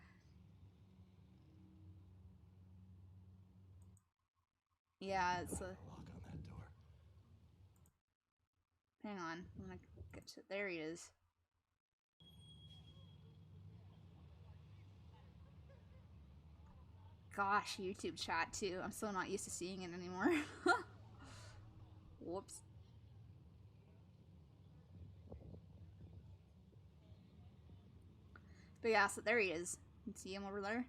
yeah, it's a lock on that door. hang on, I'm gonna get to, there he is. Gosh, YouTube chat too. I'm so not used to seeing it anymore. Whoops. But yeah, so there he is. You can see him over there.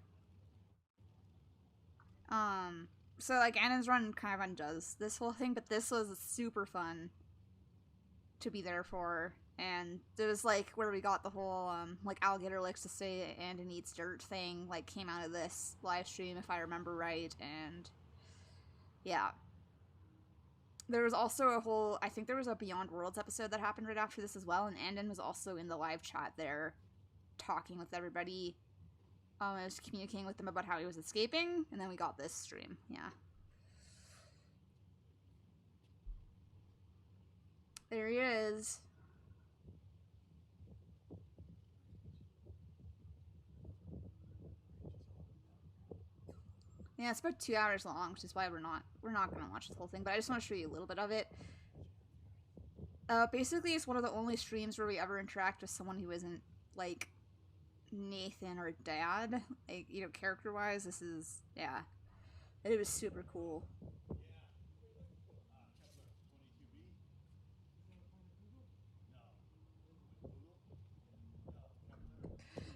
So like Annan's run kind of undoes this whole thing, but this was super fun to be there for. And it was like where we got the whole like alligator likes to say and eats dirt thing, like came out of this live stream if I remember right. And yeah, there was also a whole, I think there was a Beyond Worlds episode that happened right after this as well, and Andon was also in the live chat there talking with everybody. I was communicating with them about how he was escaping, and then we got this stream. Yeah. There he is. Yeah, it's about 2 hours long, which is why we're not gonna watch the whole thing, but I just want to show you a little bit of it. Basically, it's one of the only streams where we ever interact with someone who isn't, like, Nathan or Dad. Like, you know, character-wise, this is, yeah. It was super cool.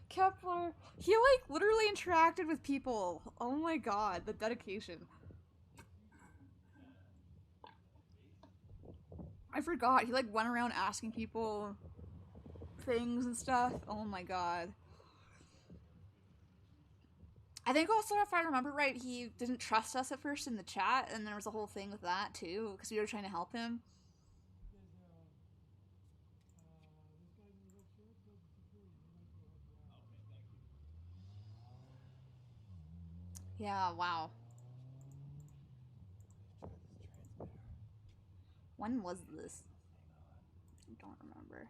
Kepler, he, like, literally interacted with people. Oh my god, the dedication. I forgot, he, like, went around asking people things and stuff. Oh my god. I think also, if I remember right, he didn't trust us at first in the chat, and there was a whole thing with that, too, because we were trying to help him. Yeah, wow. When was this? I don't remember.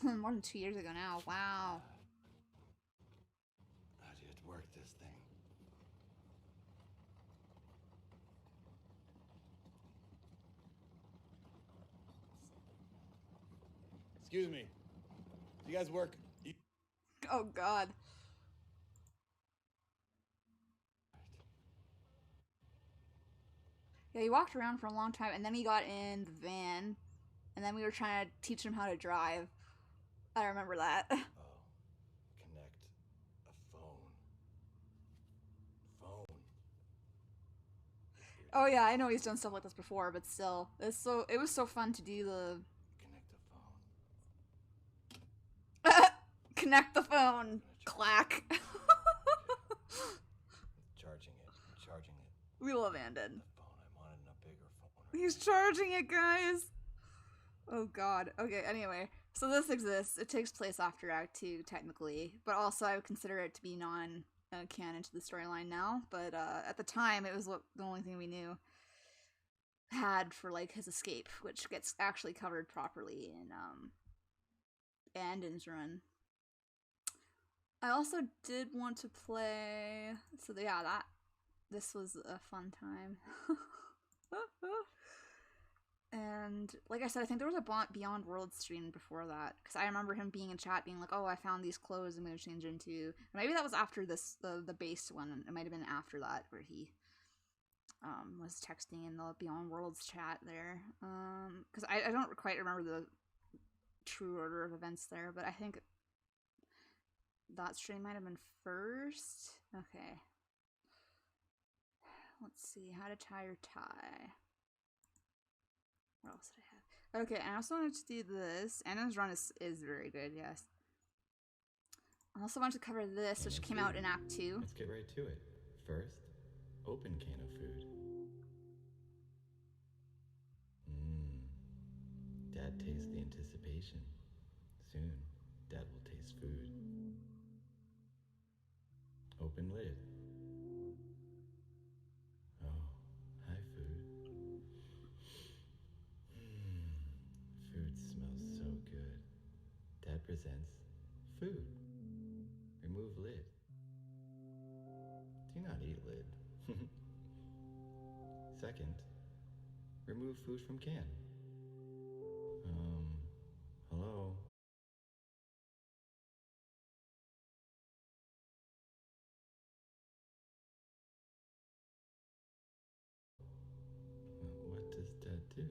More than 2 years ago now. Wow. How do you work this thing? Excuse me. Do you guys work? Oh god. Yeah, he walked around for a long time, and then he got in the van, and then we were trying to teach him how to drive. I remember that. Connect a phone. Phone. Oh yeah, I know he's done stuff like this before, but still, it was so fun to do the connect the phone. Clack. Charging it. We love Andon. I wanted a bigger phone. He's charging it, guys. Oh god. Okay, anyway. So this exists. It takes place after Act 2, technically. But also I would consider it to be non-canon to the storyline now. But at the time, it was the only thing we knew had for, like, his escape, which gets actually covered properly in Andon's run. I also did want to play... So yeah, this was a fun time. And like I said, I think there was a Beyond Worlds stream before that, because I remember him being in chat being like, oh, I found these clothes I'm going to change into. Maybe that was after this, the base one. It might have been after that, where he was texting in the Beyond Worlds chat there. Because I don't quite remember the true order of events there, but I think that stream might have been first. Okay. Let's see, how to tie your tie. What else did I have? Okay, I also wanted to do this. Anna's run is very good, yes. I also wanted to cover this, which came out in Act 2. Let's get right to it. First, open can of food. Dad tastes the anticipation. Soon, Dad will taste food. Open lid. Oh, hi, food. Food smells so good. Dad presents food. Remove lid. Do not eat lid. Second, remove food from can. Hello? What does Dad do?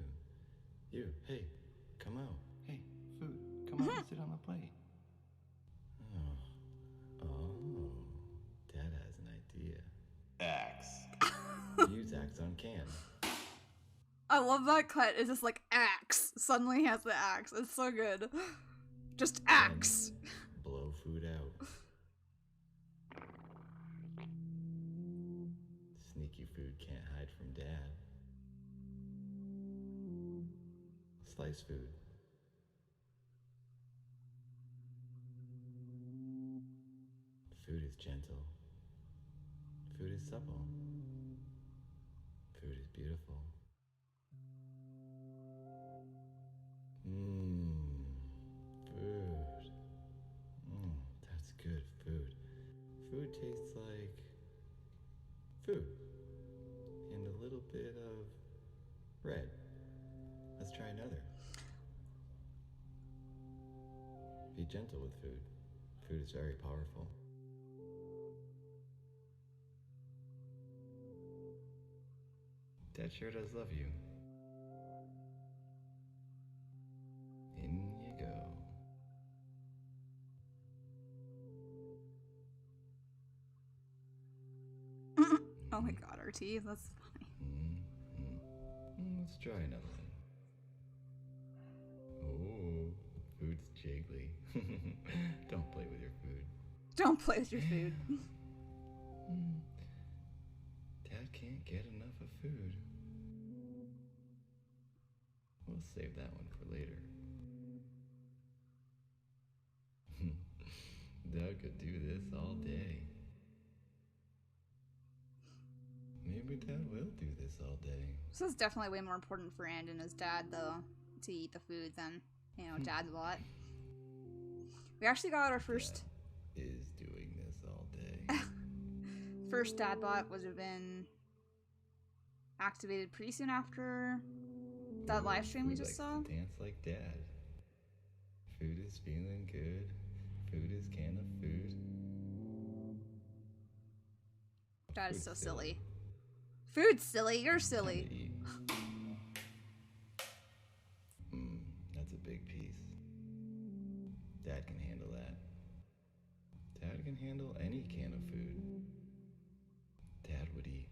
You, hey, come out. Hey, food, come out and sit on the plate. Oh, Dad has an idea. Axe. Use axe on can. I love that cut. It's just like axe. Suddenly he has the axe. It's so good. Just axe. Blow food out. Sneaky food can't hide from Dad. Slice food. Food is gentle. Food is supple. Food is beautiful. Food. That's good food. tastes like food and a little bit of red. Let's try another. Be gentle with food. Food is very powerful. Dad sure does love you. In you go. Oh my god, RT, that's funny. Let's try another one. Oh, food's jiggly. Don't play with your food. Don't play with your food. Dad can't get enough of food. We'll save that one for later. Dad could do this all day. Maybe Dad will do this all day. This is definitely way more important for Anne and his dad, though, to eat the food than, you know, Dad's lot. We actually got our first... Dad is doing this all day. First dad bot would have been activated pretty soon after that live stream we just saw. To dance like Dad. Food is feeling good. Food is can of food. Dad is so silly. Food's silly. You're silly. That's a big piece. Dad can handle that. Dad can handle any can of food. Dad would eat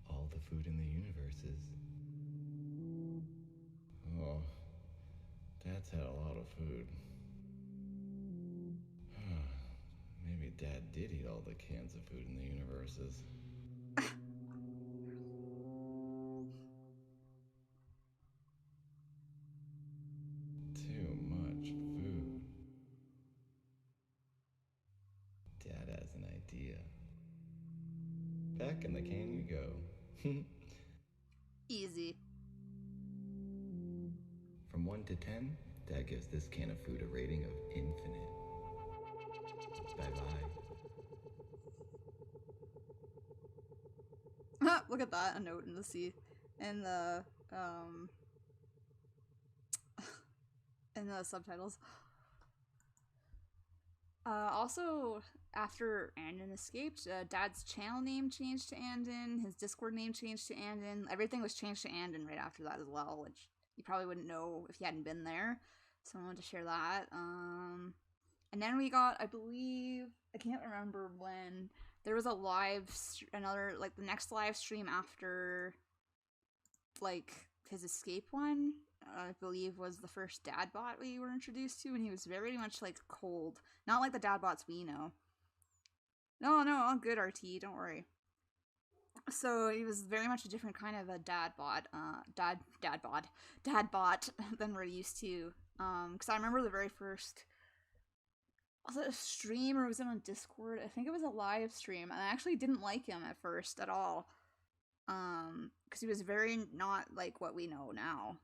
all the food in the universes. Oh, Dad's had a lot of food. Maybe Dad did eat all the cans of food in the universes. Too much food. Dad has an idea. Back in the can you go. Easy. From 1 to 10, Dad gives this can of food a rating of infinite. Bye-bye. Look at that, a note in the sea. In the subtitles. Also, after Andon escaped, Dad's channel name changed to Andon, his Discord name changed to Andon, everything was changed to Andon right after that as well, which you probably wouldn't know if you hadn't been there, so I wanted to share that. And then we got, I believe, I can't remember when, there was a the next live stream after, like, his escape one, I believe was the first dad bot we were introduced to, and he was very much, like, cold. Not like the dad bots we know. No, all good, RT, don't worry. So he was very much a different kind of a dad bot than we're used to. Because I remember the very first, was it a stream or was it on Discord? I think it was a live stream, and I actually didn't like him at first at all. Because he was very not like what we know now.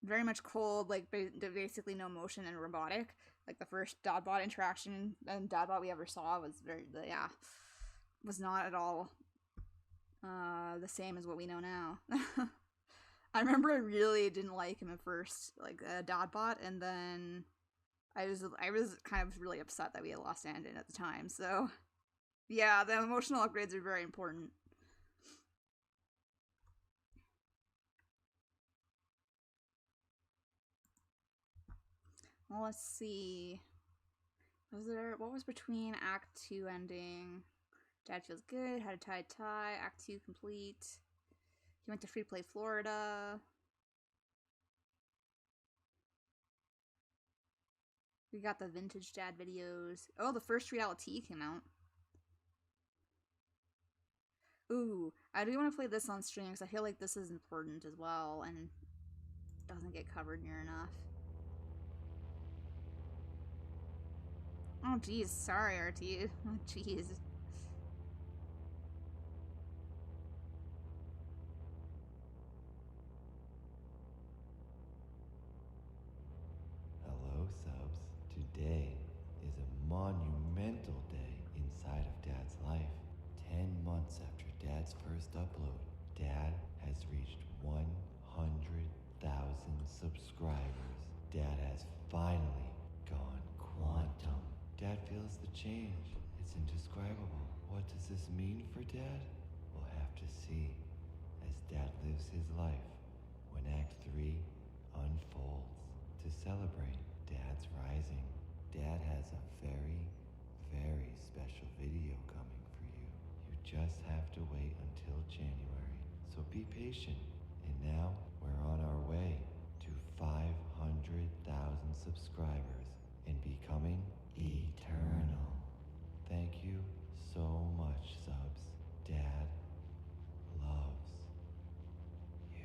Very much cold, like basically no motion and robotic. Like the first Dadbot interaction and Dadbot we ever saw was was not at all the same as what we know now. I remember I really didn't like him at first, like Dadbot, and then I was kind of really upset that we had lost Andon at the time. So yeah, the emotional upgrades are very important. Well, let's see. What was between Act 2 ending? Dad feels good, had a tie. Act 2 complete. He went to Free Play Florida. We got the vintage dad videos. Oh, the first reality came out. Ooh, I do want to play this on stream because I feel like this is important as well and doesn't get covered near enough. Oh, geez. Sorry, RT. Oh, jeez. Hello, subs. Today is a monumental day inside of Dad's life. Dad's first upload. Dad has reached 100,000 subscribers. Dad has finally gone quantum. Dad feels the change. It's indescribable. What does this mean for Dad? We'll have to see as Dad lives his life when Act 3 unfolds. To celebrate Dad's rising, Dad has a very, very special video coming for you. You just have to wait until January. So be patient. And now we're on our way to 500,000 subscribers and becoming eternal. Thank you so much, subs. Dad loves you.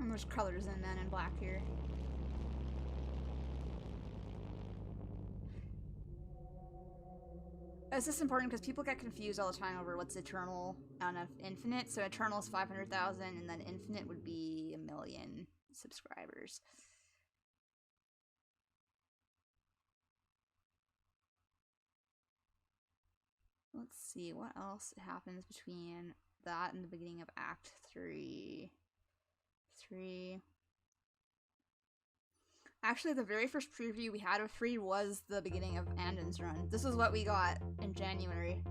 And there's colors in Men in Black here. It's just important because people get confused all the time over what's eternal and infinite. So eternal is 500,000 and then infinite would be 1,000,000 subscribers. Let's see what else happens between that and the beginning of Act 3. Actually, the very first preview we had of 3 was the beginning of Andon's run. This is what we got in January.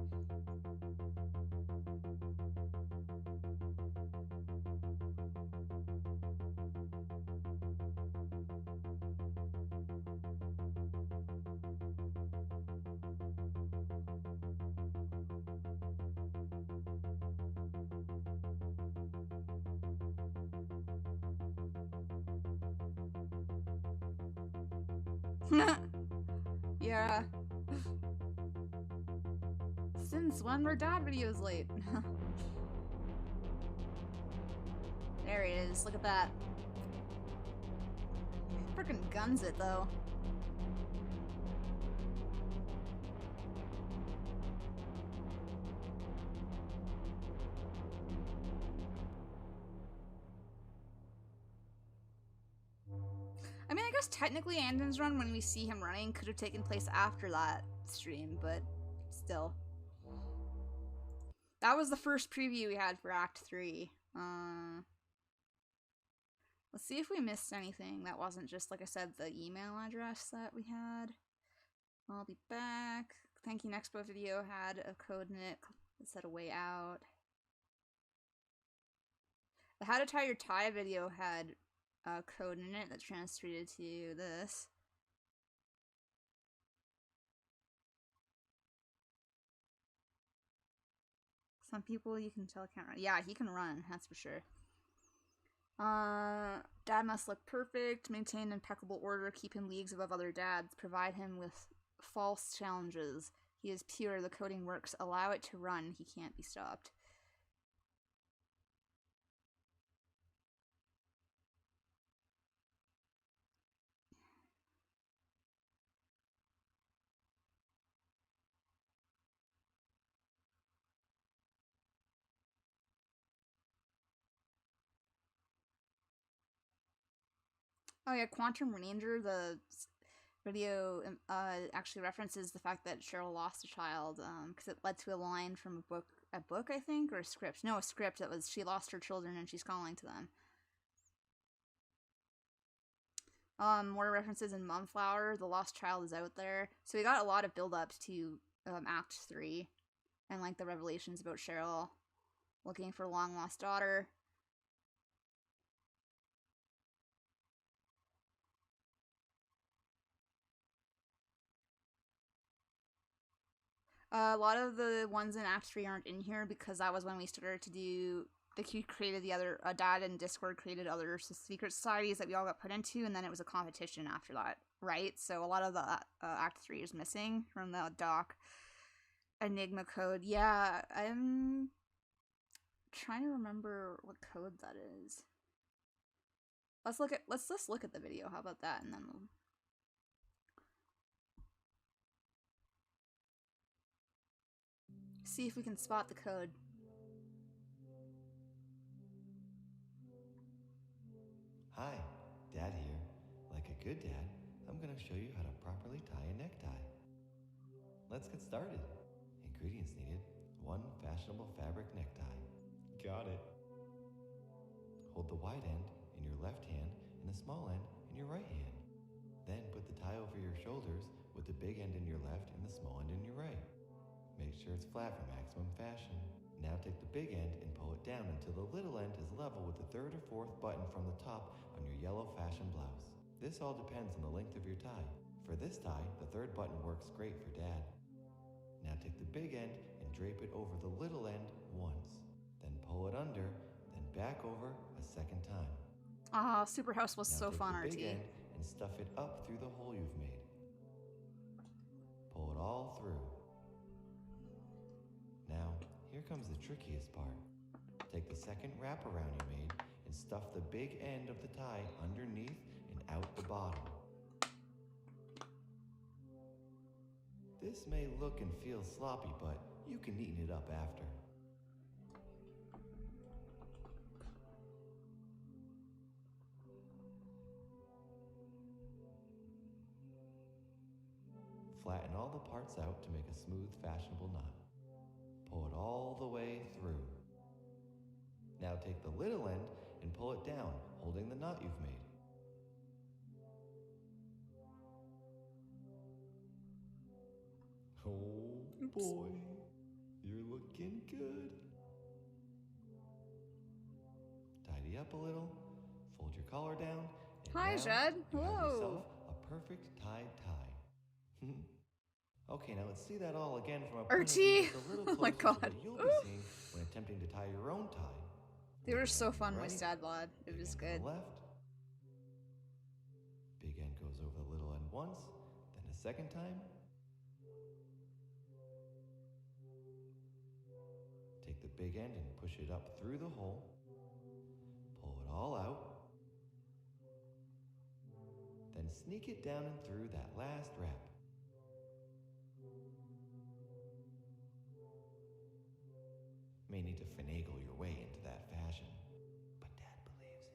Yeah. Since when were Dad videos late? There he is. Look at that. Frickin' guns it though. I mean, I guess technically Andon's run, when we see him running, could have taken place after that stream, but still. That was the first preview we had for Act 3. Let's see if we missed anything that wasn't just, like I said, the email address that we had. I'll be back. Thank You Nexpo video had a code in it that said a way out. The How to Tie Your Tie video had a code in it that translated to this. Some people you can tell can't run. Yeah, he can run, that's for sure. Dad must look perfect, maintain impeccable order, keep him leagues above other dads, provide him with false challenges. He is pure, the coding works, allow it to run, he can't be stopped. Oh yeah, Quantum Ranger, the video actually references the fact that Cheryl lost a child because it led to a line from a book I think, or a script. No, a script that was she lost her children and she's calling to them. More references in Mumflower, the lost child is out there. So we got a lot of build-ups to Act 3 and like the revelations about Cheryl looking for long-lost daughter. A lot of the ones in Act 3 aren't in here because that was when we started to do... They created the other... Dad and Discord created other secret societies that we all got put into, and then it was a competition after that, right? So a lot of the Act 3 is missing from the doc. Enigma code. Yeah, I'm trying to remember what code that is. Let's just look at the video. How about that? And then we'll... see if we can spot the code. Hi, Dad here. Like a good dad, I'm gonna show you how to properly tie a necktie. Let's get started. Ingredients needed: 1 fashionable fabric necktie. Got it. Hold the wide end in your left hand and the small end in your right hand. Then put the tie over your shoulders with the big end in your left and the small end in your right. Make sure it's flat for maximum fashion. Now take the big end and pull it down until the little end is level with the 3rd or 4th button from the top on your yellow fashion blouse. This all depends on the length of your tie. For this tie, the 3rd button works great for Dad. Now take the big end and drape it over the little end once. Then pull it under, then back over a second time. Ah, Superhouse was Now so take fun, the big RT. end and stuff it up through the hole you've made. Pull it all through. Now, here comes the trickiest part. Take the second wraparound you made and stuff the big end of the tie underneath and out the bottom. This may look and feel sloppy, but you can neaten it up after. Flatten all the parts out to make a smooth, fashionable knot. Pull it all the way through. Now take the little end and pull it down, holding the knot you've made. Oh boy, you're looking good. Tidy up a little, fold your collar down, and Hi, now Jed. you have Whoa. yourself a perfect tied tie. Okay, now let's see that all again from a point of view RT. that's a little Oh closer my to god. what you'll be seeing when attempting to tie your own tie. They were so fun Right, with Sad Bod. It was good. the left. Big end goes over the little end once, then a second time. Take the big end and push it up through the hole. Pull it all out. Then sneak it down and through that last wrap. May need to finagle your way into that fashion, but Dad believes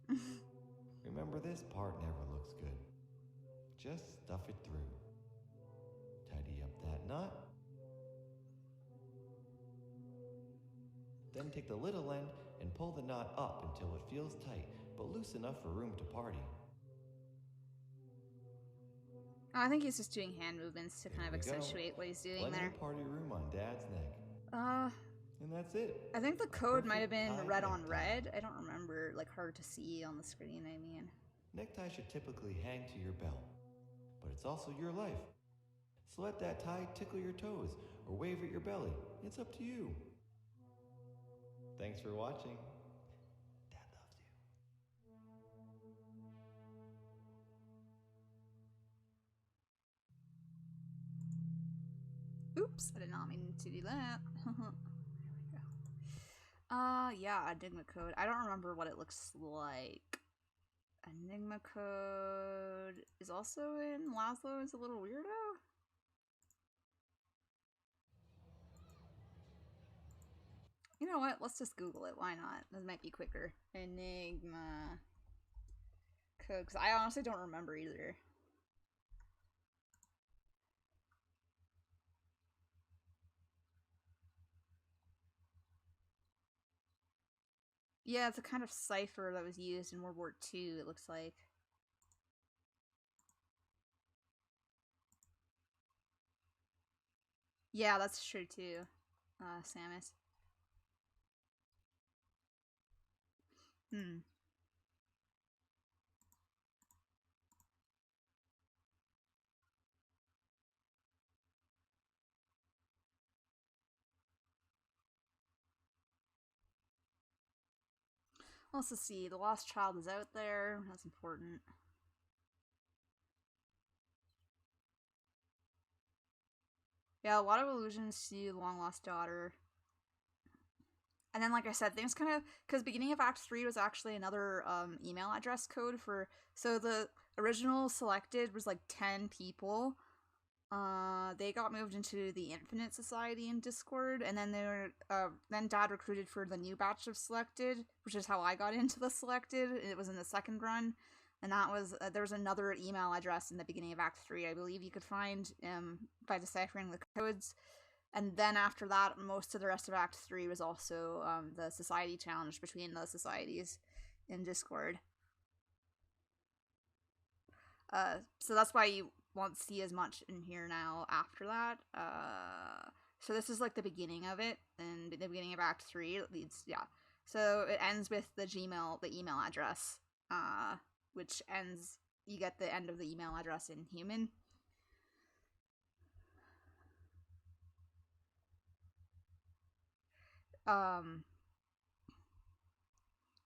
in you. Remember, this part never looks good. Just stuff it through. Tidy up that knot. Then take the little end and pull the knot up until it feels tight, but loose enough for room to party. I think he's just doing hand movements to kind of we go. accentuate what he's doing Plenty there. of party room on Dad's neck. And that's it. I think the code might have been Perfect red tied on red. I don't remember, like hard to see on the screen, I mean. Necktie should typically hang to your belt, but it's also your life. So let that tie tickle your toes or wave at your belly. It's up to you. Thanks for watching. Dad loves you. Oops, I did not mean to do that. There we go. Yeah, Enigma code. I don't remember what it looks like. Enigma code is also in Laszlo is a little weirdo. You know what? Let's just Google it. Why not? That might be quicker. Enigma code. Because I honestly don't remember either. Yeah, it's a kind of cipher that was used in World War II, it looks like. Yeah, that's true too, Samus. Let's just see. The lost child is out there. That's important. Yeah, a lot of allusions to the long lost daughter. And then, like I said, things kind of, because beginning of Act 3 was actually another email address code for, so the original selected was like 10 people. They got moved into the Infinite Society in Discord, and then they were, then Dad recruited for the new batch of Selected, which is how I got into the Selected. It was in the second run. And that was there was another email address in the beginning of Act 3, I believe you could find by deciphering the codes. And then after that, most of the rest of Act 3 was also the society challenge between the societies in Discord. So that's why you won't see as much in here now after that. So this is like the beginning of it, and the beginning of Act 3 it leads, yeah. So it ends with the email address, which ends, you get the end of the email address in human. And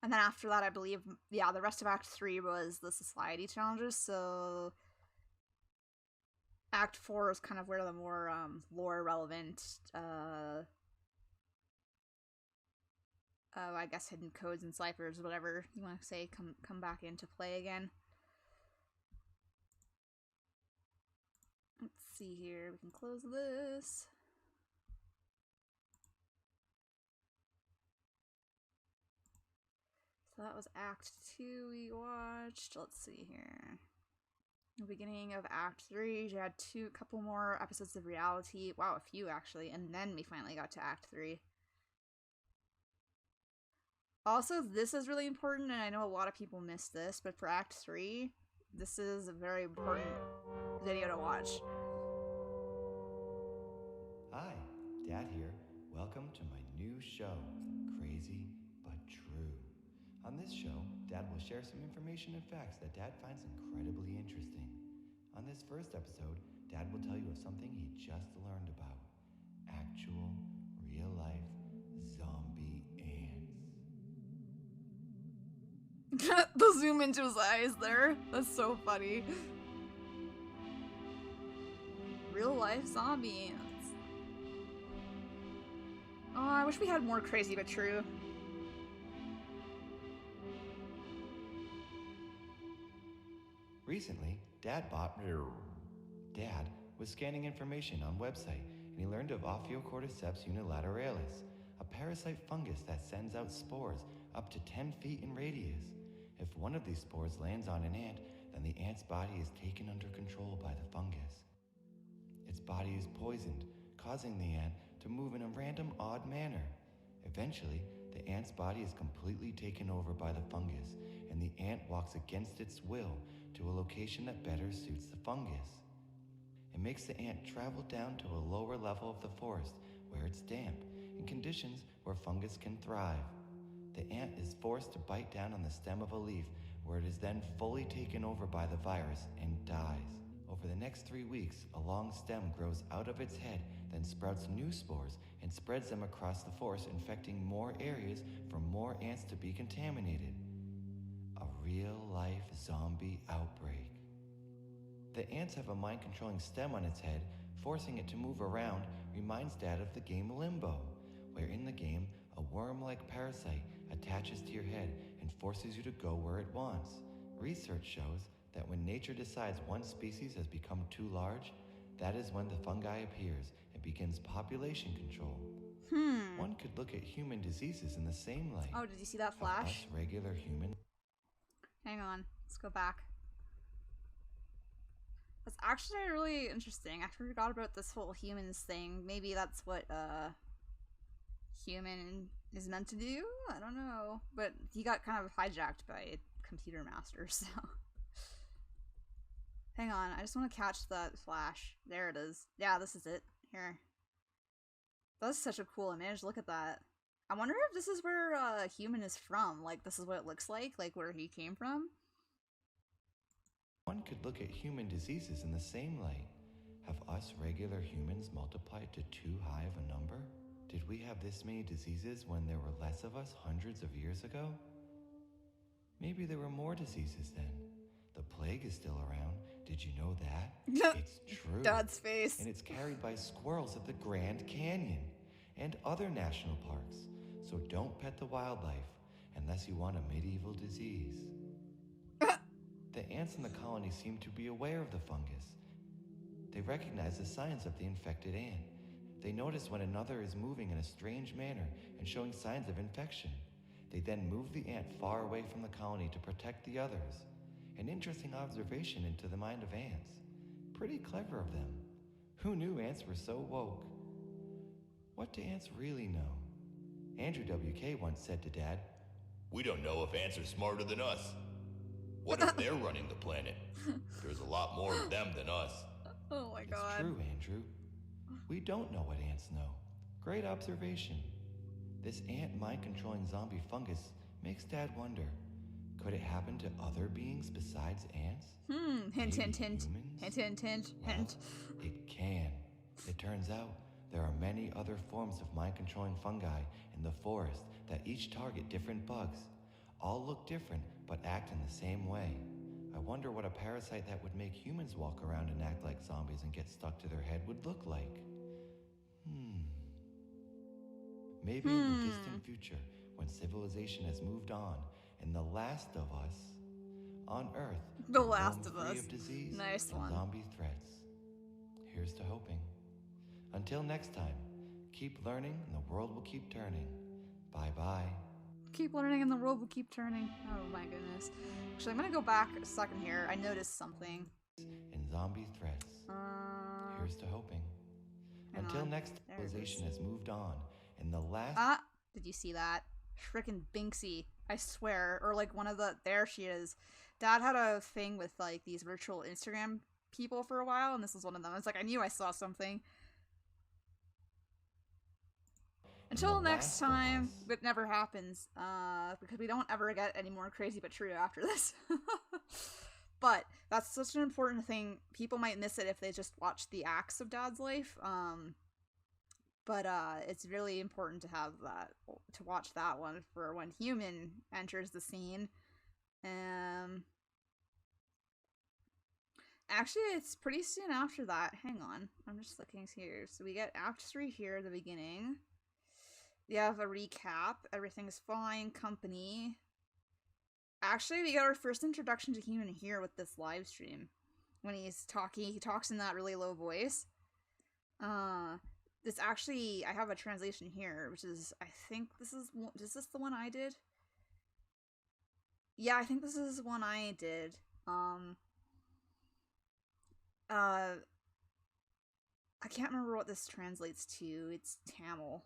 then after that, I believe, yeah, the rest of Act 3 was the society challenges, so Act 4 is kind of where the more lore relevant, I guess hidden codes and ciphers, whatever you want to say, come back into play again. Let's see here, we can close this. So that was Act 2 we watched. Let's see here. The beginning of Act 3, you had a couple more episodes of reality. Wow, a few actually. And then we finally got to Act 3. Also, this is really important, and I know a lot of people miss this, but for Act 3, this is a very important video to watch. Hi, Dad here. Welcome to my new show, Crazy But True. On this show, Dad will share some information and facts that Dad finds incredibly interesting. On this first episode, Dad will tell you of something he just learned about. Actual, real-life zombie ants. The zoom into his eyes there. That's so funny. Real-life zombie ants. Oh, I wish we had more Crazy But True. Recently, Dad was scanning information on website, and he learned of Ophiocordyceps unilateralis, a parasite fungus that sends out spores up to 10 feet in radius. If one of these spores lands on an ant, then the ant's body is taken under control by the fungus. Its body is poisoned, causing the ant to move in a random, odd manner. Eventually, the ant's body is completely taken over by the fungus, and the ant walks against its will to a location that better suits the fungus. It makes the ant travel down to a lower level of the forest where it's damp, in conditions where fungus can thrive. The ant is forced to bite down on the stem of a leaf, where it is then fully taken over by the virus and dies. Over the next 3 weeks, a long stem grows out of its head, then sprouts new spores and spreads them across the forest, infecting more areas for more ants to be contaminated. A real-life zombie outbreak. The ants have a mind-controlling stem on its head, forcing it to move around reminds Dad of the game Limbo, where in the game, a worm-like parasite attaches to your head and forces you to go where it wants. Research shows that when nature decides one species has become too large, that is when the fungi appears and begins population control. One could look at human diseases in the same light. Oh, did you see that flash? Us regular human. Hang on, let's go back. That's actually really interesting. I forgot about this whole humans thing. Maybe that's what human is meant to do? I don't know. But he got kind of hijacked by a computer master, so. Hang on, I just want to catch that flash. There it is. Yeah, this is it. Here. That's such a cool image. Look at that. I wonder if this is where human is from. Like, this is what it looks like where he came from. One could look at human diseases in the same light. Have us regular humans multiplied to too high of a number? Did we have this many diseases when there were less of us hundreds of years ago? Maybe there were more diseases then. The plague is still around. Did you know that? It's true. Dad's face. And it's carried by squirrels at the Grand Canyon and other national parks. So don't pet the wildlife unless you want a medieval disease. The ants in the colony seem to be aware of the fungus. They recognize the signs of the infected ant. They notice when another is moving in a strange manner and showing signs of infection. They then move the ant far away from the colony to protect the others. An interesting observation into the mind of ants. Pretty clever of them. Who knew ants were so woke? What do ants really know? Andrew WK once said to Dad, "We don't know if ants are smarter than us. What if they're running the planet? There's a lot more of them than us." Oh my god. It's true, Andrew. We don't know what ants know. Great observation. This ant mind-controlling zombie fungus makes Dad wonder, could it happen to other beings besides ants? Hint, Maybe hint, hint. humans? Hint, hint, hint, Well, hint. it can. It turns out there are many other forms of mind-controlling fungi in the forest that each target different bugs. All look different, but act in the same way. I wonder what a parasite that would make humans walk around and act like zombies and get stuck to their head would look like. Maybe in the distant future, when civilization has moved on, and the last of us on Earth The will Last roam of free Us. of disease Nice and one. zombie threats. Here's to hoping. Until next time, keep learning and the world will keep turning. Bye-bye. Keep learning and the world will keep turning. Oh my goodness. Actually, I'm gonna go back a second here. I noticed something. And zombie threats. Here's to hoping. hang Until on. next There it civilization is. has moved on, and the last... Ah, did you see that? Frickin' Binksy. I swear. Or like one of the... There she is. Dad had a thing with like these virtual Instagram people for a while, and this was one of them. It's like I knew I saw something. Until next time, it never happens, because we don't ever get any more Crazy But True after this. But that's such an important thing. People might miss it if they just watch the acts of Dad's life. But it's really important to have that, to watch that one for when Human enters the scene. Actually, it's pretty soon after that. Hang on, I'm just looking here. So we get Act 3 here at the beginning. We have a recap. Everything's fine. Company. Actually, we got our first introduction to Human here with this live stream. When he's talking, he talks in that really low voice. This actually, I have a translation here, which is, I think this is this the one I did? Yeah, I think this is one I did. I can't remember what this translates to. It's Tamil.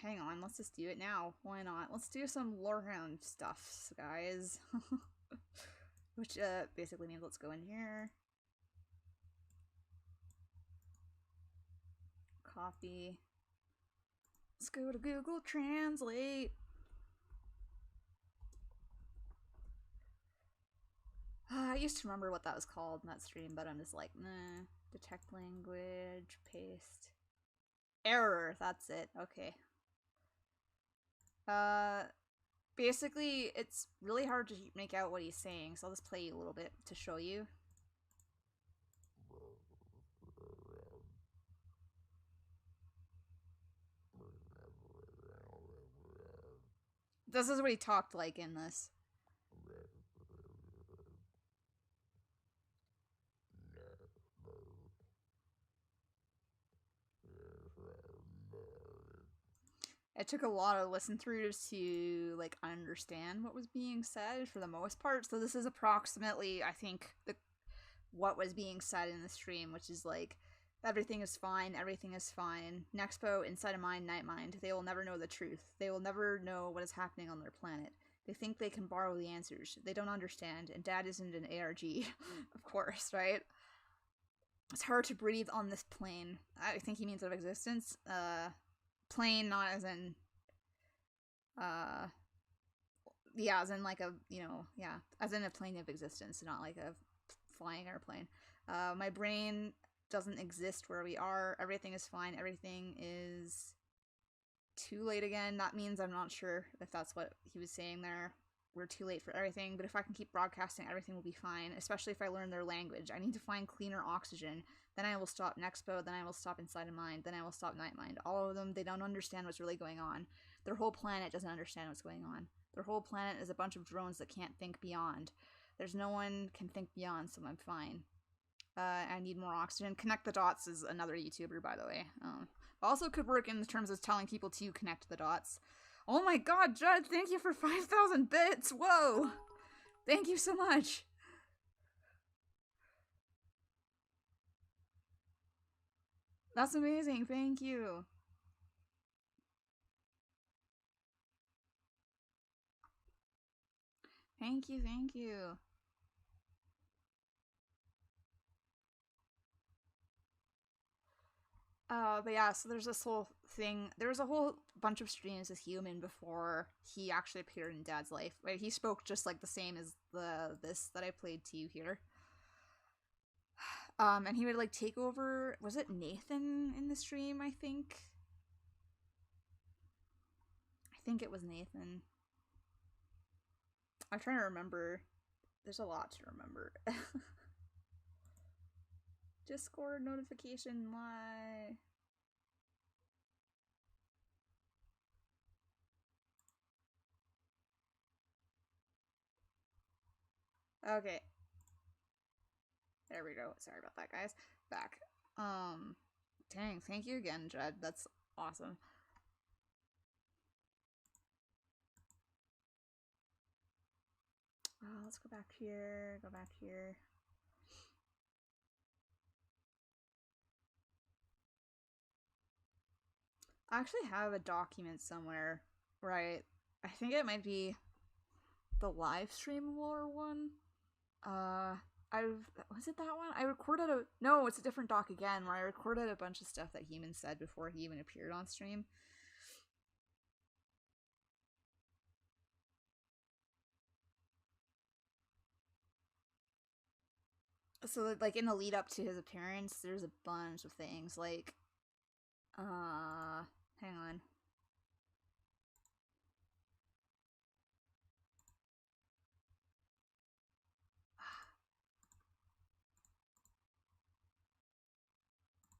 Hang on, let's just do it now. Why not? Let's do some Lorehound stuff, guys. Which, basically means let's go in here. Copy. Let's go to Google Translate. I used to remember what that was called in that stream, but I'm just like, nah. Detect language, paste. Error, that's it. Okay. Basically, it's really hard to make out what he's saying, so I'll just play you a little bit to show you. This is what he talked like in this. It took a lot of listen throughs to like understand what was being said for the most part. So this is approximately, I think, what was being said in the stream, which is like, everything is fine, everything is fine. Nexpo, Inside of Mind, Night Mind. They will never know the truth. They will never know what is happening on their planet. They think they can borrow the answers. They don't understand, and Dad isn't an ARG, of course, right? It's hard to breathe on this plane. I think he means of existence. Plane, not as in, yeah, as in like a, you know, yeah, as in a plane of existence, not like a flying airplane. My brain doesn't exist where we are. Everything is fine. Everything is too late again. That means I'm not sure if that's what he was saying there. We're too late for everything, but if I can keep broadcasting, everything will be fine, especially if I learn their language. I need to find cleaner oxygen. Then I will stop Nexpo, then I will stop Inside of Mind, then I will stop Night Mind. All of them, they don't understand what's really going on. Their whole planet doesn't understand what's going on. Their whole planet is a bunch of drones that can't think beyond. There's no one can think beyond, so I'm fine. I need more oxygen. Connect the Dots is another YouTuber, by the way. Also could work in terms of telling people to connect the dots. Oh my god, Judd, thank you for 5,000 bits! Whoa! Thank you so much. That's amazing. Thank you. Thank you. Thank you. But yeah, so there's this whole thing. There was a whole bunch of streams as human before he actually appeared in Dad's life. Right? He spoke just like the same as this that I played to you here. And he would like take over. Was it Nathan in the stream? I think it was Nathan. I'm trying to remember. There's a lot to remember. Discord notification, why? Okay. There we go. Sorry about that, guys. Back. Dang, thank you again, Jed. That's awesome. Let's go back here. Go back here. I actually have a document somewhere where I think it might be the live stream lore one. Was it that one? I recorded no, it's a different doc again where I recorded a bunch of stuff that Human said before he even appeared on stream. So like in the lead up to his appearance, there's a bunch of things like hang on.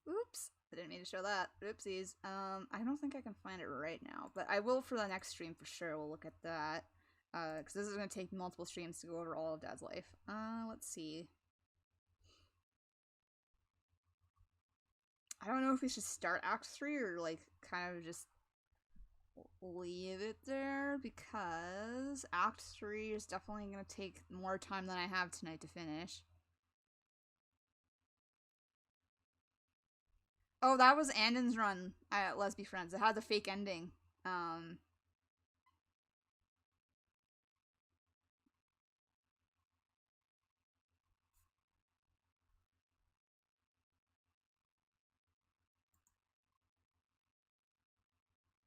Oops, I didn't mean to show that. Oopsies. I don't think I can find it right now, but I will for the next stream for sure. We'll look at that. Because this is going to take multiple streams to go over all of Dad's life. Let's see. I don't know if we should start Act 3 or, like, kind of just leave it there, because Act 3 is definitely going to take more time than I have tonight to finish. Oh, that was Andon's run at Let's Be Friends. It had the fake ending.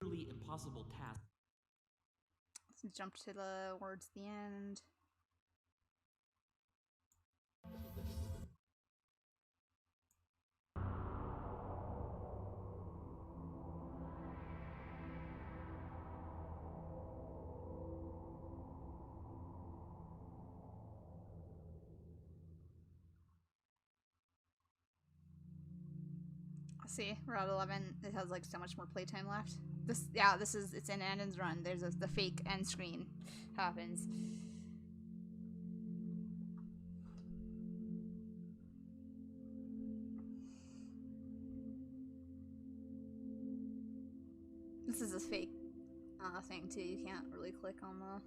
Really impossible task. Let's jump to the words at the end. See, we're at 11. It has like so much more playtime left. It's in Andon's run. There's the fake end screen happens. This is a fake thing too. You can't really click on the...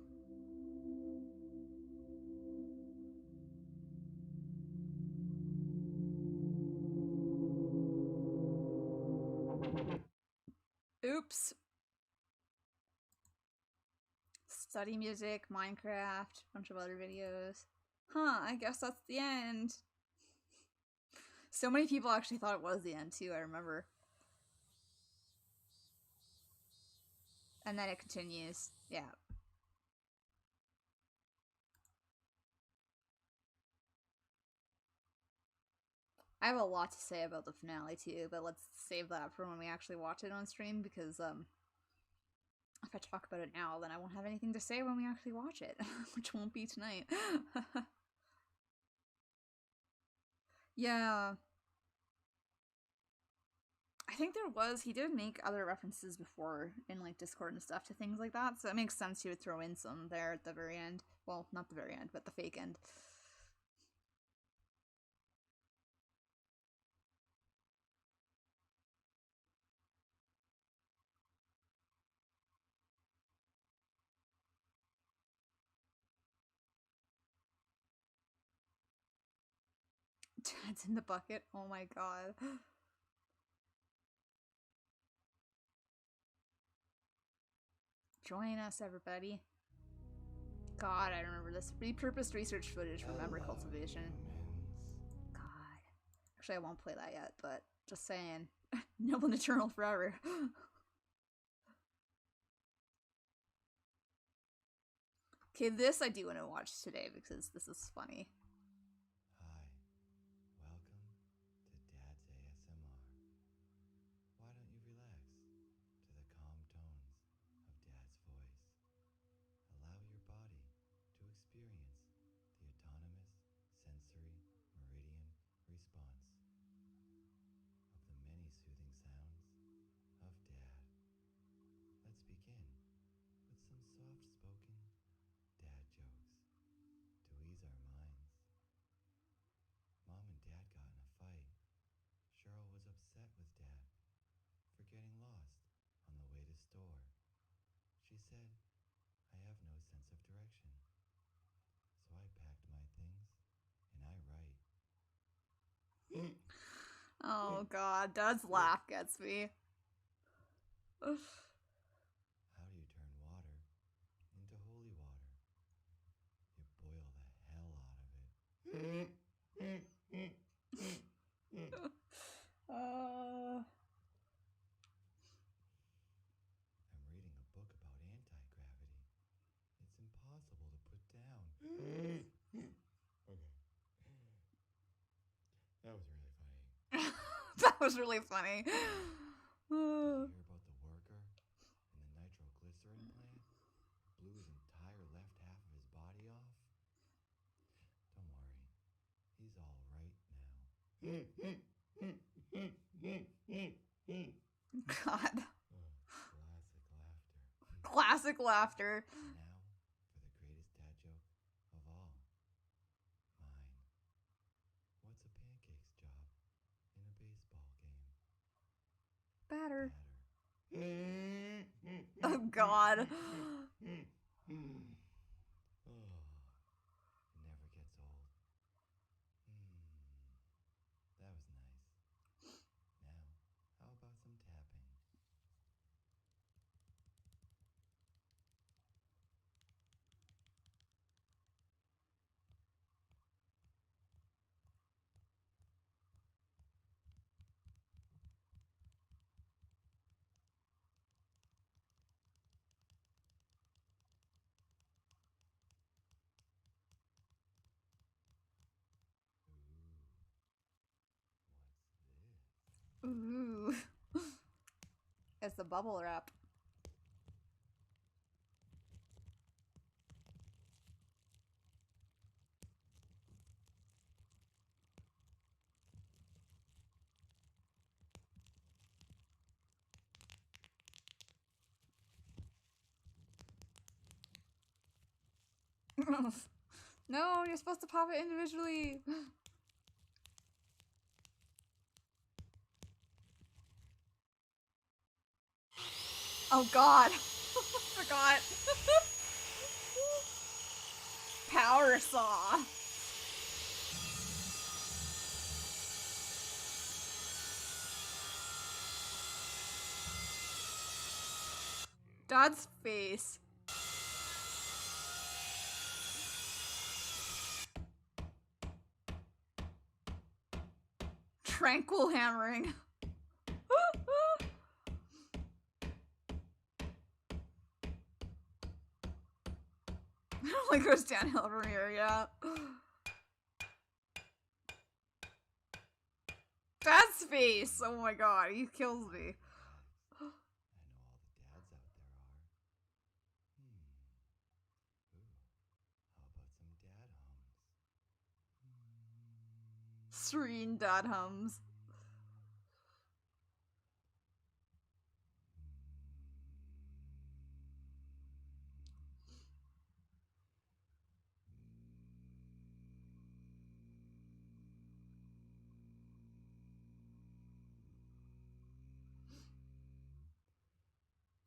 Oops. Study music, Minecraft, bunch of other videos. Huh, I guess that's the end. So many people actually thought it was the end too, I remember. And then it continues. Yeah. I have a lot to say about the finale too, but let's save that for when we actually watch it on stream, because if I talk about it now, then I won't have anything to say when we actually watch it, which won't be tonight. Yeah. I think he did make other references before in like Discord and stuff to things like that, so it makes sense he would throw in some there at the very end. Well, not the very end, but the fake end. Dad's in the bucket. Oh my god. Join us, everybody. God, I remember this. Repurposed research footage from member cultivation. God. Actually, I won't play that yet, but just saying. Noble and eternal forever. Okay, this I do want to watch today because this is funny. Hi, welcome to Dad's ASMR. Why don't you relax to the calm tones of Dad's voice? Allow your body to experience the autonomous sensory meridian response of the many soothing sounds of Dad. Let's begin with some soft-spoken dad jokes to ease our minds. Mom and Dad got in a fight. Cheryl was upset with Dad for getting lost on the way to store. She said, I have no sense of direction. So I packed my things and I write. Oh god, Dad's laugh gets me. How do you turn water into holy water? You boil the hell out of it. I'm reading a book about anti-gravity. It's impossible to put down. Okay. That was really funny. That was really funny. Did you hear about the worker in the nitroglycerin plant? Blew his entire left half of his body off? Don't worry. He's all right now. God. Classic laughter. Classic laughter. Now for the greatest dad joke of all. Mine. What's a pancake's job in a baseball game? Batter. Oh god. Oh, it never gets old. That was nice. Now, how about some tapping? Ooh. It's the bubble wrap. No, you're supposed to pop it individually. Oh god. Forgot. Power saw. Dad's face. Tranquil hammering. It only goes downhill from here, yeah. Dad's face! Oh my god, he kills me. I know all the dads out there are. Ooh, how about some dad hums? Serene dad hums.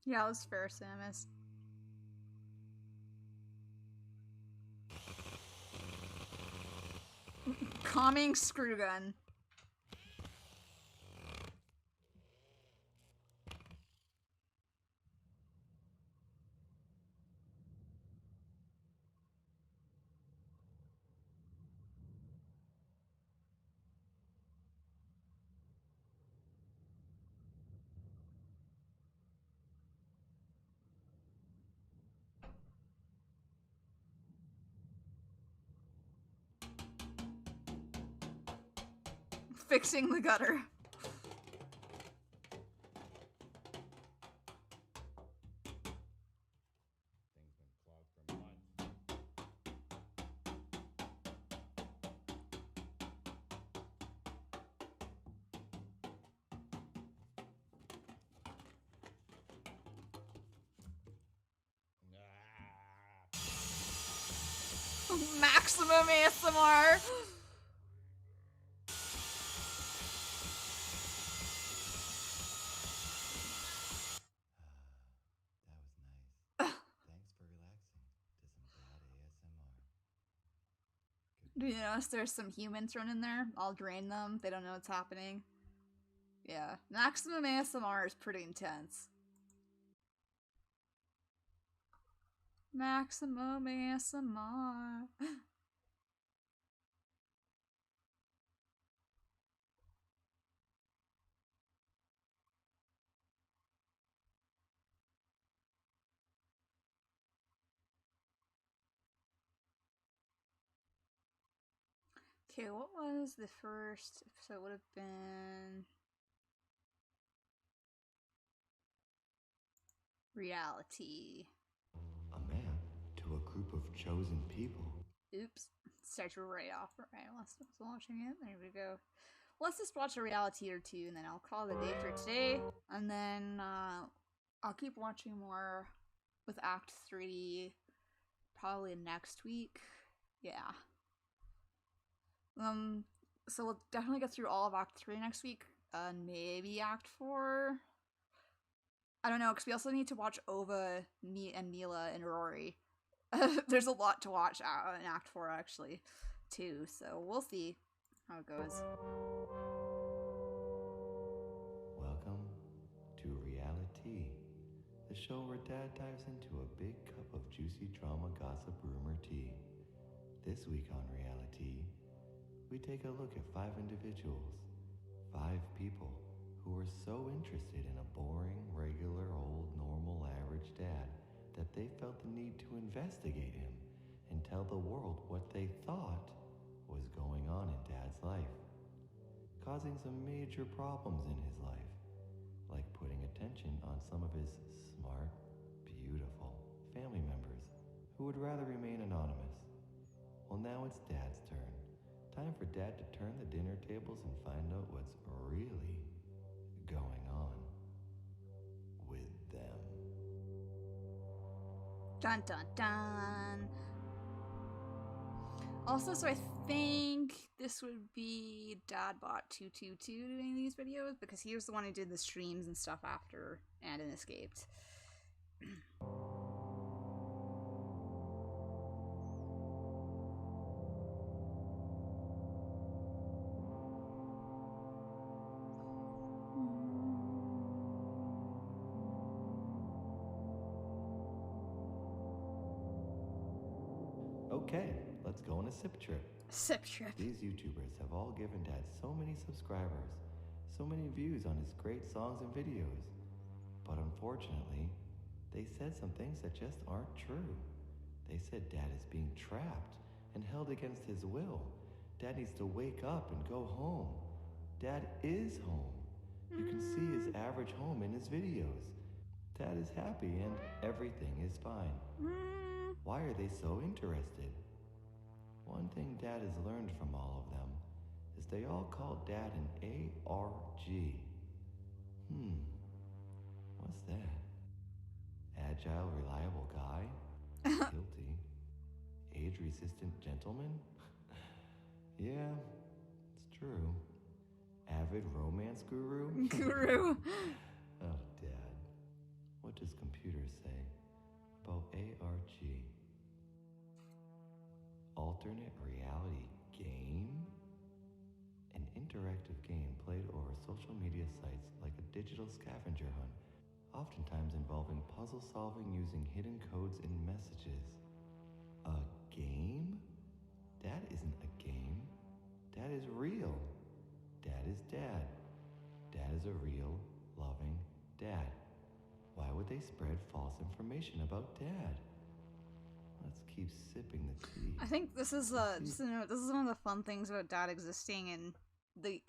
Yeah, it was fair, Samus. calming screw gun. Fixing the gutter. Maximum ASMR. Do you notice there's some humans thrown in there? I'll drain them. They don't know what's happening. Yeah. Maximum ASMR is pretty intense. Maximum ASMR. Okay, what was the first episode? Would have been reality. A map to a group of chosen people. Oops. Start right off. Alright, let's stop watching it. There we go. Let's just watch a reality or two and then I'll call it a day for today. And then I'll keep watching more with Act 3 probably next week. Yeah. So we'll definitely get through all of Act 3 next week. And maybe Act 4. I don't know, because we also need to watch Ova, and Mila, and Rory. There's a lot to watch in Act 4, actually, too. So we'll see how it goes. Welcome to Reality, the show where Dad dives into a big cup of juicy drama, gossip, rumor, tea. This week on Reality, we take a look at 5 individuals, 5 people who were so interested in a boring, regular, old, normal, average dad that they felt the need to investigate him and tell the world what they thought was going on in Dad's life, causing some major problems in his life, like putting attention on some of his smart, beautiful family members who would rather remain anonymous. Well, now it's Dad's turn. Time for Dad to turn the dinner tables and find out what's really going on with them. Dun dun dun. Also, so I think this would be Dadbot222 doing these videos because he was the one who did the streams and stuff after Andon escaped. Okay, let's go on a sip trip. Sip trip. These YouTubers have all given Dad so many subscribers, so many views on his great songs and videos. But unfortunately, they said some things that just aren't true. They said Dad is being trapped and held against his will. Dad needs to wake up and go home. Dad is home. You can see his average home in his videos. Dad is happy and everything is fine. Why are they so interested? One thing Dad has learned from all of them is they all call Dad an ARG. What's that? Agile, reliable guy? Guilty. Age-resistant gentleman? Yeah, it's true. Avid romance guru? Guru. Oh, Dad. What does computer say about ARG? Alternate reality game? interactive game played over social media sites like a digital scavenger hunt, oftentimes involving puzzle solving using hidden codes in messages. A game? That isn't a game. That is real. Dad is dad. Dad is a real, loving dad. Why would they spread false information about dad? Let's keep sipping the tea. I think this is just to note, this is one of the fun things about dad existing in the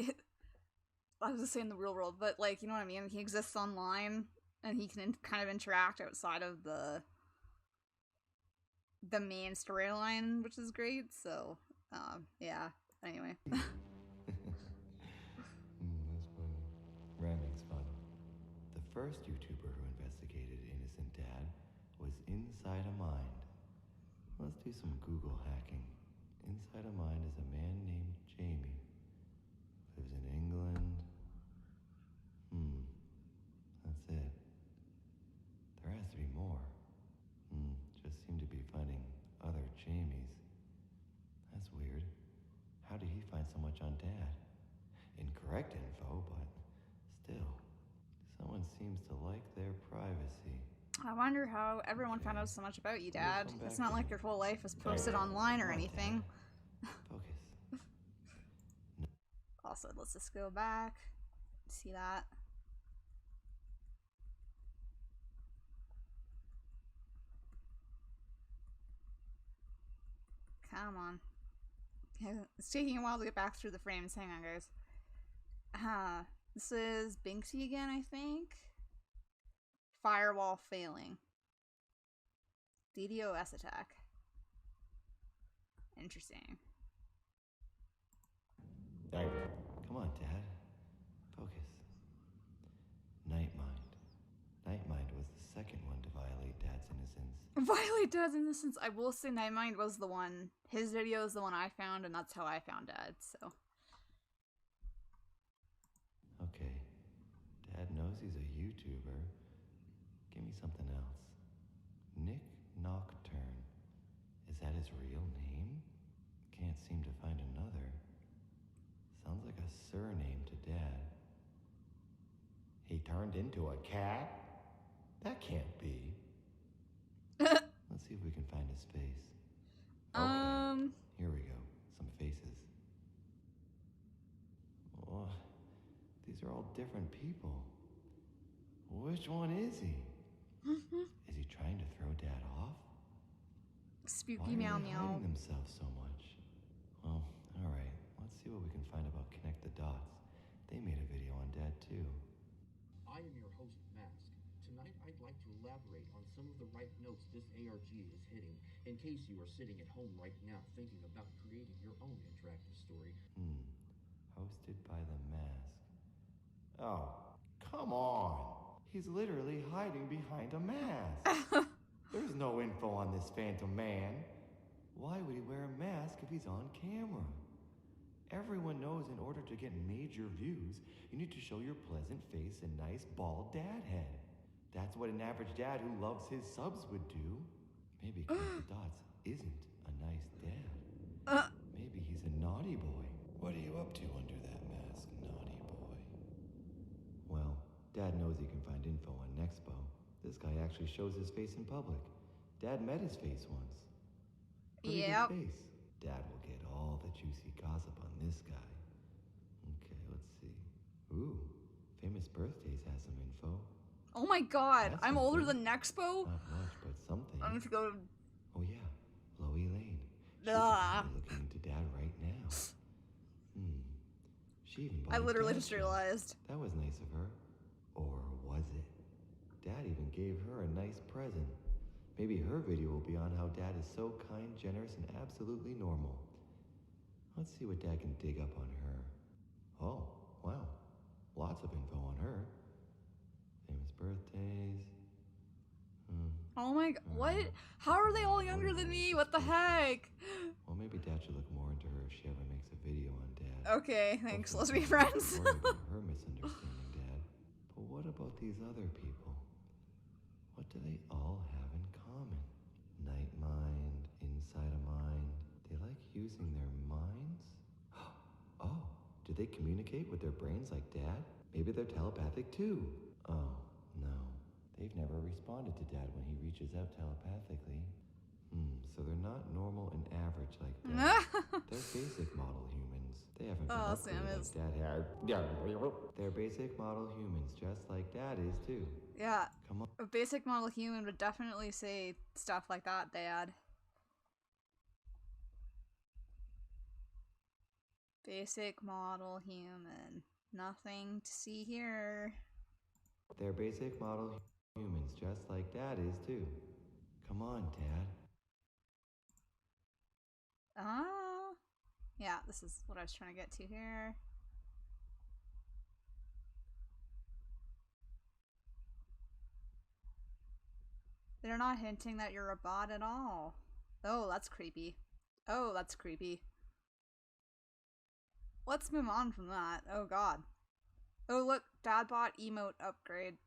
I was just saying the real world, but like, you know what I mean? He exists online and he can kind of interact outside of the main storyline, which is great. So, yeah. Anyway. That's funny. Rhyming's fun. The first YouTuber who investigated Innocent Dad was Inside a Mind. Let's do some Google hacking. Inside a Mind is a man named Jamie. Lives in England. That's it. There has to be more. Just seem to be finding other Jamies. That's weird. How did he find so much on Dad? Incorrect info, but still. Someone seems to like their privacy. I wonder how everyone found out so much about you, Dad. It's not like your whole life is posted online or anything. Focus. Also, let's just go back. See that. Come on. It's taking a while to get back through the frames. Hang on, guys. This is Binksy again, I think. Firewall failing. DDoS attack. Interesting. Come on, Dad. Focus. Nightmind. Nightmind was the second one to violate Dad's innocence. Violate Dad's innocence. I will say Nightmind was the one. His video is the one I found, and that's how I found Dad, so. Okay. Dad knows he's a YouTuber. Give me something else. Nick Nocturne. Is that his real name? Can't seem to find another. Sounds like a surname to Dad. He turned into a cat? That can't be. Let's see if we can find his face. Okay. Here we go. Some faces. Oh, these are all different people. Which one is he? Is he trying to throw Dad off? Spooky meow meow. Hiding themselves so much. Well, all right. Let's see what we can find about Connect the Dots. They made a video on Dad too. I am your host, Mask. Tonight, I'd like to elaborate on some of the right notes this ARG is hitting, in case you are sitting at home right now thinking about creating your own interactive story. Hosted by the Mask. Oh, come on. He's literally hiding behind a mask. There's no info on this Phantom Man. Why would he wear a mask if he's on camera? Everyone knows in order to get major views, you need to show your pleasant face and nice bald dad head. That's what an average dad who loves his subs would do. Maybe Connect the Dots isn't a nice dad. Maybe he's a naughty boy. What are you up to under that mask, naughty boy? Well, Dad knows he can find info on Nexpo. This guy actually shows his face in public. Dad met his face once. Pretty good face. Dad will get all the juicy gossip on this guy. Okay, let's see. Ooh, Famous Birthdays has some info. Oh my god, That's I'm older something. than Nexpo? Not much, but something. I need to go. Oh yeah, Chloe Lane. She's Ugh. probably looking into Dad right now. She even bought I a literally dad just shirt. realized. That was nice of her. Or was it? Dad even gave her a nice present. Maybe her video will be on how Dad is so kind, generous, and absolutely normal. Let's see what Dad can dig up on her. Oh, wow. Lots of info on her. Famous birthdays. Oh my god, what? How are they all younger than me? What the heck? Well, maybe Dad should look more into her if she ever makes a video on Dad. Okay, thanks. Let's be friends. Worry about her misunderstanding Dad. But what about these other people? What do they all have in common? Night Mind, Inside a Mind. They like using their minds? Oh, do Did they communicate with their brains like Dad? Maybe they're telepathic too. Oh, no. They've never responded to Dad when he reaches out telepathically. So they're not normal and average like Dad. They're basic model humans. They haven't been upgraded like Dad had. They're basic model humans, just like Dad is too. Yeah. Come on. A basic model human would definitely say stuff like that, Dad. Basic model human. Nothing to see here. They're basic model humans, just like Dad is too. Come on, Dad. Oh. Yeah, this is what I was trying to get to here. They're not hinting that you're a bot at all. Oh, that's creepy. Oh, that's creepy. Let's move on from that. Oh god. Oh look, Dadbot emote upgrade.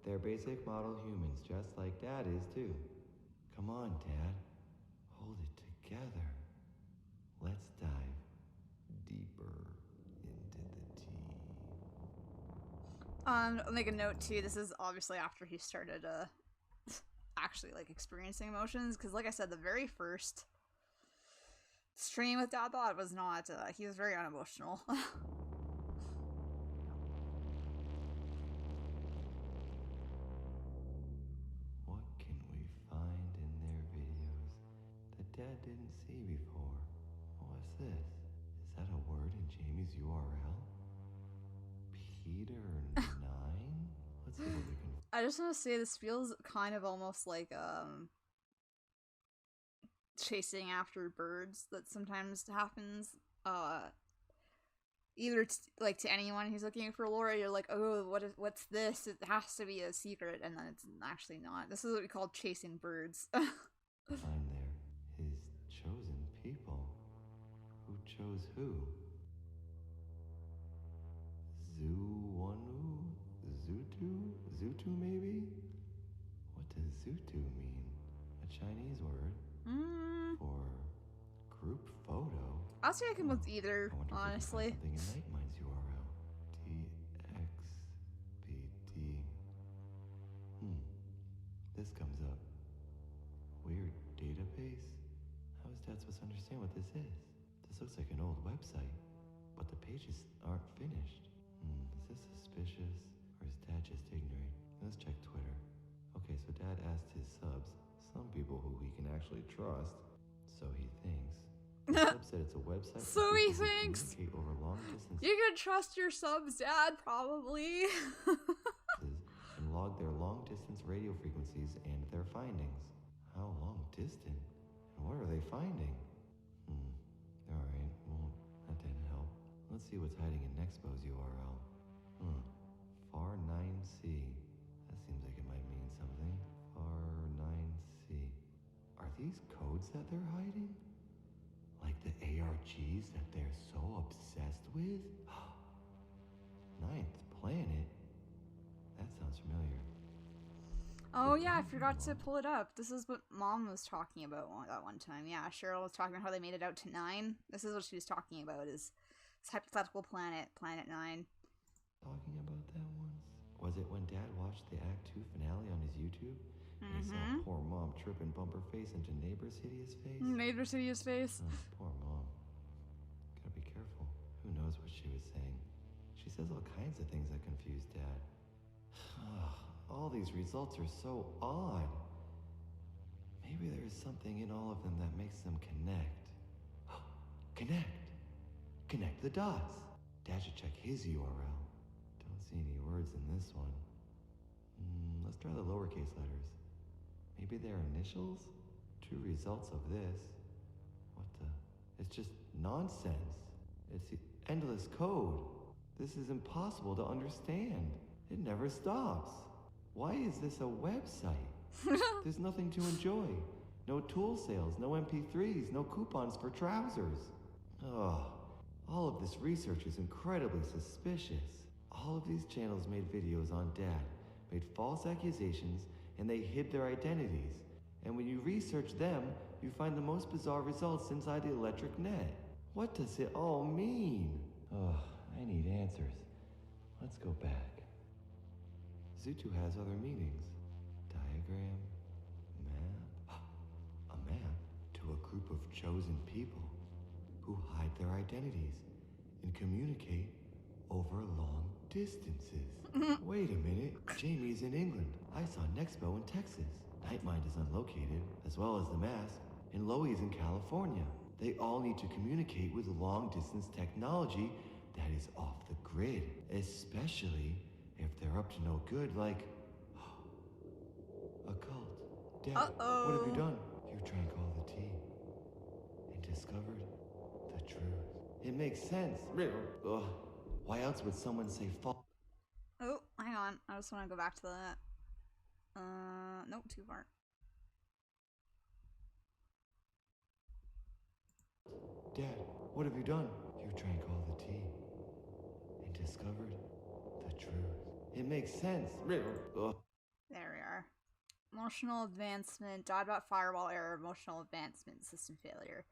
They're basic model humans, just like Dad is too. Come on, Dad. Hold it together. Let's dive deeper into the tea. I'll make a note too, this is obviously after he started actually like experiencing emotions, because like I said, the very first stream with Dadbot was not, he was very unemotional. What can we find in their videos that Dad didn't see before? What's this? Is that a word in Jamie's URL? Peter 9? Let's see what we can. I just want to say this feels kind of almost like chasing after birds that sometimes happens. Either like to anyone who's looking for lore, you're like, oh, what's this? It has to be a secret, and then it's actually not. This is what we call chasing birds. Find there his chosen people. Who chose who? Zuwanu? Zutu maybe? What does Zutu mean? A Chinese word? For group photo? I'll say I can with either, honestly. Something in Nightmind's URL. DXBD. This comes up. Weird database? How is Dad supposed to understand what this is? This looks like an old website, but the pages aren't finished. Is this suspicious, or is Dad just ignorant? Let's check Twitter. Okay, so Dad asked his subs, some people who he can actually trust, so he thinks. The sub said it's a website. So he thinks. Over long distance. You can trust your subs, Dad, probably. And log their long distance radio frequencies and their findings. How long distant? And what are they finding? Alright, well, that didn't help. Let's see what's hiding in Nexpo's URL. Far9C. That seems like it might mean something. Far9C. Are these codes that they're hiding? Like the ARGs that they're so obsessed with? Ninth planet? That sounds familiar. Oh yeah, I forgot to pull it up. This is what Mom was talking about that one time. Yeah, Cheryl was talking about how they made it out to 9. This is what she was talking about, is this hypothetical planet, Planet 9. Talking about that once? Was it when Dad watched the Act 2 finale on his YouTube? And he saw poor Mom trip and bump her face into Neighbor's hideous face? Neighbor's hideous face. Oh, poor Mom. Gotta be careful. Who knows what she was saying? She says all kinds of things that confuse Dad. All these results are so odd. Maybe there is something in all of them that makes them connect. Connect the dots. Dad should check his URL. Don't see any words in this one. Let's try the lowercase letters. Maybe they're initials? True results of this. What the? It's just nonsense. It's the endless code. This is impossible to understand. It never stops. Why is this a website? There's nothing to enjoy. No tool sales, no MP3s, no coupons for trousers. All of this research is incredibly suspicious. All of these channels made videos on Dad, made false accusations, and they hid their identities. And when you research them, you find the most bizarre results inside the electric net. What does it all mean? Oh, I need answers. Let's go back. Zutu has other meanings. Diagram, map. A map to a group of chosen people who hide their identities and communicate over long distances. Wait a minute. Jamie's in England. I saw Nexpo in Texas. Nightmind is unlocated, as well as the mask, and Loey's in California. They all need to communicate with long-distance technology that is off the grid, especially if they're up to no good, like a cult. Dad, what have you done? You drank all the tea and discovered the truth. It makes sense. Ugh. Why else would someone say false? Oh, hang on. I just want to go back to that. Nope, too far. Dad, what have you done? You drank all the tea and discovered the truth. It makes sense. Ugh. There we are. Emotional advancement. Dot firewall error. Emotional advancement. System failure.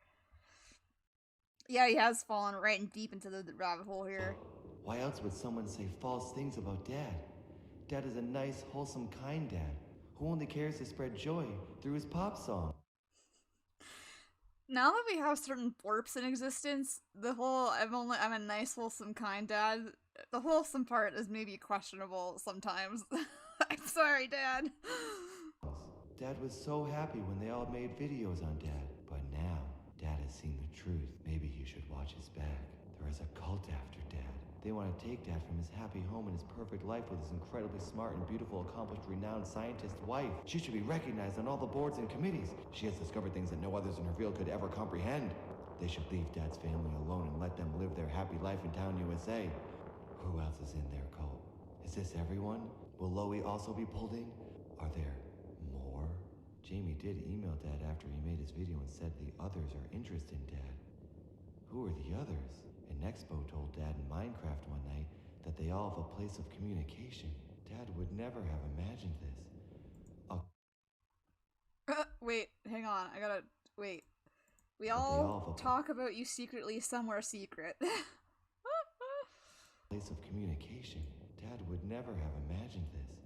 Yeah, he has fallen right and deep into the rabbit hole here. Why else would someone say false things about Dad? Dad is a nice, wholesome, kind dad who only cares to spread joy through his pop song. Now that we have certain blurps in existence, the whole I'm a nice, wholesome, kind dad, the wholesome part is maybe questionable sometimes. I'm sorry, Dad. Dad was so happy when they all made videos on Dad, but now Dad has seen the truth. Maybe he should watch his back. There is a cult after Dad. They want to take Dad from his happy home and his perfect life with his incredibly smart and beautiful, accomplished, renowned scientist wife. She should be recognized on all the boards and committees. She has discovered things that no others in her field could ever comprehend. They should leave Dad's family alone and let them live their happy life in town USA. Who else is in their cult? Is this everyone? Will Loey also be pulled in? Are there more? Jamie did email Dad after he made his video and said the others are interested in Dad. Who are the others? And Nexpo told Dad in Minecraft one night that they all have a place of communication. Dad would never have imagined this. Wait, hang on. I gotta... Wait. We all talk about you secretly somewhere secret. Place of communication. Dad would never have imagined this.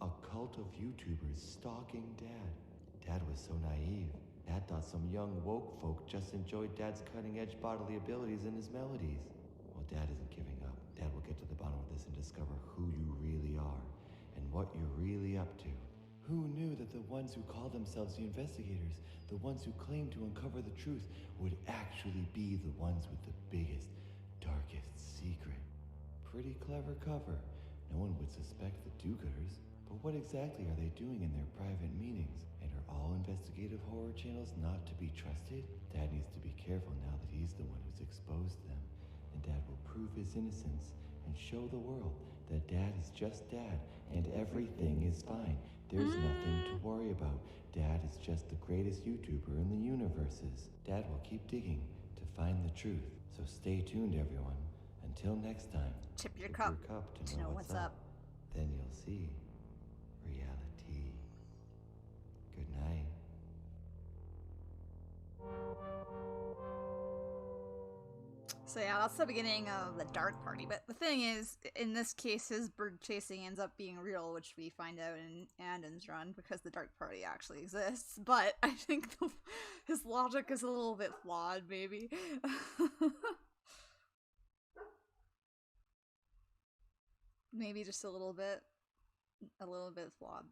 A cult of YouTubers stalking Dad. Dad was so naive. Dad thought some young woke folk just enjoyed Dad's cutting-edge bodily abilities and his melodies. Well, Dad isn't giving up. Dad will get to the bottom of this and discover who you really are and what you're really up to. Who knew that the ones who call themselves the investigators, the ones who claim to uncover the truth, would actually be the ones with the biggest, darkest secret? Pretty clever cover. No one would suspect the do-gooders. But what exactly are they doing in their private meetings? And are all investigative horror channels not to be trusted? Dad needs to be careful now that he's the one who's exposed them. And Dad will prove his innocence and show the world that Dad is just Dad and everything is fine. There's nothing to worry about. Dad is just the greatest YouTuber in the universes. Dad will keep digging to find the truth. So stay tuned, everyone. Until next time, Tip your cup to know what's up. Then you'll see reality. Good night. So yeah, that's the beginning of the dark party. But the thing is, in this case, his bird chasing ends up being real, which we find out in Andon's run, because the dark party actually exists. But I think his logic is a little bit flawed, maybe. Maybe just a little bit flawed.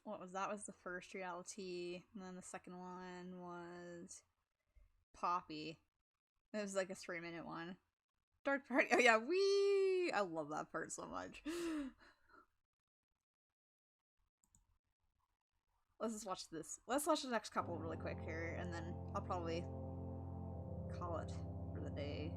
What was that? Was the first reality, and then the second one was Poppy. It was like a 3-minute one. Dark party. Oh yeah, I love that part so much. Let's just watch this. Let's watch the next couple really quick here, and then I'll probably call it for the day.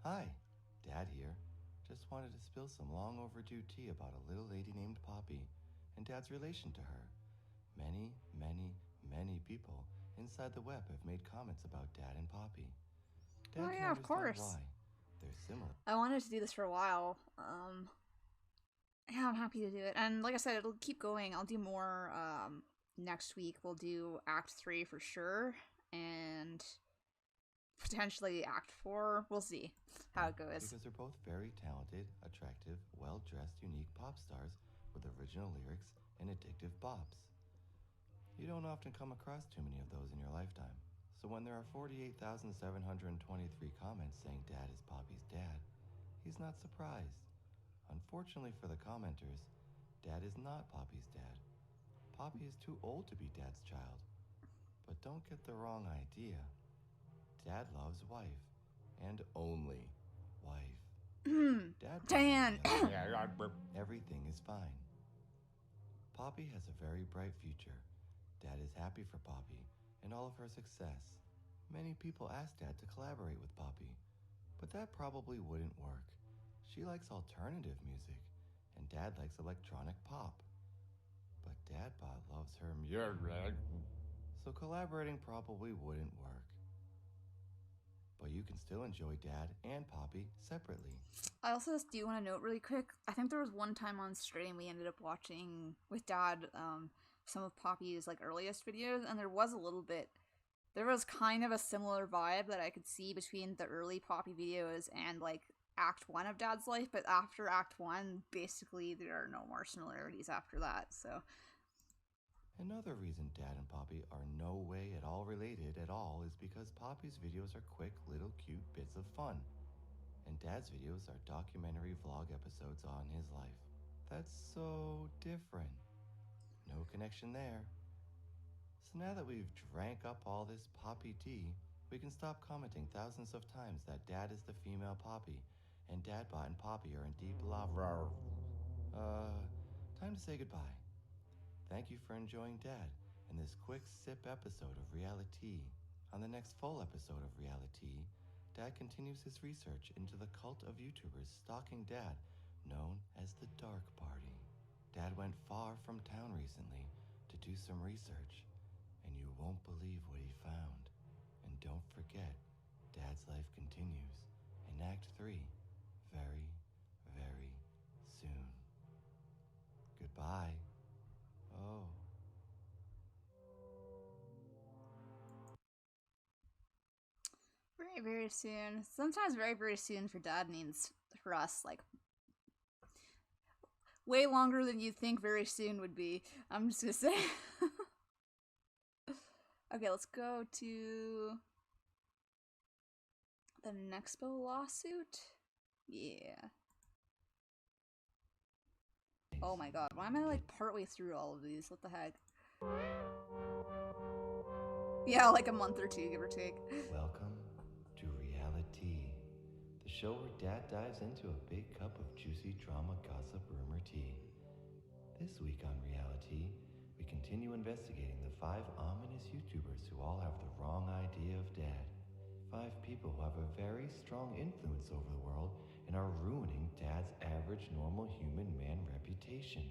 Hi, Dad here. Just wanted to spill some long overdue tea about a little lady named Poppy and Dad's relation to her. Many, many, many people inside the web have made comments about Dad and Poppy. Dad Oh can yeah, of understand course. why. They're similar. I wanted to do this for a while. Yeah, I'm happy to do it. And like I said, it'll keep going. I'll do more next week. We'll do Act 3 for sure. And potentially Act 4. We'll see how it goes. Because they're both very talented, attractive, well-dressed, unique pop stars with original lyrics and addictive bops. You don't often come across too many of those in your lifetime. So when there are 48,723 comments saying Dad is Poppy's dad, he's not surprised. Unfortunately for the commenters, Dad is not Poppy's dad. Poppy is too old to be Dad's child. But don't get the wrong idea. Dad loves wife, and only wife. Dad, Dan! Everything is fine. Poppy has a very bright future. Dad is happy for Poppy and all of her success. Many people ask Dad to collaborate with Poppy, but that probably wouldn't work. She likes alternative music, and Dad likes electronic pop. But Dadbot loves her music, so collaborating probably wouldn't work. But you can still enjoy Dad and Poppy separately. I also just do want to note really quick, I think there was one time on stream we ended up watching with Dad some of Poppy's like earliest videos, and there was kind of a similar vibe that I could see between the early Poppy videos and like Act 1 of Dad's life, but after Act 1, basically there are no more similarities after that, so... Another reason Dad and Poppy are no way at all related at all is because Poppy's videos are quick, little cute bits of fun, and Dad's videos are documentary vlog episodes on his life. That's so different. No connection there. So now that we've drank up all this Poppy tea, we can stop commenting thousands of times that Dad is the female Poppy, and Dadbot and Poppy are in deep love. Time to say goodbye. Thank you for enjoying Dad in this quick sip episode of Reality. On the next full episode of Reality, Dad continues his research into the cult of YouTubers stalking Dad, known as the Dark Party. Dad went far from town recently to do some research, and you won't believe what he found. And don't forget, Dad's life continues in Act 3 very, very soon. Goodbye. Oh. Very, very soon. Sometimes very, very soon for Dad means for us, like, way longer than you think very soon would be. I'm just gonna say. Okay, let's go to the Nexpo lawsuit. Yeah. Oh my god, why am I like partway through all of these? What the heck? Yeah, like a month or two, give or take. Welcome to Reality, the show where Dad dives into a big cup of juicy drama, gossip, rumor tea. This week on Reality, we continue investigating the 5 ominous YouTubers who all have the wrong idea of Dad. 5 people who have a very strong influence over the world and are ruining Dad's average normal human man reputation.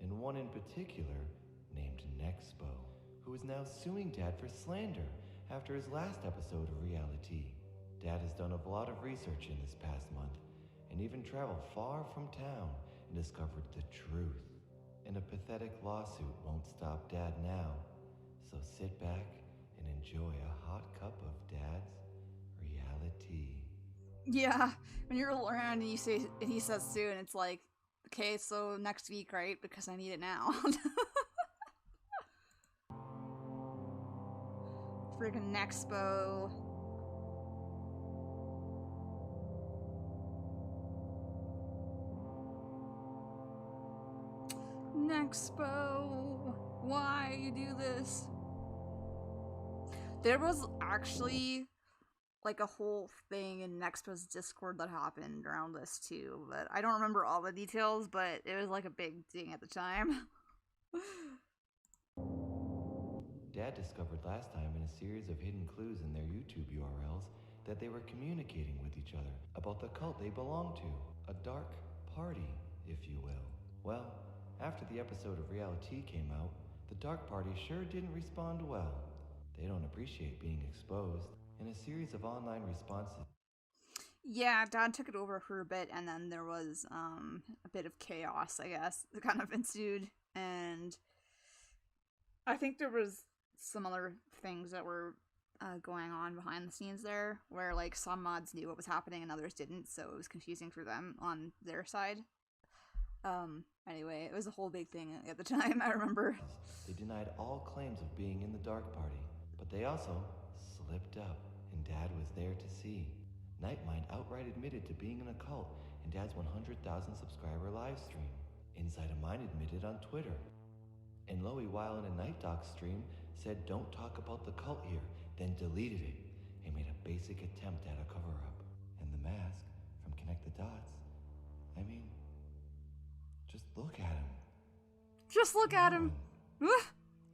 And one in particular, named Nexpo, who is now suing Dad for slander after his last episode of Reality. Dad has done a lot of research in this past month and even traveled far from town and discovered the truth. And a pathetic lawsuit won't stop Dad now. So sit back and enjoy a hot cup of Dad's Reality. Yeah, when you're around and he says soon, it's like, okay, so next week, right? Because I need it now. Friggin' Nexpo. Nexpo, why you do this? There was actually like a whole thing in Nexpo's Discord that happened around this too, but I don't remember all the details, but it was like a big thing at the time. Dad discovered last time in a series of hidden clues in their YouTube URLs that they were communicating with each other about the cult they belonged to, a dark party, if you will. Well, after the episode of Reality came out, The Dark Party sure didn't respond well. They don't appreciate being exposed. In a series of online responses, Yeah, Dad took it over for a bit, and then there was a bit of chaos, I guess, that kind of ensued, and I think there was some other things that were going on behind the scenes there, where like some mods knew what was happening and others didn't, so it was confusing for them on their side. Anyway, it was a whole big thing at the time, I remember. they denied all claims of being in the Dark Party, but they also slipped up, and Dad was there to see. Nightmind outright admitted to being in a cult in Dad's 100,000 subscriber live stream. Inside of Mine admitted on Twitter. And Loey, while in a Night Doc stream, said don't talk about the cult here, then deleted it and made a basic attempt at a cover-up. And the mask from Connect the Dots, I mean, just look at him. Just look at him.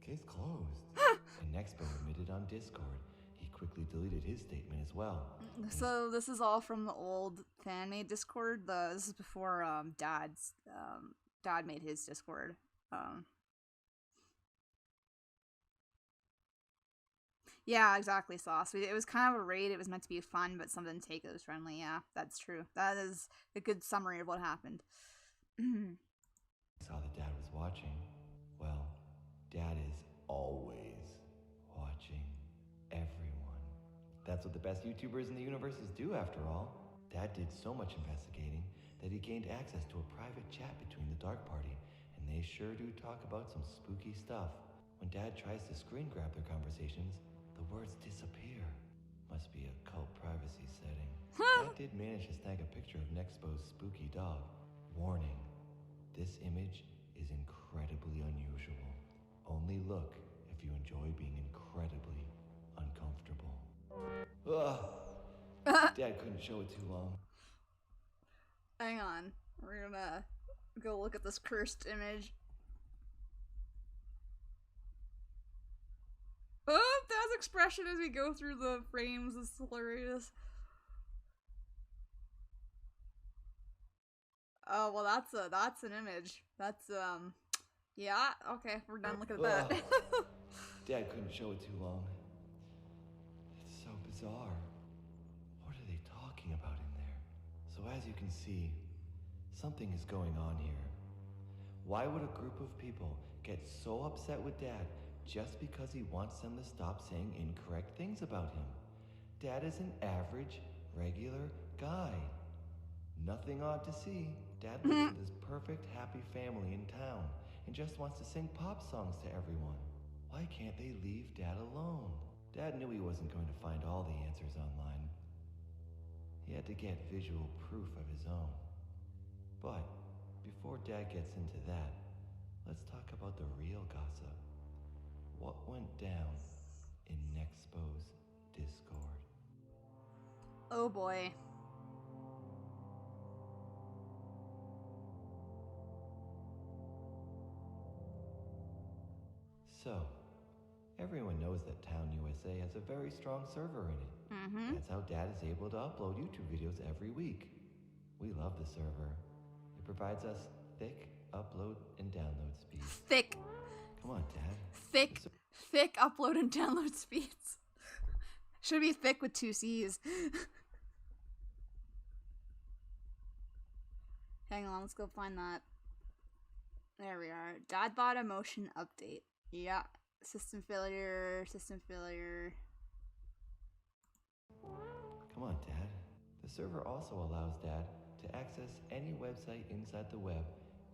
Case closed. And Nexpo admitted on Discord. He quickly deleted his statement as well. So this is all from the old fan-made Discord. This is before Dad made his Discord. Yeah, exactly, Sauce. It was kind of a raid. It was meant to be fun, but some didn't take it as friendly. Yeah, that's true. That is a good summary of what happened. Saw that Dad was watching. Well, Dad is always watching everyone. That's what the best YouTubers in the universe do, after all. Dad did so much investigating that he gained access to a private chat between the Dark Party, and they sure do talk about some spooky stuff. When Dad tries to screen grab their conversations, the words disappear. Must be a cult privacy setting. Dad did manage to snag a picture of Nexpo's spooky dog. Warning, this image is incredibly unusual. Only look if you enjoy being incredibly uncomfortable. Ugh. Dad couldn't show it too long. Hang on. We're gonna go look at this cursed image. Oh, Dad's expression as we go through the frames is hilarious. Oh, well, that's an image. That's, yeah, okay, we're done looking at that. Dad couldn't show it too long. It's so bizarre. What are they talking about in there? So as you can see, something is going on here. Why would a group of people get so upset with Dad just because he wants them to stop saying incorrect things about him? Dad is an average, regular guy. Nothing odd to see. Dad lives with his perfect, happy family in town and just wants to sing pop songs to everyone. Why can't they leave Dad alone? Dad knew he wasn't going to find all the answers online. He had to get visual proof of his own. But before Dad gets into that, let's talk about the real gossip. What went down in Nexpo's Discord? Oh boy. So, everyone knows that Town USA has a very strong server in it. That's how Dad is able to upload YouTube videos every week. We love the server. It provides us thick upload and download speeds. Thick. Come on, Dad. Thick upload and download speeds. Should be thick with 2 C's. Hang on, let's go find that. There we are. Dad bought a motion update. Yeah. System failure. Come on, Dad. The server also allows Dad to access any website inside the web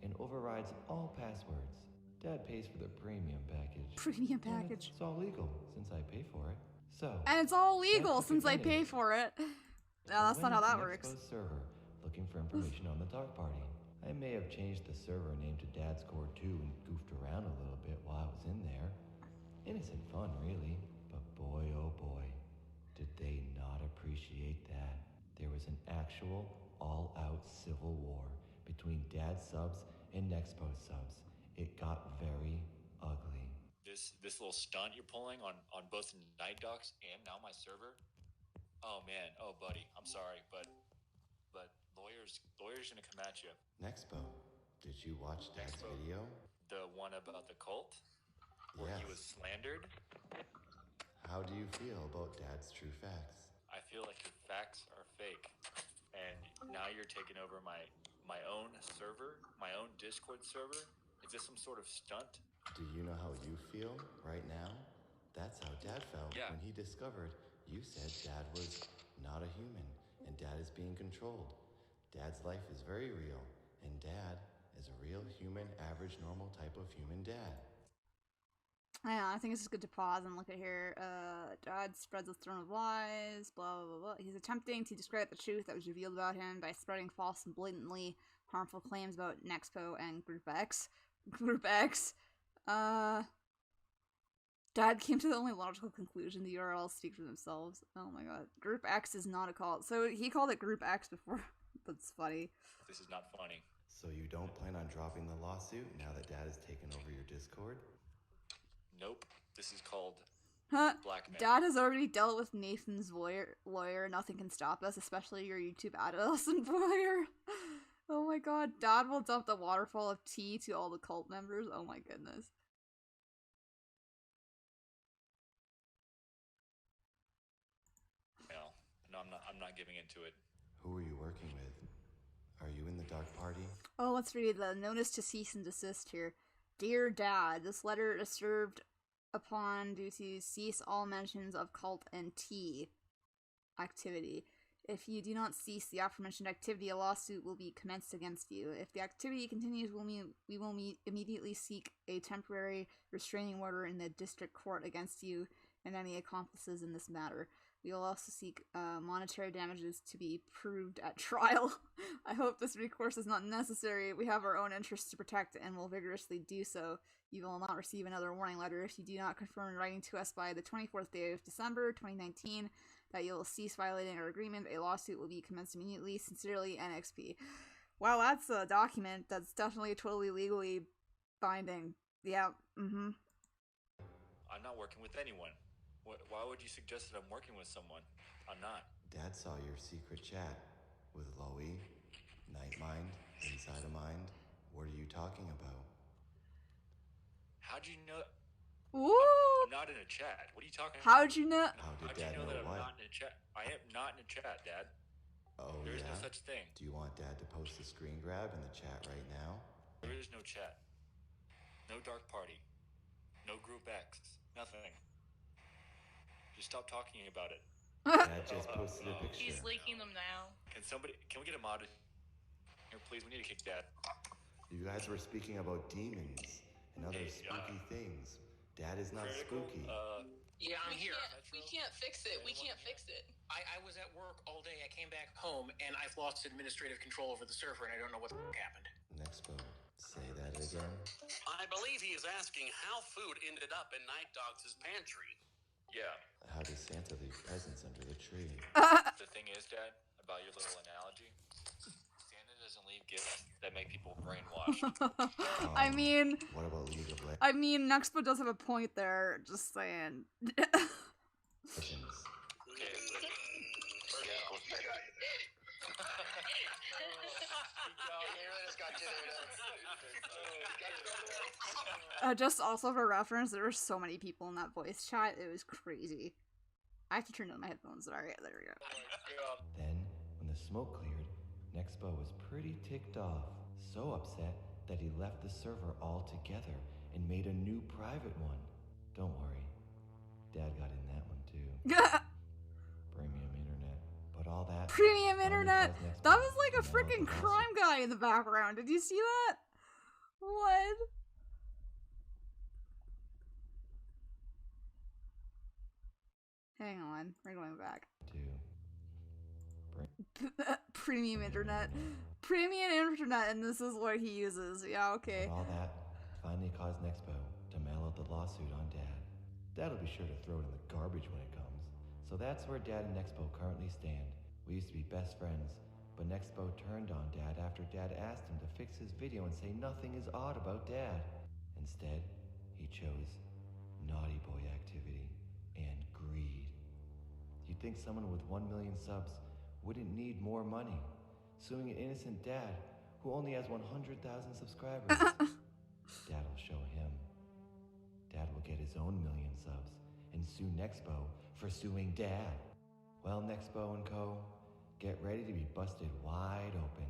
and overrides all passwords. Dad pays for the premium package. Premium package. It's all legal since I pay for it. So. And it's all legal since I pay for it. No, that's not how that works. Server looking for information on the Dark Party. I may have changed the server name to Dad's Core 2 and goofed around a little bit while I was in there. Innocent fun, really. But boy, oh boy, did they not appreciate that. There was an actual, all-out civil war between Dad's subs and Nexpo's subs. It got very ugly. This little stunt you're pulling on both Night Docs and now my server? Oh man, oh buddy, I'm sorry, but lawyers gonna come at you. Nexpo, did you watch Dad's video? The one about the cult? where he Yes. was slandered. How do you feel about Dad's true facts? I feel like your facts are fake, and now you're taking over my own server, my own Discord server. Is this some sort of stunt? Do you know how you feel right now? That's how Dad felt Yeah. when he discovered you said Dad was not a human and Dad is being controlled. Dad's life is very real, and Dad is a real human, average, normal type of human dad. Yeah, I think it's just good to pause and look at here. Dad spreads a throne of lies, blah, blah, blah. He's attempting to discredit the truth that was revealed about him by spreading false and blatantly harmful claims about Nexpo and Group X. Group X. Dad came to the only logical conclusion. The URLs speak for themselves. Oh my god. Group X is not a cult. So he called it Group X before. That's funny. This is not funny. So you don't plan on dropping the lawsuit now that Dad has taken over your Discord? Nope. This is called Huh? blackmail. Dad has already dealt with Nathan's lawyer. Nothing can stop us, especially your YouTube adolescent lawyer. Oh my god. Dad will dump the waterfall of tea to all the cult members. Oh my goodness. No, I'm not giving into it. Who are you working with? Are you in the dark party? Oh, let's read the notice to cease and desist here. Dear Dad, this letter is served upon due to cease all mentions of cult and tea activity. If you do not cease the aforementioned activity, a lawsuit will be commenced against you. If the activity continues, we will immediately seek a temporary restraining order in the district court against you and any accomplices in this matter. We will also seek monetary damages to be proved at trial. I hope this recourse is not necessary. We have our own interests to protect and will vigorously do so. You will not receive another warning letter if you do not confirm in writing to us by the 24th day of December 2019 that you will cease violating our agreement. A lawsuit will be commenced immediately. Sincerely, NXP. Wow, that's a document that's definitely totally legally binding. Yeah, I'm not working with anyone. Why would you suggest that I'm working with someone? I'm not. Dad saw your secret chat with Loey, Nightmind, Inside of Mind. What are you talking about? How'd you know? Ooh. I'm not in a chat. What are you talking about? How'd you know? How did How'd Dad you know that I'm what? not in a chat? I am not in a chat, Dad. Oh, There's yeah? no such thing. Do you want Dad to post a screen grab in the chat right now? There is no chat. No dark party. No group X. Nothing. Just stop talking about it. Dad just posted a picture. He's leaking them now. Can we get a mod here, please? We need to kick Dad. You guys were speaking about demons and other spooky things. Dad is not spooky. Yeah, I'm here. We can't fix it. We can't fix it. I was at work all day. I came back home and I've lost administrative control over the server and I don't know what happened. Next vote. Say that again. I believe he is asking how food ended up in Night Dog's pantry. Yeah. How does Santa leave presents under the tree? The thing is, Dad, about your little analogy, Santa doesn't leave gifts that make people brainwashed. I mean, what about League of Legends? I mean, Nexpo does have a point there. Just saying. Just also for reference, there were so many people in that voice chat. It was crazy. I have to turn on my headphones. Alright, there we go. Then, when the smoke cleared, Nexpo was pretty ticked off. So upset that he left the server altogether and made a new private one. Don't worry, Dad got in that one too. Premium internet. But all that... Premium internet! That was like a freaking crime guy in the background. Did you see that? What? Hang on, we're going back. Premium internet. Premium internet, and this is what he uses. Yeah, okay. But all that finally caused Nexpo to mail out the lawsuit on Dad. Dad'll be sure to throw it in the garbage when it comes. So that's where Dad and Nexpo currently stand. We used to be best friends, but Nexpo turned on Dad after Dad asked him to fix his video and say nothing is odd about Dad. Instead, he chose naughty boy activity and greed. You'd think someone with 1 million subs wouldn't need more money, suing an innocent dad who only has 100,000 subscribers. Dad will show him. Dad will will get his own million subs and sue Nexpo for suing Dad. Well, Nexpo and Co., get ready to be busted wide open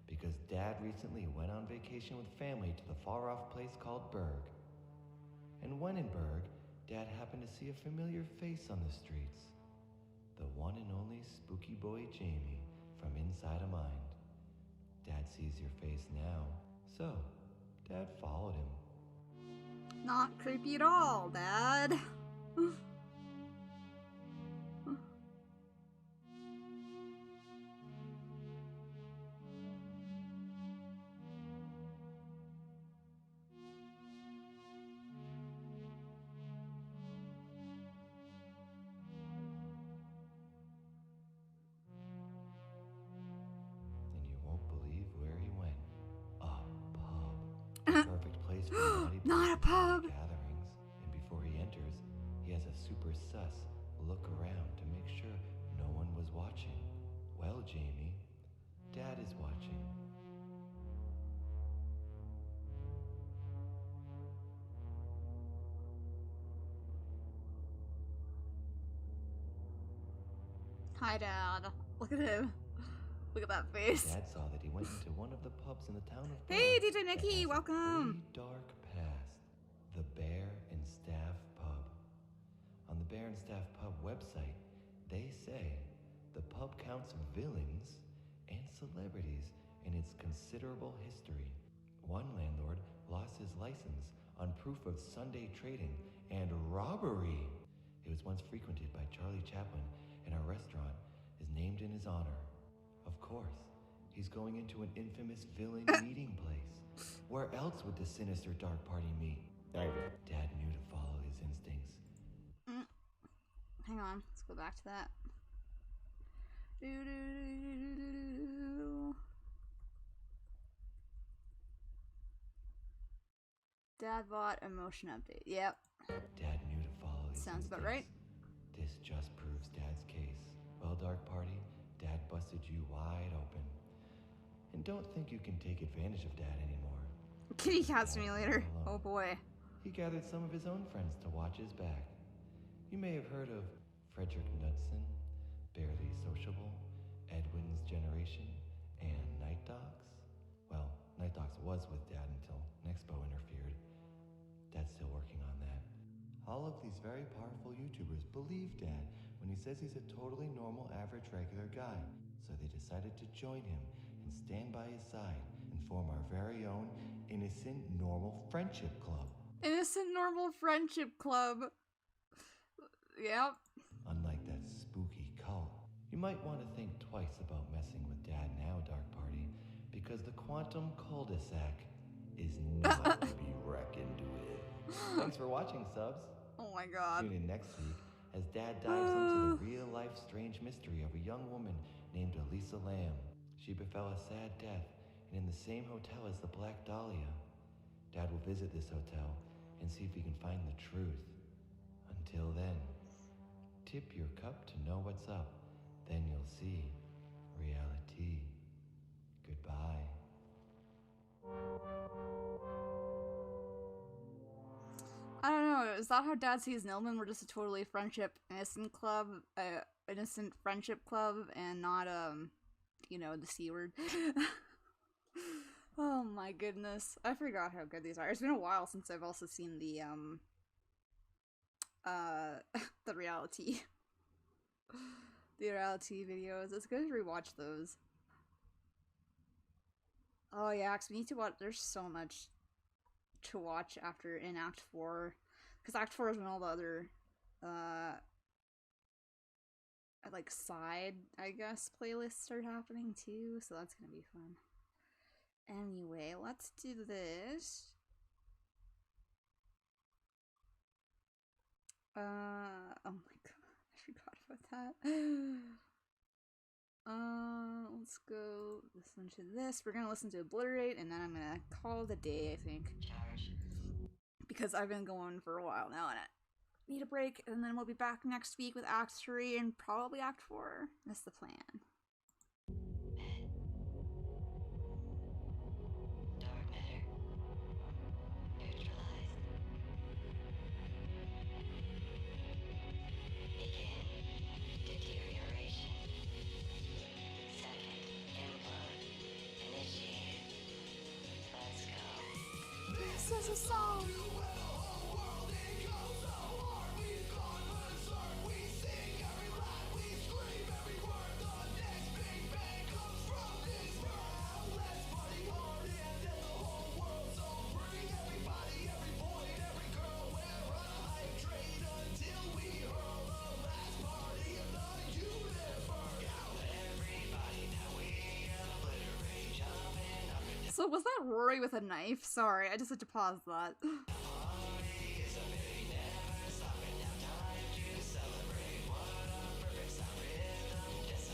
because Dad recently went on vacation with family to the far-off place called Berg. And when in Berg, Dad happened to see a familiar face on the streets. The one and only spooky boy Jamie from Inside a Mind. Dad sees your face now, so Dad followed him. Not creepy at all, Dad. And you won't believe where he went. A pub. The perfect place for naughty Not a pub. gatherings. And before he enters, he has a super sus look around to make sure no one was watching. Well, Jamie, Dad is watching. Hi, Dad. Look at him. Look at that face. Dad saw that he went into one of the pubs in the town of Hey, Berg DJ that Nikki, has a welcome. pretty dark past. The Bear and Staff Pub. On the Bear and Staff Pub website, they say the pub counts villains and celebrities in its considerable history. One landlord lost his license on proof of Sunday trading and robbery. It was once frequented by Charlie Chaplin, and a restaurant is named in his honor. Of course, he's going into an infamous villain meeting place. Where else would the sinister dark party meet? Dad knew to follow his instincts. Hang on, let's go back to that. Dad bought emotion update. Yep. Dad knew to follow his Sounds about instincts. right. This just proves Dad's case. Well, Dark Party, Dad busted you wide open. And don't think you can take advantage of Dad anymore. Kitty Cat Simulator. Oh boy. He gathered some of his own friends to watch his back. You may have heard of Frederick Knudsen, Barely Sociable, Edwin's Generation, and Night Dogs. Well, Night Dogs was with Dad until Nexpo interfered. Dad's still working on that. All of these very powerful YouTubers believe Dad when he says he's a totally normal, average, regular guy. So they decided to join him and stand by his side and form our very own Innocent Normal Friendship Club. Innocent Normal Friendship Club. Yep. Unlike that spooky cult, you might want to think twice about messing with Dad now, Dark Party, because the quantum cul-de-sac is not to be reckoned with. Thanks for watching, subs. Oh my god. Tune in next week as Dad dives into the real-life strange mystery of a young woman named Elisa Lamb. She befell a sad death, and in the same hotel as the Black Dahlia. Dad will visit this hotel and see if he can find the truth. Until then, tip your cup to know what's up. Then you'll see reality. Goodbye. I don't know. Is that how Dad sees Nilman? We're just a totally innocent friendship club, and not the C word. Oh my goodness, I forgot how good these are. It's been a while since I've also seen the the reality videos. It's good to rewatch those. Oh yeah, 'cause we need to watch. There's so much to watch after in Act 4, because Act 4 is when all the other like side, I guess, playlists start happening too, so that's gonna be fun. Anyway, let's do this. Oh my god, I forgot about that. Let's go listen to this. We're gonna listen to Obliterate, and then I'm gonna call it a day, I think. Because I've been going for a while now, and I need a break, and then we'll be back next week with Act 3 and probably Act 4. That's the plan. Dark matter neutralized. Also, was that Rory with a knife? Sorry, I just had to pause that.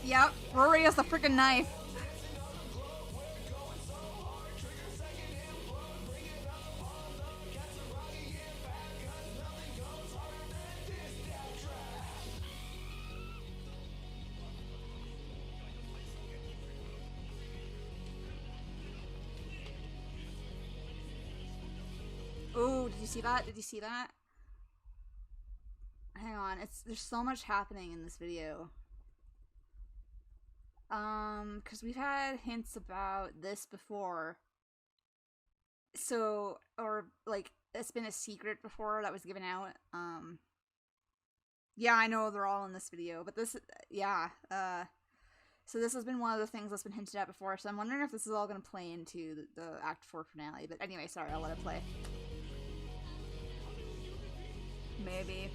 Yep, Rory has the freaking knife. Oh, did you see that? Did you see that? Hang on, there's so much happening in this video. Because we've had hints about this before. So, or, like, it's been a secret before that was given out. Yeah, I know they're all in this video, but this, yeah, so this has been one of the things that's been hinted at before, so I'm wondering if this is all going to play into the Act 4 finale, but anyway, sorry, I'll let it play. Maybe.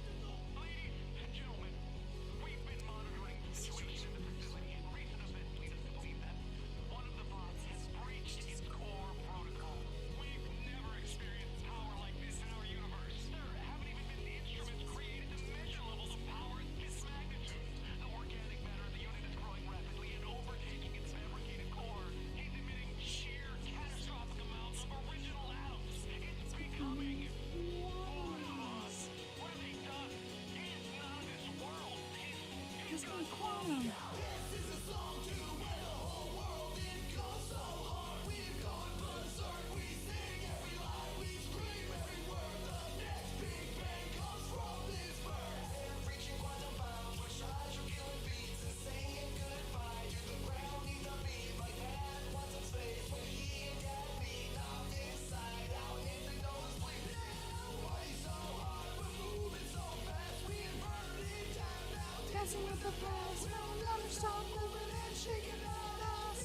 Dancing with the past, no one never stop moving and shaking at us.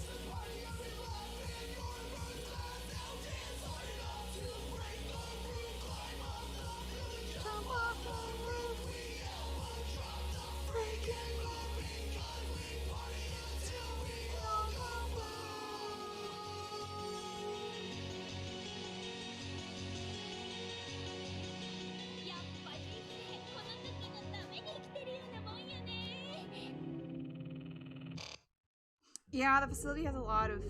Jump off the roof. Breaking up because we party until we all come Yeah, the facility has a lot of,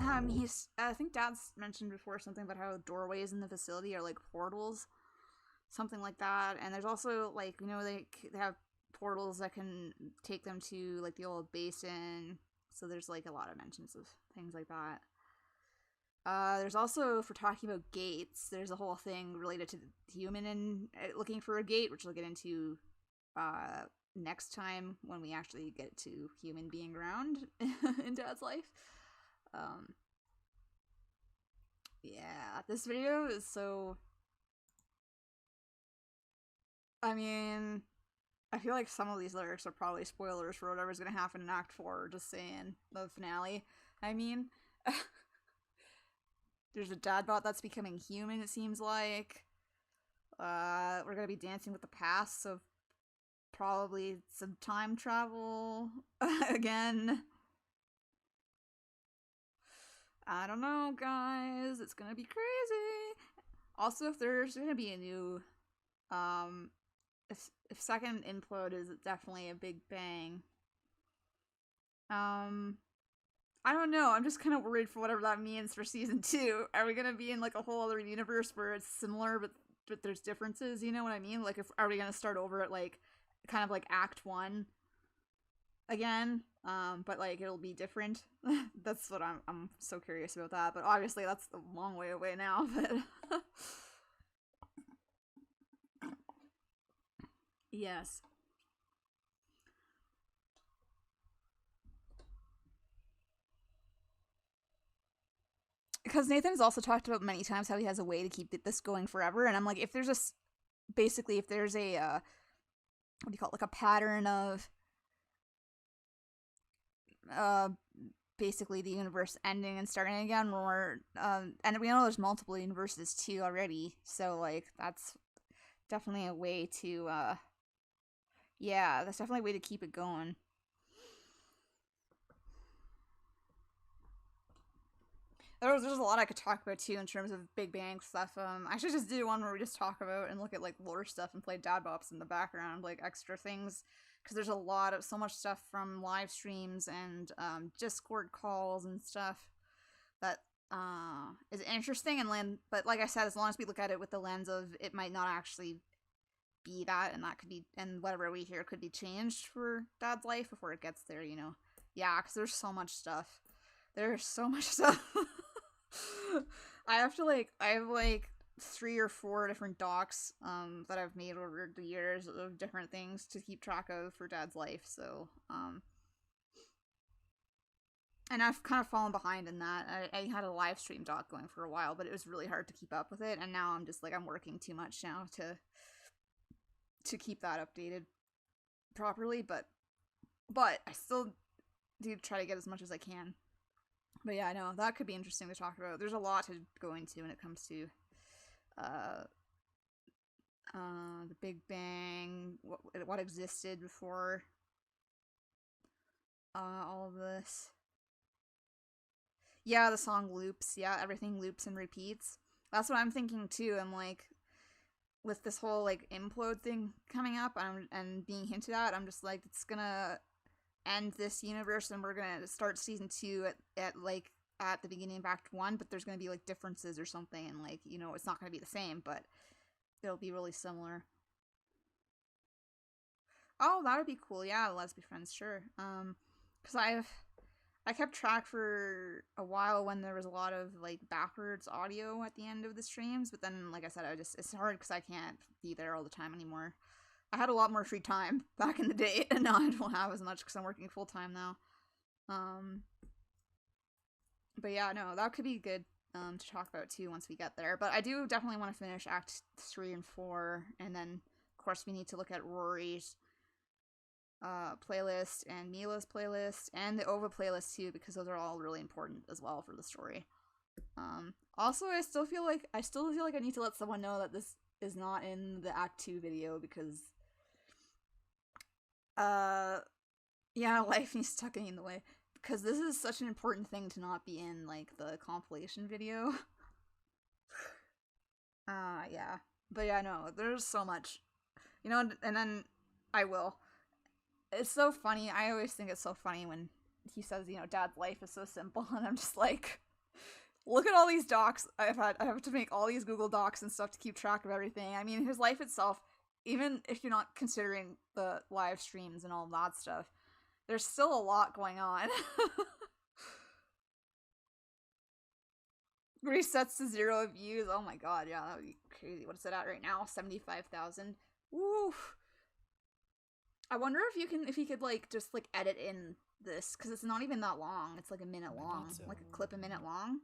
I think Dad's mentioned before something about how doorways in the facility are like portals, something like that, and there's also, like, you know, they have portals that can take them to, like, the old basin, so there's, like, a lot of mentions of things like that. There's also, if we're talking about gates, there's a whole thing related to the human and looking for a gate, which we'll get into, next time when we actually get to human being around in Dad's life. Yeah, this video is so... I mean, I feel like some of these lyrics are probably spoilers for whatever's gonna happen in Act 4, just saying. The finale, I mean. There's a dad bot that's becoming human, it seems like. We're gonna be dancing with the past, so probably some time travel again. I don't know, guys. It's gonna be crazy. Also, if there's gonna be a new, if second implode is definitely a big bang. I don't know. I'm just kind of worried for whatever that means for season 2. Are we gonna be in like a whole other universe where it's similar but there's differences? You know what I mean? Like, are we gonna start over at like kind of like Act 1 again? But like it'll be different. That's what I'm so curious about that. But obviously that's a long way away now. But yes. Because Nathan has also talked about many times how he has a way to keep this going forever, and I'm like, if there's basically if there's a what do you call it, like a pattern of basically the universe ending and starting again, or and we know there's multiple universes too already, so like that's definitely a way to yeah, that's definitely a way to keep it going. there's a lot I could talk about too in terms of Big Bang stuff. I should just do one where we just talk about and look at like lore stuff and play dad bops in the background, like extra things, because there's so much stuff from live streams and Discord calls and stuff that is interesting but like I said, as long as we look at it with the lens of it might not actually be that, and that could be, and whatever we hear could be changed for Dad's life before it gets there, you know. Yeah, because there's so much stuff. There's so much stuff. I have 3 or 4 different docs that I've made over the years of different things to keep track of for Dad's life, so and I've kind of fallen behind in that. I had a live stream doc going for a while, but it was really hard to keep up with it, and now I'm just like, I'm working too much now to keep that updated properly, but I still do try to get as much as I can. But yeah, no, that could be interesting to talk about. There's a lot to go into when it comes to the Big Bang, what existed before all of this. Yeah, the song loops. Yeah, everything loops and repeats. That's what I'm thinking too. I'm like, with this whole like implode thing coming up and being hinted at, I'm just like, it's gonna end this universe and we're gonna start season 2 at the beginning of Act 1, but there's gonna be like differences or something, and like, you know, it's not gonna be the same, but it'll be really similar. Oh, that would be cool. Yeah, let's be friends, sure. Because I kept track for a while when there was a lot of like backwards audio at the end of the streams, but then, like I said, it's hard because I can't be there all the time anymore. I had a lot more free time back in the day, and now I don't have as much because I'm working full time now. But yeah, no, that could be good to talk about too once we get there. But I do definitely want to finish Act 3 and 4, and then of course we need to look at Rory's playlist and Mila's playlist and the Ova playlist too, because those are all really important as well for the story. Also, I still feel like I need to let someone know that this is not in the Act 2 video, because yeah, life needs to tuck in the way, because this is such an important thing to not be in like the compilation video. Yeah, but yeah, no, there's so much, you know, and then I will. It's so funny. I always think it's so funny when he says, you know, Dad's life is so simple, and I'm just like, look at all these docs I have to make all these Google Docs and stuff to keep track of everything. I mean, his life itself, even if you're not considering the live streams and all that stuff, there's still a lot going on. Resets to 0 views. Oh my god, yeah, that would be crazy. What's it at right now? 75,000. Woo! I wonder if he could like just like edit in this, because it's not even that long. It's like a minute long, like a clip a minute long.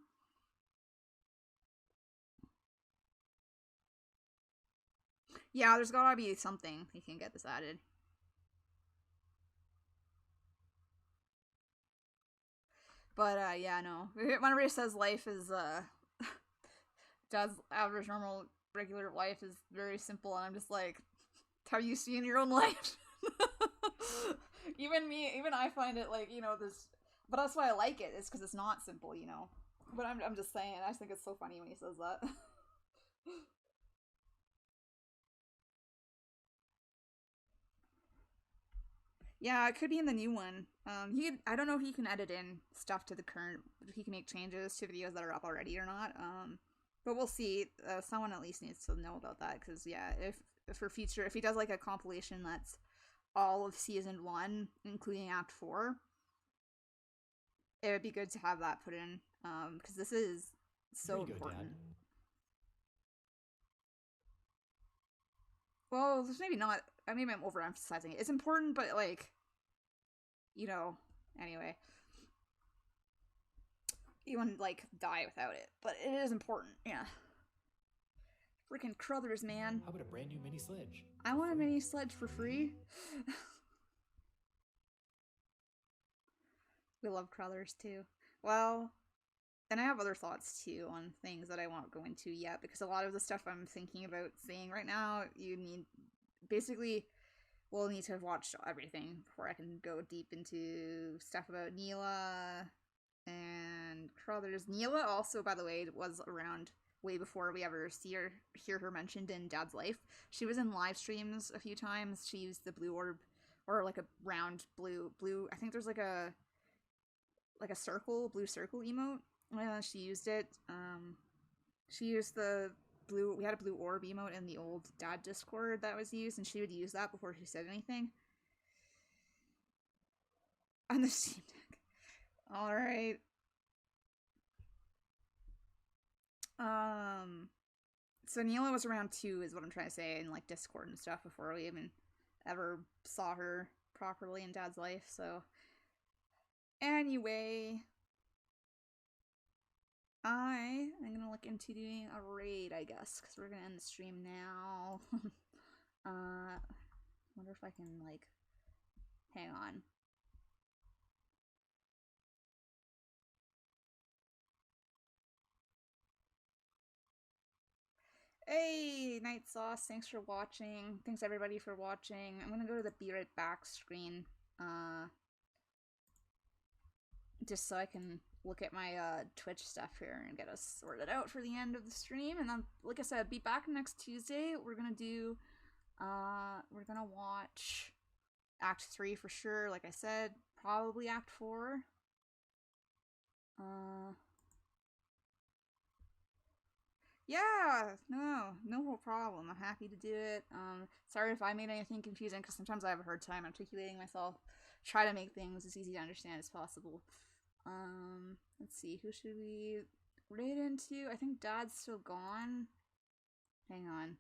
Yeah, there's gotta be something he can get this added. But yeah, no. Whenever he says life is Dad's average, normal, regular life is very simple, and I'm just like, how you see in your own life. Even I find it like, you know, this, but that's why I like it, is because it's not simple, you know. But I'm just saying, I just think it's so funny when he says that. Yeah, it could be in the new one. I don't know if he can edit in stuff to the current, if he can make changes to videos that are up already or not. But we'll see. Someone at least needs to know about that, because yeah, if for future, if he does like a compilation that's all of season 1, including Act 4, it would be good to have that put in, because this is so important. Dad. Well, maybe not. Maybe I'm overemphasizing it. It's important, but like, you know, anyway. You wouldn't like die without it, but it is important, yeah. Freaking Crothers, man. How about a brand new mini sledge? I want a mini sledge for free. We love Crothers too. Well, and I have other thoughts too on things that I won't go into yet, because a lot of the stuff I'm thinking about saying right now, we'll need to have watched everything before I can go deep into stuff about Neela, and Crothers. Neela also, by the way, was around way before we ever hear her mentioned in Dad's life. She was in live streams a few times. She used the blue orb, or like a round blue. I think there's like a blue circle emote. She used it. She used the blue. We had a blue orb emote in the old Dad Discord that was used, and she would use that before she said anything. On the Steam Deck. All right. So Neela was around too, is what I'm trying to say, in like Discord and stuff before we even ever saw her properly in Dad's life. So anyway, I am gonna look into doing a raid, I guess, because we're gonna end the stream now. Wonder if I can like hang on. Hey, Night Sauce, thanks for watching. Thanks everybody for watching. I'm gonna go to the Be Right Back screen, just so I can look at my Twitch stuff here and get us sorted out for the end of the stream. And then, like I said, be back next Tuesday. We're gonna do, we're gonna watch Act 3 for sure. Like I said, probably Act 4. Yeah, no problem. I'm happy to do it. Sorry if I made anything confusing, because sometimes I have a hard time articulating myself. Try to make things as easy to understand as possible. Let's see, who should we raid into? I think Dad's still gone. Hang on.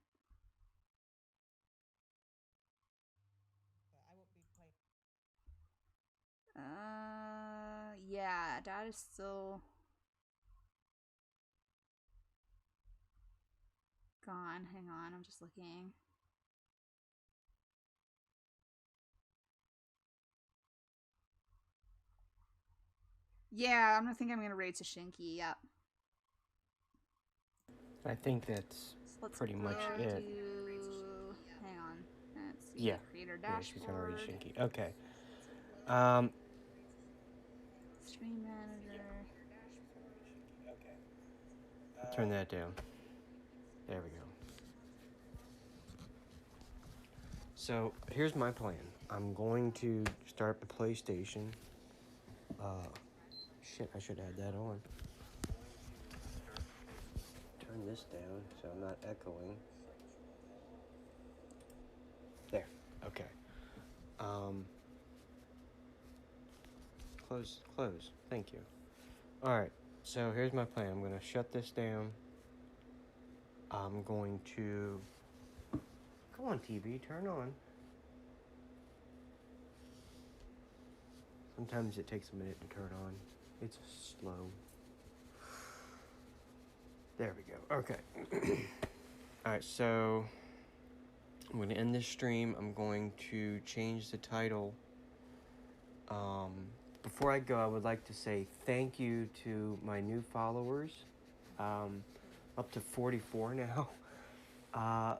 Yeah, Dad is still gone. Hang on, I'm just looking. Yeah, I'm gonna raid to Shinky, yep. I think that's pretty much it. Hang on. Let's see. Yeah. Creator Yeah, she's gonna read dashboard. Shinky. Okay. Stream manager. Turn that down. There we go. So here's my plan. I'm going to start the PlayStation. Shit, I should add that on. Turn this down so I'm not echoing. There. Okay. Close. Thank you. Alright, so here's my plan. I'm going to shut this down. I'm going to... Come on, TV, turn on. Sometimes it takes a minute to turn on. It's slow. There we go. Okay. Alright, so... I'm going to end this stream. I'm going to change the title. Before I go, I would like to say thank you to my new followers. Up to 44 now.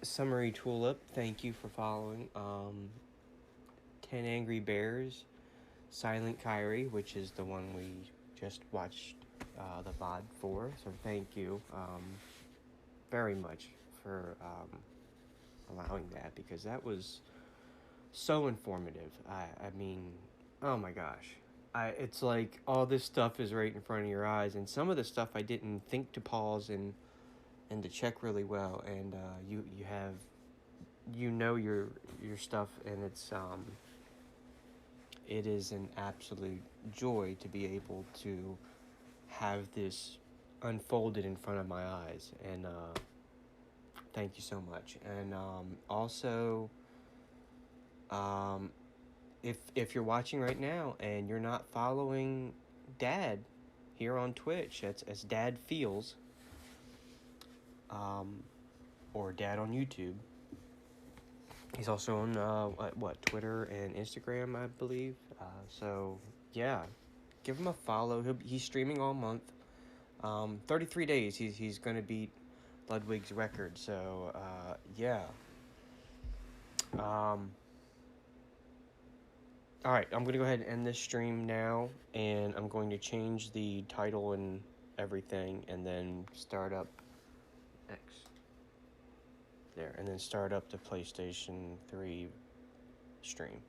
Summary Tulip, thank you for following. 10 Angry Bears. Silent Kyrie, which is the one we just watched the VOD for. So thank you very much for allowing that, because that was so informative. I mean, oh my gosh. It's like all this stuff is right in front of your eyes, and some of the stuff I didn't think to pause and to check really well, and you have your stuff, and it is an absolute joy to be able to have this unfolded in front of my eyes, and thank you so much. And also, if you're watching right now and you're not following Dad here on Twitch, it's Dad Feels, or Dad on YouTube. He's also on Twitter and Instagram, I believe. So yeah, give him a follow. He's streaming all month. 33 days. He's gonna beat Ludwig's record. So yeah. Alright, I'm going to go ahead and end this stream now, and I'm going to change the title and everything, and then start up X. There, and then start up the PlayStation 3 stream.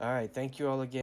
Alright, thank you all again.